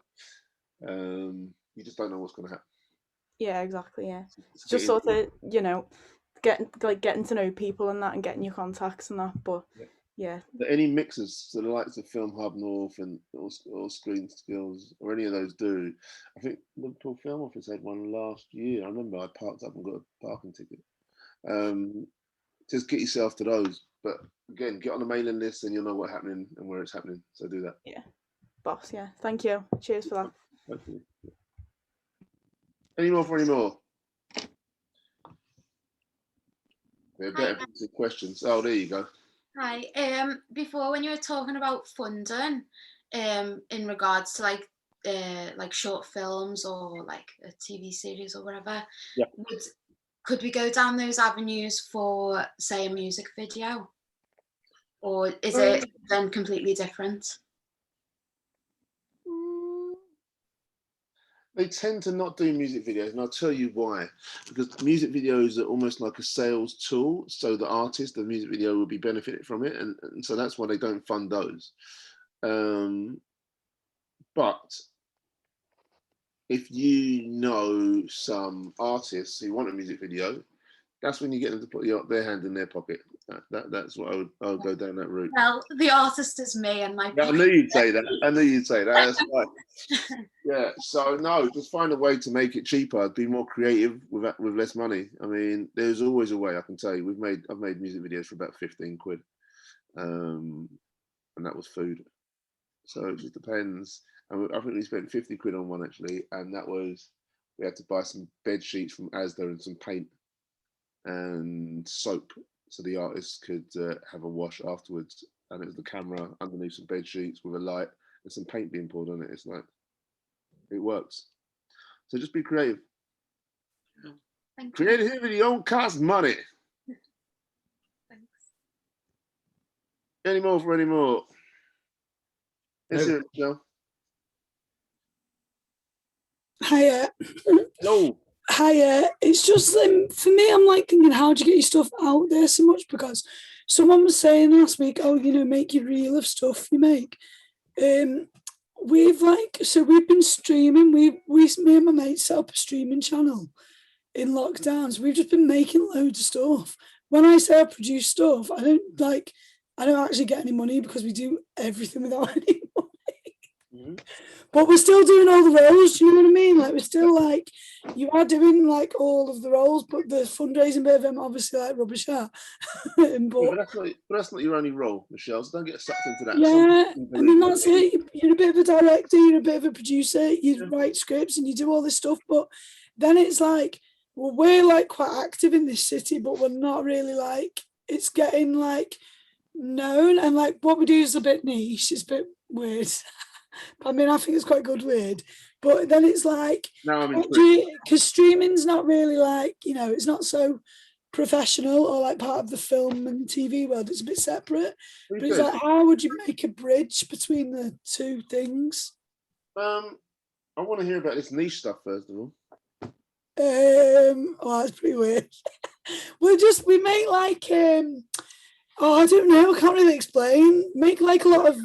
Speaker 10: you just don't know what's going to happen.
Speaker 11: Yeah, exactly. Yeah, it's just sort of, you know, getting to know people and that, and getting your contacts and that. But yeah.
Speaker 10: Any mixers, so the likes of Film Hub North and or Screen Skills or any of those do. I think Liverpool Film Office had one last year. I remember I parked up and got a parking ticket. Just get yourself to those. But again, get on the mailing list and you'll know what's happening and where it's happening. So do that.
Speaker 11: Yeah, boss. Yeah, thank you. Cheers for that.
Speaker 10: Hopefully. Any more? They're better questions. Oh, there you go.
Speaker 12: Hi. Before, when you were talking about funding, in regards to like short films or like a TV series or whatever, could we go down those avenues for, say, a music video, or is it then completely different?
Speaker 10: They tend to not do music videos, and I'll tell you why. Because music videos are almost like a sales tool, so the artist, the music video, will be benefited from it, and so that's why they don't fund those. But if you know some artists who want a music video, that's when you get them to put their hand in their pocket. That's what I would go down that route.
Speaker 12: Well, the artist is me and my.
Speaker 10: I knew you'd say that. That's right. Yeah. So no, just find a way to make it cheaper. Be more creative with less money. I mean, there's always a way. I can tell you. I've made music videos for about 15 quid, and that was food. So it just depends. And I think we spent 50 quid on one actually, and that was, we had to buy some bed sheets from Asda and some paint and soap, so the artist could have a wash afterwards. And it was the camera underneath some bed sheets with a light and some paint being poured on it. It's like, it works. So just be creative. Creativity don't cost money.
Speaker 12: Thanks.
Speaker 10: Any more? Let's hear it, Michelle.
Speaker 13: Hiya.
Speaker 6: Hello.
Speaker 13: Hiya. It's just for me, I'm like thinking, how do you get your stuff out there so much? Because someone was saying last week, oh, you know, make your reel of stuff you make. We've been streaming. Me and my mate set up a streaming channel in lockdowns. We've just been making loads of stuff. When I say I produce stuff, I don't actually get any money because we do everything without any money. But we're still doing all the roles, do you know what I mean? Like, we're still like, you are doing like all of the roles, but the fundraising bit of them obviously like rubbish out.
Speaker 10: but that's not your only role, Michelle, so don't get sucked into that.
Speaker 13: Yeah, I mean, that's it. You're a bit of a director, you're a bit of a producer, you write scripts and you do all this stuff, but then it's like, well, we're like quite active in this city, but we're not really like, it's getting like known, and like what we do is a bit niche, it's a bit weird. I mean, I think it's quite good weird, but then it's like, because streaming's not really like, you know, it's not so professional or like part of the film and TV world, it's a bit separate. But it's like, how would you make a bridge between the two things?
Speaker 10: I want to hear about this niche stuff first of all.
Speaker 13: Well, that's pretty weird. we make like I don't know, I can't really explain. Make like a lot of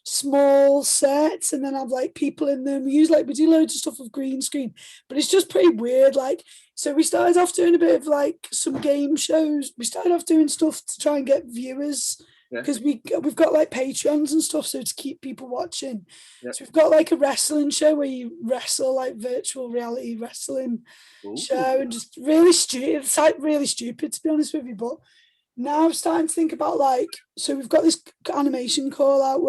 Speaker 13: small sets and then have like people in them. We do loads of stuff with green screen, but it's just pretty weird. Like, so we started off doing a bit of like some game shows. We started off doing stuff to try and get viewers, because we've got like Patreons and stuff, so to keep people watching. So we've got like a wrestling show where you wrestle, like virtual reality wrestling show, and just really stupid. It's like really stupid, to be honest with you, but now I'm starting to think about like, so we've got this animation call out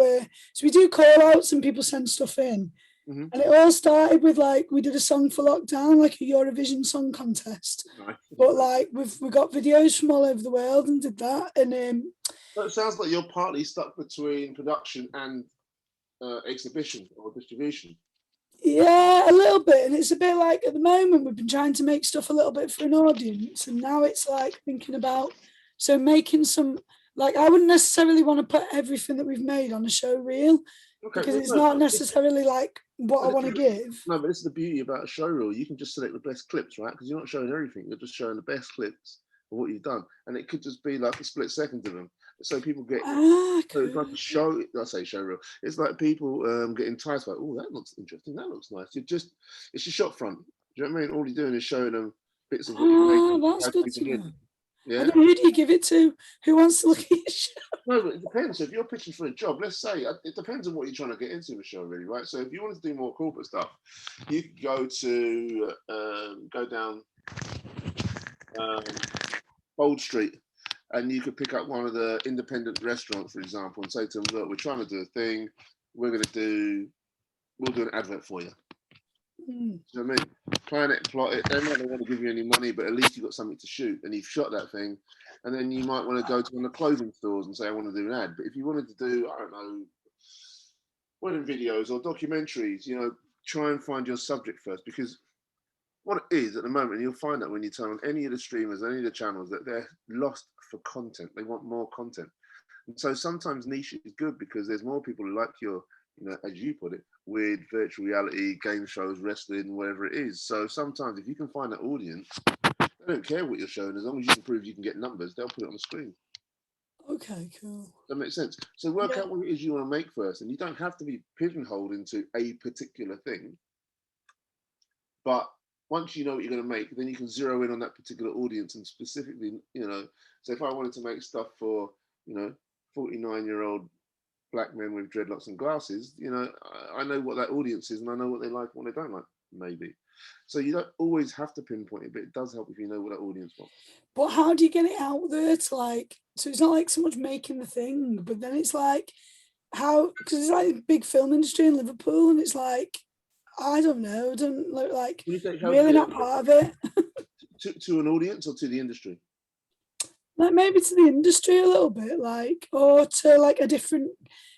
Speaker 13: so we do call outs and people send stuff in. And it all started with like, we did a song for lockdown, like a Eurovision song contest. Nice. But like we got videos from all over the world and did that. And
Speaker 10: so it sounds like you're partly stuck between production and exhibition or distribution.
Speaker 13: Yeah, a little bit. And it's a bit like, at the moment, we've been trying to make stuff a little bit for an audience. And now it's like thinking about, so making some, like, I wouldn't necessarily want to put everything that we've made on a show reel, because it's not necessarily like what I want to give.
Speaker 10: No, but this is the beauty about a show reel. You can just select the best clips, right? Because you're not showing everything. You're just showing the best clips of what you've done. And it could just be like a split second of them. So people get, so it's like a show, I say show reel. It's like people get enticed by, oh, that looks interesting. That looks nice. It's your shot front. Do you know what I mean? All you're doing is showing them bits of what you've made.
Speaker 13: That's good to know. Yeah. Who do you give it to? Who wants to look at your show?
Speaker 10: No, but it depends. So if you're pitching for a job, let's say, it depends on what you're trying to get into the show, really, right? So if you wanted to do more corporate stuff, you could go down Bold Street, and you could pick up one of the independent restaurants, for example, and say to them, look, we're trying to do a thing. We'll do an advert for you. You know what I mean? Plan it, plot it. They might not want to give you any money, but at least you've got something to shoot, and you've shot that thing. And then you might want to go to one of the clothing stores and say, I want to do an ad. But if you wanted to do, I don't know, wedding videos or documentaries, you know, try and find your subject first, because what it is at the moment, and you'll find that when you turn on any of the streamers, any of the channels, that they're lost for content. They want more content. And so sometimes niche is good because there's more people who like your, you know, as you put it, weird virtual reality, game shows, wrestling, whatever it is. So sometimes if you can find that audience, they don't care what you're showing, as long as you can prove you can get numbers, they'll put it on the screen.
Speaker 13: Okay, cool.
Speaker 10: That makes sense. So work out what it is you want to make first, and you don't have to be pigeonholed into a particular thing. But once you know what you're going to make, then you can zero in on that particular audience, and specifically, you know, so if I wanted to make stuff for, you know, 49-year-old black men with dreadlocks and glasses, you know, I know what that audience is, and I know what they like and what they don't like, maybe. So you don't always have to pinpoint it, but it does help if you know what that audience wants.
Speaker 13: But how do you get it out there to like, so it's not like so much making the thing, but then it's like, how, because it's like a big film industry in Liverpool, and it's like, I don't know, I don't look like, really not part of it.
Speaker 10: to an audience or to the industry?
Speaker 13: Like maybe to the industry a little bit, like, or to like a different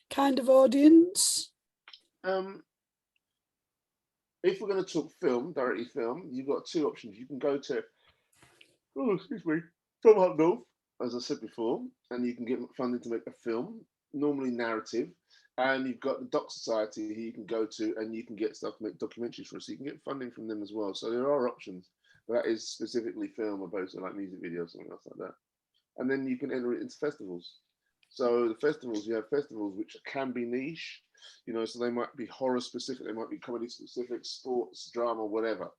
Speaker 13: kind of audience.
Speaker 10: If we're going to talk film, directly film, you've got two options. You can go to, Film Up North, as I said before, and you can get funding to make a film, normally narrative. And you've got the Doc Society who you can go to, and you can get stuff, make documentaries for, so you can get funding from them as well. So there are options, but that is specifically film opposed to like music videos, something else like that. And then you can enter it into festivals. So the festivals, you have festivals which can be niche, you know, so they might be horror specific, they might be comedy specific, sports, drama, whatever.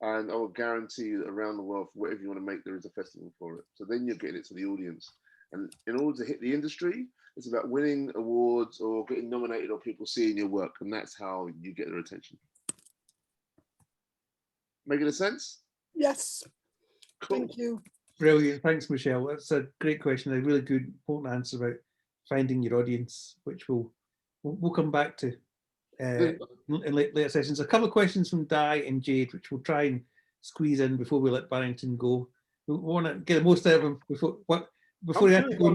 Speaker 10: And I will guarantee you that around the world, for whatever you want to make, there is a festival for it. So then you're getting it to the audience. And in order to hit the industry, it's about winning awards or getting nominated or people seeing your work. And that's how you get their attention. Making sense?
Speaker 13: Yes.
Speaker 10: Cool.
Speaker 13: Thank you.
Speaker 1: Brilliant. Thanks, Michelle. That's a great question. A really good, important answer about finding your audience, which we'll come back to in later sessions. A couple of questions from Di and Jade, which we'll try and squeeze in before we let Barrington go. We want to get the most out of them before you have to go.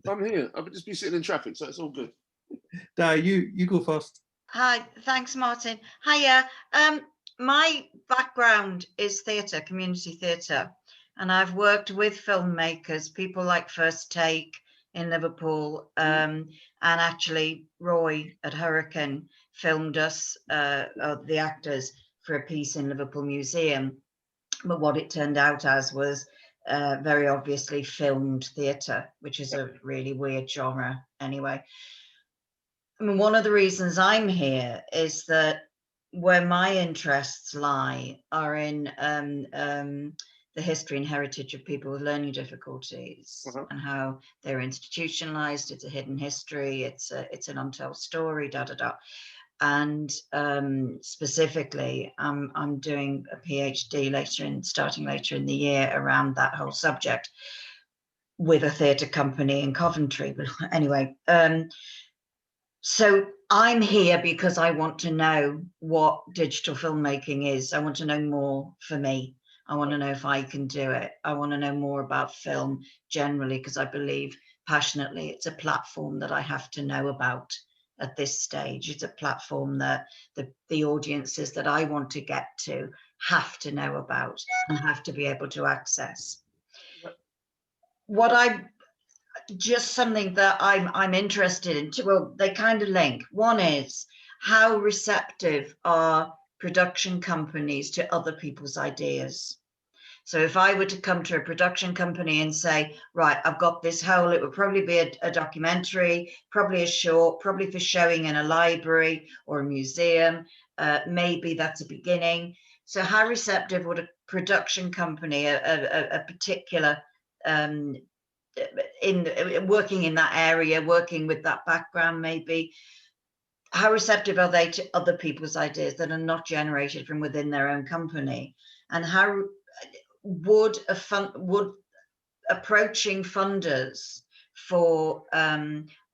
Speaker 10: I'm here. I'll just be sitting in traffic, so it's all good.
Speaker 1: Di, you go first.
Speaker 14: Hi, thanks, Martin. Hiya. My background is theatre, community theatre, and I've worked with filmmakers, people like First Take in Liverpool, and actually Roy at Hurricane filmed us, the actors, for a piece in Liverpool Museum. But what it turned out as was very obviously filmed theatre, which is a really weird genre anyway. I mean, one of the reasons I'm here is that where my interests lie are in the history and heritage of people with learning difficulties and how they're institutionalized. It's a hidden history. It's an untold story, And specifically, I'm doing a PhD starting later in the year around that whole subject with a theatre company in Coventry. But anyway, so I'm here because I want to know what digital filmmaking is. I want to know more for me. I want to know if I can do it. I want to know more about film generally, because I believe passionately it's a platform that I have to know about at this stage. It's a platform that the audiences that I want to get to have to know about and have to be able to access. Something that I'm interested in, well, they kind of link. One is, how receptive are production companies to other people's ideas? So if I were to come to a production company and say, right, I've got this whole, it would probably be a documentary, probably a short, probably for showing in a library or a museum, maybe that's a beginning. So how receptive would a production company, a particular, working in that area, working with that background maybe, how receptive are they to other people's ideas that are not generated from within their own company? And how would approaching funders for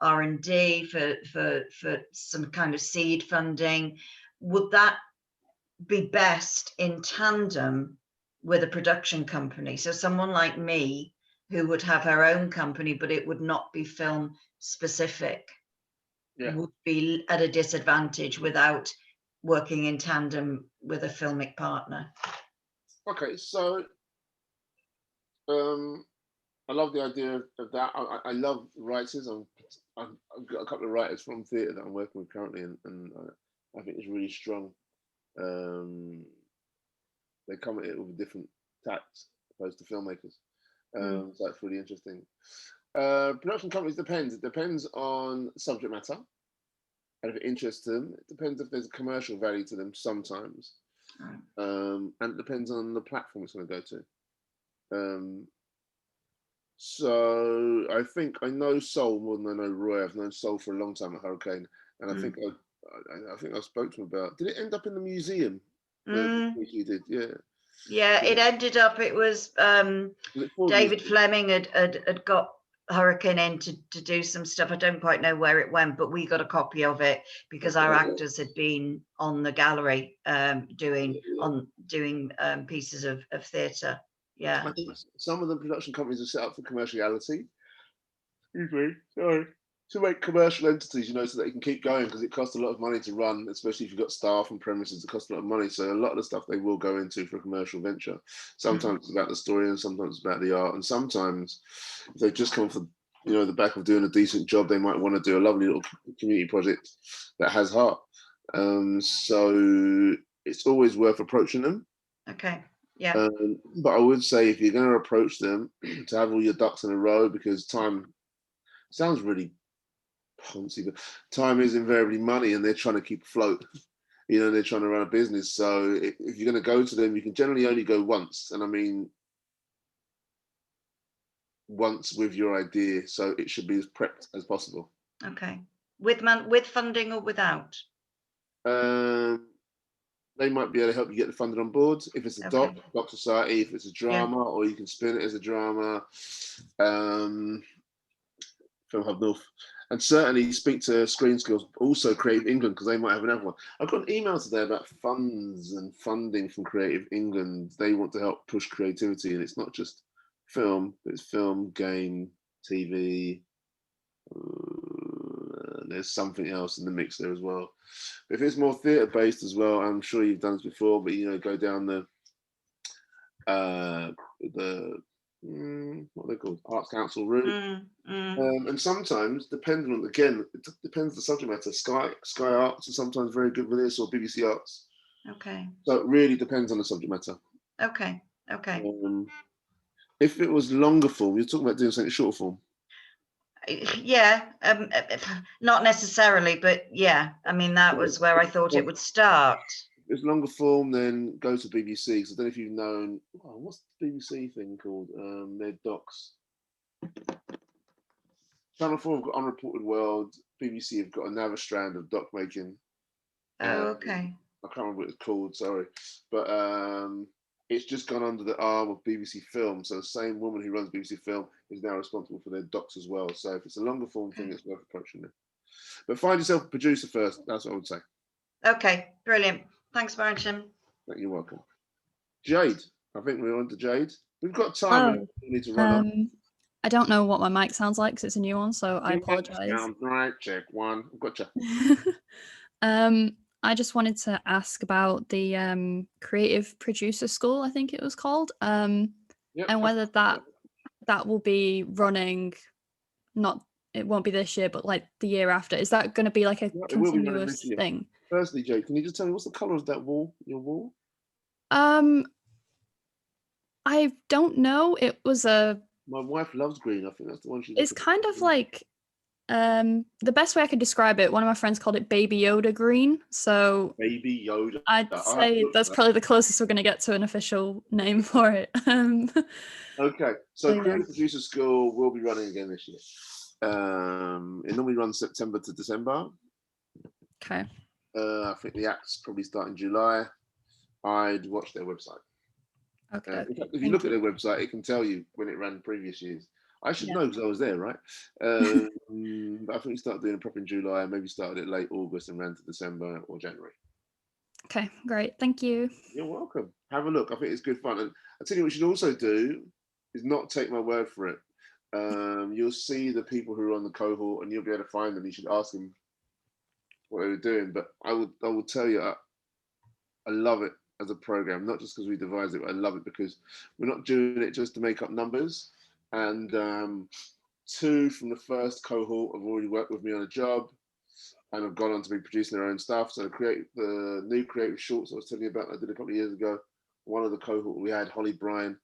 Speaker 14: R&D, for some kind of seed funding, would that be best in tandem with a production company? So someone like me, who would have her own company, but it would not be film specific, would be at a disadvantage without working in tandem with a filmic partner.
Speaker 10: Okay, so I love the idea of that. I love writers. I've got a couple of writers from theatre that I'm working with currently, and I think it's really strong. They come at it with a different tact opposed to filmmakers. So that's really interesting. Production companies depends. It depends on subject matter and if it interests them. It depends if there's a commercial value to them sometimes. And it depends on the platform it's going to go to. So I think I know Sol more than I know Roy. I've known Sol for a long time at Hurricane, and I think I spoke to him about. Did it end up in the museum? You did, yeah.
Speaker 14: Yeah, it ended up. It was David Fleming had got Hurricane in to do some stuff. I don't quite know where it went, but we got a copy of it because our actors had been on the gallery doing pieces of theatre. Yeah.
Speaker 10: I think some of the production companies are set up for commerciality. Excuse me, sorry. To make commercial entities, you know, so that they can keep going, because it costs a lot of money to run, especially if you've got staff and premises. It costs a lot of money. So a lot of the stuff they will go into for a commercial venture. Sometimes it's about the story, and sometimes it's about the art, and sometimes if they've just come for you know, the back of doing a decent job, they might want to do a lovely little community project that has heart. So it's always worth approaching them.
Speaker 14: Okay. Yeah.
Speaker 10: But I would say if you're going to approach them, to have all your ducks in a row, because time sounds really poncy, but time is invariably money, and they're trying to keep afloat. You know, they're trying to run a business. So if you're going to go to them, you can generally only go once. And I mean, once with your idea. So it should be as prepped as possible.
Speaker 14: Okay. With funding or without?
Speaker 10: They might be able to help you get the funding on board. If it's a doc society, if it's a drama, or you can spin it as a drama. Film Hub North. And certainly speak to Screen Skills, also Creative England, because they might have another one. I got an email today about funds and funding from Creative England. They want to help push creativity, and it's not just film, but it's film, game, TV. There's something else in the mix there as well. If it's more theatre based as well, I'm sure you've done this before, but you know, go down the what are they called, Arts Council route. And sometimes, depending on, again, it depends on the subject matter. Sky Arts are sometimes very good with this, or BBC Arts.
Speaker 14: Okay.
Speaker 10: So it really depends on the subject matter.
Speaker 14: Okay. Okay.
Speaker 10: If it was longer form, you're talking about doing something short form.
Speaker 14: Yeah, not necessarily, but yeah, I mean, that was where I thought it would start.
Speaker 10: If it's longer form, then go to BBC. Because I don't know if you've known, what's the BBC thing called? Their docs. Channel 4 have got Unreported World. BBC have got another strand of doc making.
Speaker 14: Oh, okay.
Speaker 10: I can't remember what it's called, sorry. But it's just gone under the arm of BBC Film. So the same woman who runs BBC Film is now responsible for their docs as well. So if it's a longer form thing, it's worth approaching them. But find yourself a producer first. That's what I would say.
Speaker 14: Okay, brilliant. Thanks, Barrington.
Speaker 10: You're welcome. Jade, I think we're on to Jade. We've got time. We need to run up.
Speaker 15: I don't know what my mic sounds like because it's a new one, so I apologise.
Speaker 10: Sounds right. Check one. Gotcha.
Speaker 15: I just wanted to ask about the creative producer school, I think it was called, and whether that will be running, it won't be this year, but like the year after. Is that going to be like a continuous thing?
Speaker 10: Firstly, Jade, can you just tell me what's the colour of that wall? Your wall?
Speaker 15: I don't know. It was
Speaker 10: My wife loves green. I think that's the one she.
Speaker 15: It's kind of like. The best way I could describe it, one of my friends called it Baby Yoda green. So
Speaker 10: Baby Yoda.
Speaker 15: I'd say that's probably the closest we're going to get to an official name for it.
Speaker 10: Okay, so Creative Producer School will be running again this year. It normally runs September to December.
Speaker 15: Okay.
Speaker 10: I think the acts probably start in July. I'd watch their website.
Speaker 15: Okay.
Speaker 10: In fact, if you look at their website, it can tell you when it ran previous years. I should know because I was there, right? But I think we started doing it proper in July, maybe started it late August and ran to December or January.
Speaker 15: Okay, great. Thank you.
Speaker 10: You're welcome. Have a look. I think it's good fun. And I tell you what you should also do is not take my word for it. You'll see the people who are on the cohort and you'll be able to find them. You should ask them what they were doing. But I would tell you, I love it as a program, not just because we devised it, but I love it because we're not doing it just to make up numbers. And 2 from the first cohort have already worked with me on a job and have gone on to be producing their own stuff. So the new creative shorts I was telling you about, I did a couple of years ago. One of the cohort we had, Holly Bryan,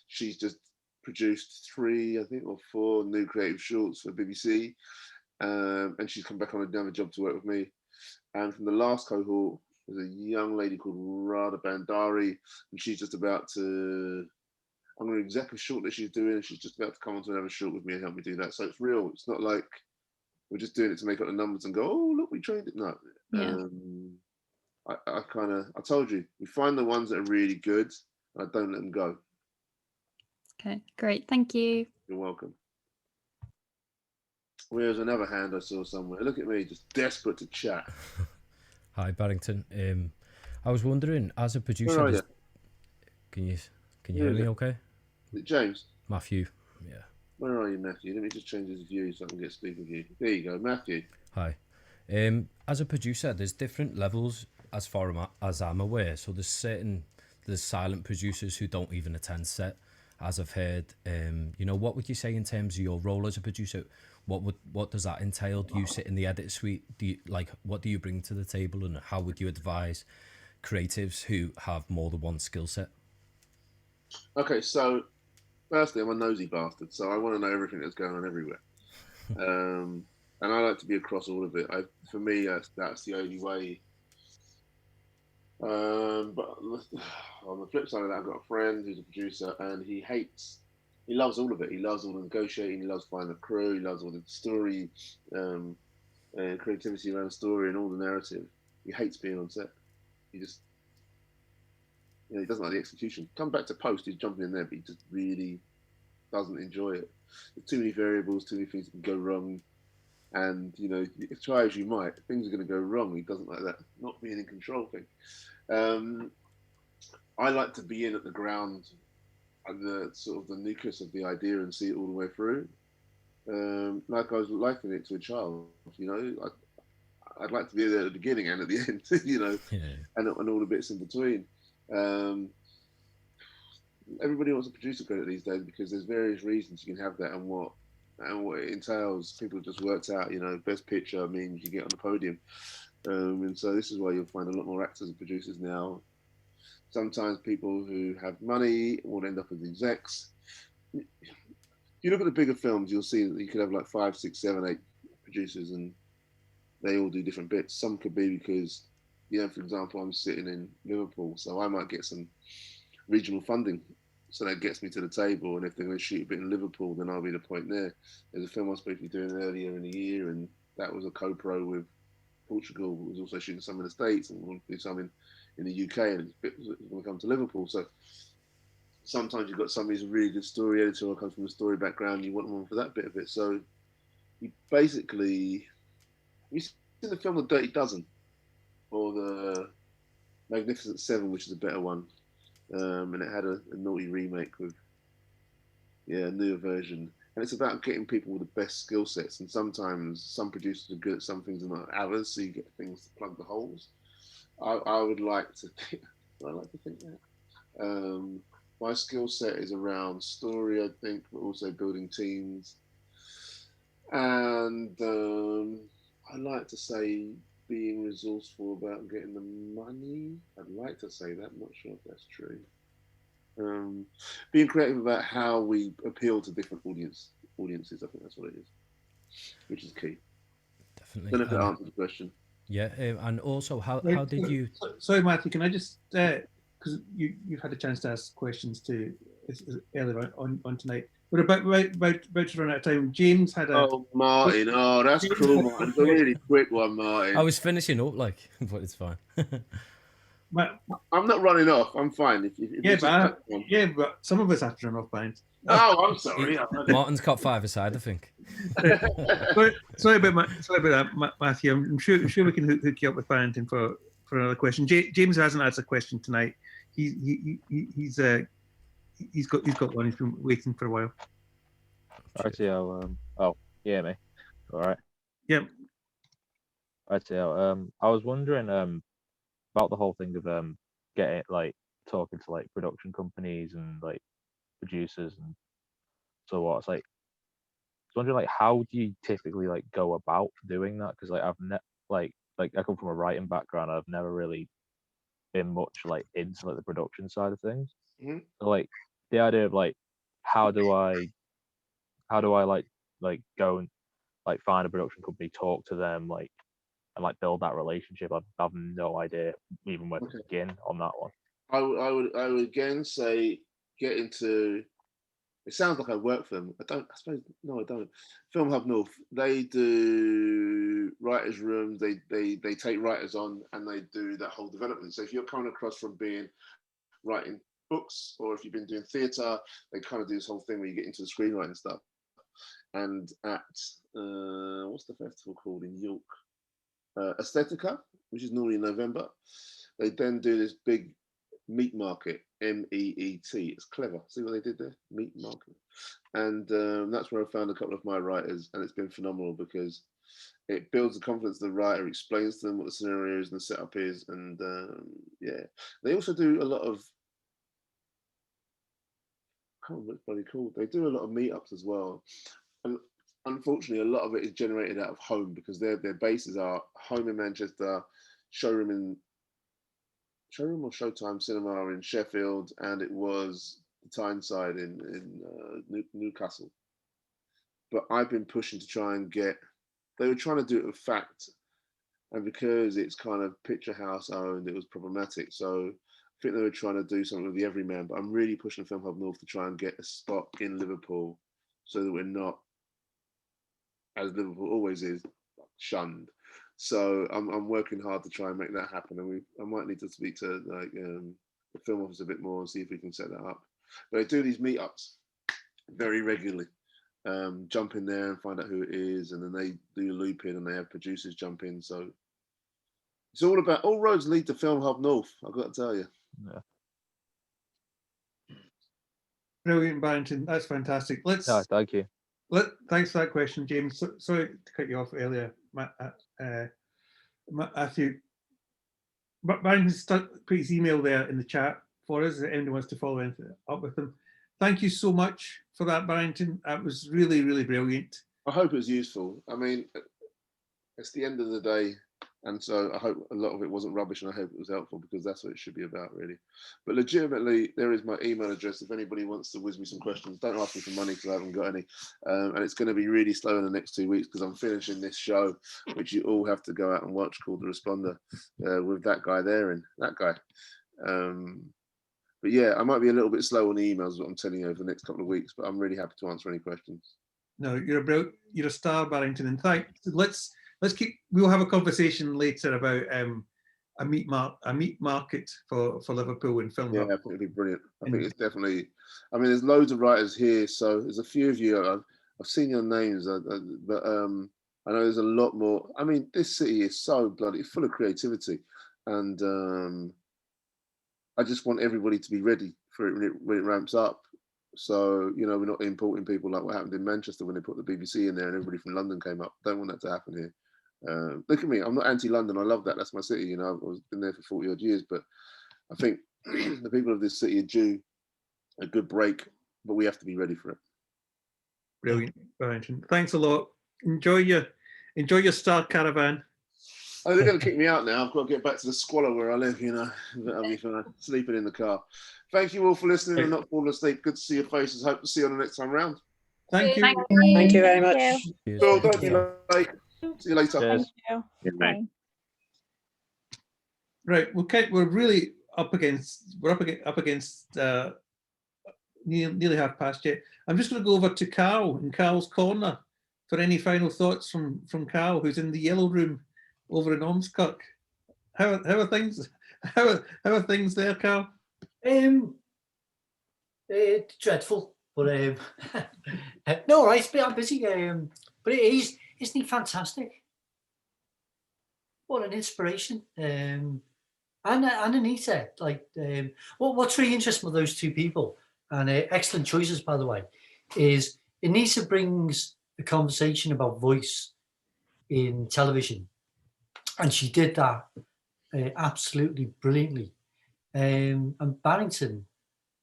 Speaker 10: she's just produced 3, I think, or 4 new creative shorts for BBC. And she's come back on another job to work with me. And from the last cohort, there's a young lady called Radha Bandari, and she's just about to, I'm going to exactly short that she's doing, and she's just about to come on to another short with me and help me do that. So it's real. It's not like we're just doing it to make up the numbers and go, oh, look, we trained it. No.
Speaker 15: Yeah.
Speaker 10: I told you, we find the ones that are really good, and I don't let them go.
Speaker 15: Okay, great. Thank you.
Speaker 10: You're welcome. Where's another hand I saw somewhere? Look at me, just desperate to chat.
Speaker 9: Hi, Barrington. I was wondering, as a producer,
Speaker 10: Where are you?
Speaker 9: Can you hear me okay?
Speaker 10: Is it James?
Speaker 9: Matthew, yeah.
Speaker 10: Where are you, Matthew? Let me just change his view so I can get speaking view. There you go, Matthew.
Speaker 9: Hi. As a producer, there's different levels as far as I'm aware. So there's silent producers who don't even attend set, as I've heard. You know, what would you say in terms of your role as a producer? What does that entail? Do you sit in the edit suite? Do you, like, what do you bring to the table, and how would you advise creatives who have more than one skill set?
Speaker 10: Okay, so firstly, I'm a nosy bastard, so I want to know everything that's going on everywhere. And I like to be across all of it. For me, that's the only way. But on the flip side of that, I've got a friend who's a producer, and he loves all of it. He loves all the negotiating. He loves finding the crew. He loves all the story, and creativity around the story and all the narrative. He hates being on set. He just, he doesn't like the execution. Come back to post, he's jumping in there, but he just really doesn't enjoy it. There's too many variables, too many things that can go wrong. And, try as you might, things are going to go wrong. He doesn't like that not being in control thing. I like to be in at the ground, at the sort of the nucleus of the idea, and see it all the way through. Like I was liking it to a child, I'd like to be there at the beginning and at the end, and all the bits in between. Everybody wants a producer credit these days because there's various reasons you can have that, and what it entails. People have just worked out, best picture means you get on the podium. And so this is why you'll find a lot more actors and producers now. Sometimes people who have money will end up as execs. If you look at the bigger films, you'll see that you could have like 5, 6, 7, 8 producers, and they all do different bits. Some could be because, for example, I'm sitting in Liverpool, so I might get some regional funding. So that gets me to the table, and if they're going to shoot a bit in Liverpool, then I'll be the point there. There's a film I was supposed to be doing earlier in the year, and that was a co-pro with Portugal. It was also shooting some in the States, and we'll do some in the UK, and it's going to come to Liverpool. So sometimes you've got somebody who's a really good story editor or comes from a story background, you want them on for that bit of it. So you basically, you see the film The Dirty Dozen or The Magnificent Seven, which is a better one. And it had a naughty remake with a newer version, and it's about getting people with the best skill sets, and sometimes some producers are good at some things and not others, so you get things to plug the holes. I would like to think, that my skill set is around story, I think, but also building teams, and I like to say being resourceful about getting the money. I'd like to say that, I'm not sure if that's true. Being creative about how we appeal to different audiences, I think that's what it is, which is key.
Speaker 9: Definitely.
Speaker 10: I don't know if that answers the question.
Speaker 9: Yeah, and also how did you...
Speaker 1: Sorry, Matthew, can I just, because you've had a chance to ask questions to earlier on tonight. We're about to run out of time. James had a...
Speaker 10: Oh, Martin. Oh, that's cruel, Martin. It's a really quick one, Martin.
Speaker 9: I was finishing up, but it's fine.
Speaker 10: I'm not running off. I'm fine.
Speaker 1: But some of us have to run off, Brian.
Speaker 10: Oh, I'm sorry.
Speaker 9: Martin's got 5 aside, I think.
Speaker 1: sorry about that, Matthew. I'm sure we can hook you up with Barrington for another question. James hasn't asked a question tonight. He's got one. He's been waiting for a while.
Speaker 16: I see how. Oh, yeah, me. All right.
Speaker 1: Yeah.
Speaker 16: I see how. I was wondering about the whole thing of getting talking to production companies and producers and so what. It's I was wondering how do you typically go about doing that? Because I've I come from a writing background. I've never really been much into the production side of things.
Speaker 10: Mm-hmm.
Speaker 16: So the idea of how do I go and find a production company, talk to them, and build that relationship. I've no idea even where to begin on that one.
Speaker 10: I would again say get into. It sounds like I work for them. I don't. I suppose no, I don't. Film Hub North. They do writers' rooms. They take writers on and they do that whole development. So if you're coming across from writing books, or if you've been doing theatre, they kind of do this whole thing where you get into the screenwriting stuff. And at what's the festival called in York? Aesthetica, which is normally in November. They then do this big meat market, MEET. It's clever. See what they did there? Meat market. And that's where I found a couple of my writers, and it's been phenomenal because it builds the confidence of the writer, explains to them what the scenario is and the setup is, and yeah. They also do a lot of, I can't remember what it's bloody called. They do a lot of meetups as well, and unfortunately, a lot of it is generated out of home because their bases are home in Manchester, showroom or Showtime Cinema in Sheffield, and it was the Tyneside in Newcastle. But I've been pushing to try and get. They were trying to do it with Fact, and because it's kind of Picture House owned, it was problematic. So I think they were trying to do something with the Everyman. But I'm really pushing Film Hub North to try and get a spot in Liverpool, so that we're not, as Liverpool always is, shunned. So I'm working hard to try and make that happen, and I might need to speak to like the film office a bit more and see if we can set that up. But I do these meetups very regularly. Jump in there and find out who it is, and then they do a loop in, and they have producers jump in. So it's all about, all roads lead to Film Hub North, I've got to tell you.
Speaker 16: Yeah.
Speaker 1: Brilliant, Barrington. That's fantastic. Let's.
Speaker 16: No, thank you.
Speaker 1: Thanks for that question, James. Sorry to cut you off earlier, Matthew. Barrington put his email there in the chat for us. If anyone wants to follow up with him. Thank you so much for that, Barrington. That was really, really brilliant.
Speaker 10: I hope it was useful. I mean, it's the end of the day, and so I hope a lot of it wasn't rubbish, and I hope it was helpful, because that's what it should be about, really. But legitimately, there is my email address if anybody wants to whiz me some questions. Don't ask me for money because I haven't got any, and it's going to be really slow in the next 2 weeks because I'm finishing this show, which you all have to go out and watch, called The Responder, with that guy there and that guy. But yeah, I might be a little bit slow on the emails, what I'm telling you, over the next couple of weeks, but I'm really happy to answer any questions.
Speaker 1: No, you're a star, Barrington, and let's keep. We'll have a conversation later about a meat market for Liverpool and Film Hub.
Speaker 10: Yeah, I think it'd be brilliant. I think it's definitely. I mean, there's loads of writers here, so there's a few of you. I've seen your names, but I know there's a lot more. I mean, this city is so bloody full of creativity, and I just want everybody to be ready for it when it ramps up. So, you know, we're not importing people like what happened in Manchester when they put the BBC in there and everybody from London came up. Don't want that to happen here. Look at me, I'm not anti-London. I love that. That's my city. You know, I've been there for 40 odd years, but I think the people of this city are due a good break, but we have to be ready for it.
Speaker 1: Brilliant, Barrington. Thanks a lot. Enjoy your Star Caravan.
Speaker 10: Oh, they're going to kick me out now. I've got to get back to the squalor where I live, you know. I'll be fine. Sleeping in the car. Thank you all for listening and not falling asleep. Good to see your faces. Hope to see you on the next time round.
Speaker 1: Thank you.
Speaker 11: Thank you very much.
Speaker 10: Cool, don't be late. See you later.
Speaker 11: Thank you.
Speaker 10: Goodbye.
Speaker 1: Right, we're really up against nearly half past yet. I'm just going to go over to Carl in Carl's corner for any final thoughts from Carl, who's in the yellow room over in Ormskirk. How are things? How are things there, Carl?
Speaker 17: Dreadful, but no, right. I'm busy. But isn't he fantastic? What an inspiration. And Anita, like, what's really interesting with those two people, and excellent choices, by the way, is Anita brings the conversation about voice in television. And she did that absolutely brilliantly. And Barrington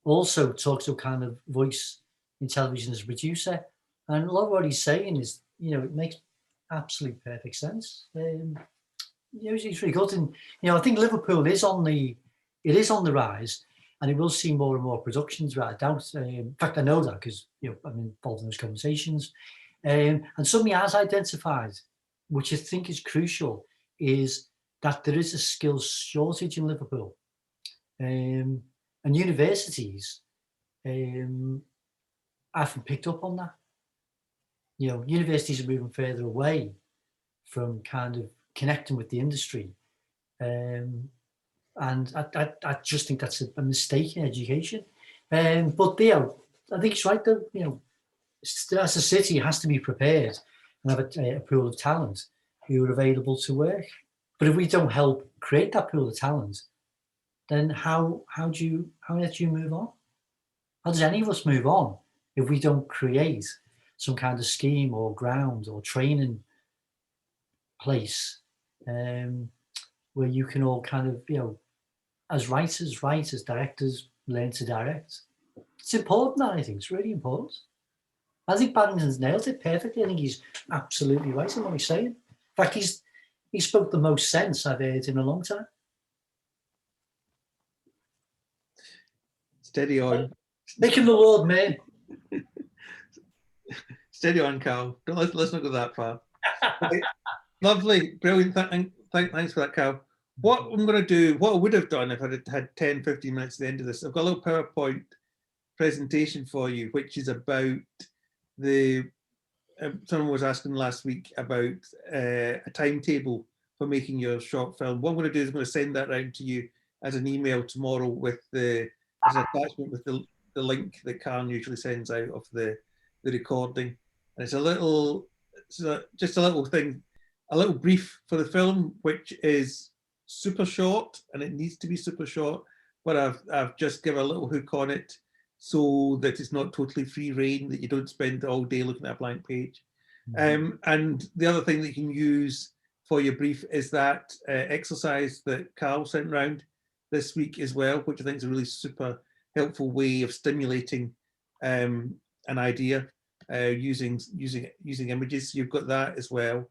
Speaker 17: also talks of kind of voice in television as a producer. And a lot of what he's saying is, you know, it makes absolute perfect sense. You know, he's really good. And, you know, I think Liverpool is on the rise, and it will see more and more productions, without a doubt. In fact, I know that because, you know, I'm involved in those conversations. And something he has identified, which I think is crucial, is that there is a skills shortage in Liverpool, and universities haven't picked up on that. You know, universities are moving further away from kind of connecting with the industry, and I just think that's a mistake in education. But you know, I think it's right that, you know, as a city has to be prepared and have a pool of talent who are available to work. But if we don't help create that pool of talent, then how do you move on? How does any of us move on if we don't create some kind of scheme or ground or training place where you can all kind of, you know, as writers, directors, learn to direct? It's important, that I think. It's really important. I think Barrington's nailed it perfectly. I think he's absolutely right in what he's saying. In fact, he spoke the most sense I've heard in a long time.
Speaker 1: Steady on.
Speaker 17: Making the Lord Mayor.
Speaker 1: Steady on, Carl. Let's not go that far. Okay. Lovely, brilliant. Thanks for that, Carl. What I'm going to do, what I would have done if I had 10, 15 minutes at the end of this, I've got a little PowerPoint presentation for you, which is about the, someone was asking last week about a timetable for making your short film. What I'm going to do is I'm going to send that around to you as an email tomorrow with as an attachment with the link that Karen usually sends out of the recording. And it's a little, just a little thing, a little brief for the film, which is super short, and it needs to be super short, but I've just given a little hook on it so that it's not totally free reign, that you don't spend all day looking at a blank page. And the other thing that you can use for your brief is that exercise that Carl sent round this week as well, which I think is a really super helpful way of stimulating an idea using images. You've got that as well.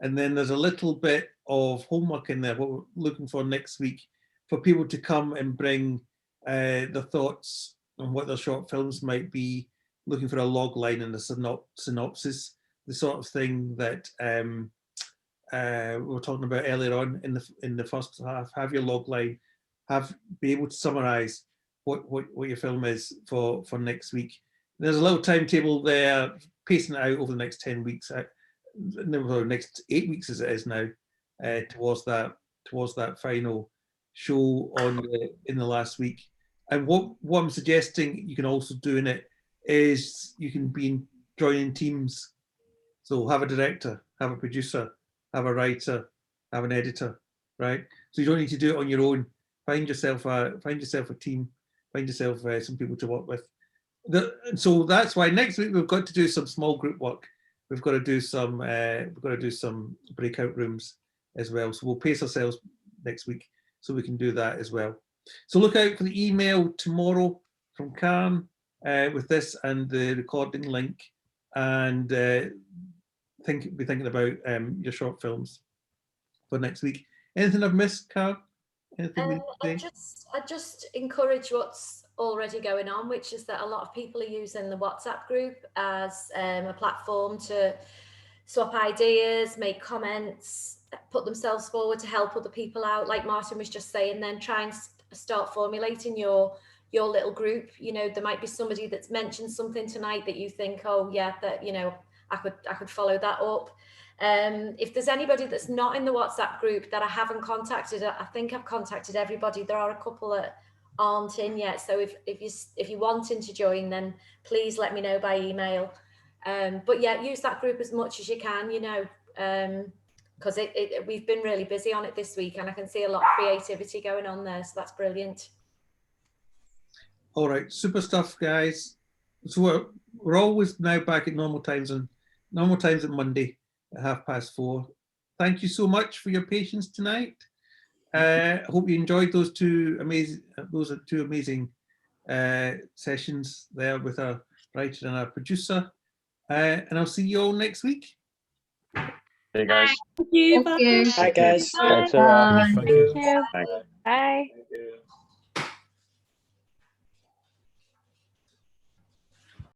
Speaker 1: And then there's a little bit of homework in there, what we're looking for next week, for people to come and bring their thoughts on what their short films might be, looking for a log line and a synopsis, the sort of thing that we were talking about earlier on in the first half. Have your log line, be able to summarize what your film is for next week. There's a little timetable there, pacing it out over the next 10 weeks, the next 8 weeks as it is now, towards that final show in the last week. And what I'm suggesting you can also do in it is you can be joining teams. So have a director, have a producer, have a writer, have an editor, right? So you don't need to do it on your own. Find yourself a team, find yourself some people to work with. So that's why next week we've got to do some small group work. We've got to do some breakout rooms as well. So we'll pace ourselves next week so we can do that as well. So look out for the email tomorrow from Karen with this and the recording link, and be thinking about your short films for next week. Anything I've missed, Karen? Anything
Speaker 3: I just encourage what's already going on, which is that a lot of people are using the WhatsApp group as a platform to swap ideas, make comments, put themselves forward to help other people out. Like Martin was just saying, then try and start formulating your little group. You know, there might be somebody that's mentioned something tonight that you think, oh yeah, that, you know, I could follow that up. If there's anybody that's not in the WhatsApp group that I haven't contacted, I think I've contacted everybody. There are a couple that aren't in yet. So if you're wanting to join, then please let me know by email. But yeah, use that group as much as you can, you know, because we've been really busy on it this week, and I can see a lot of creativity going on there. So that's brilliant.
Speaker 1: All right, super stuff, guys. So we're always now back at normal times at Monday at 4:30. Thank you so much for your patience tonight. I hope you enjoyed those two amazing sessions there with our writer and our producer. And I'll see you all next week.
Speaker 16: Hey guys.
Speaker 11: Thank you. Bye.
Speaker 13: Bye guys.
Speaker 16: Bye.
Speaker 11: Bye.
Speaker 16: Thank you.
Speaker 11: Bye.
Speaker 16: Thanks.
Speaker 18: Bye.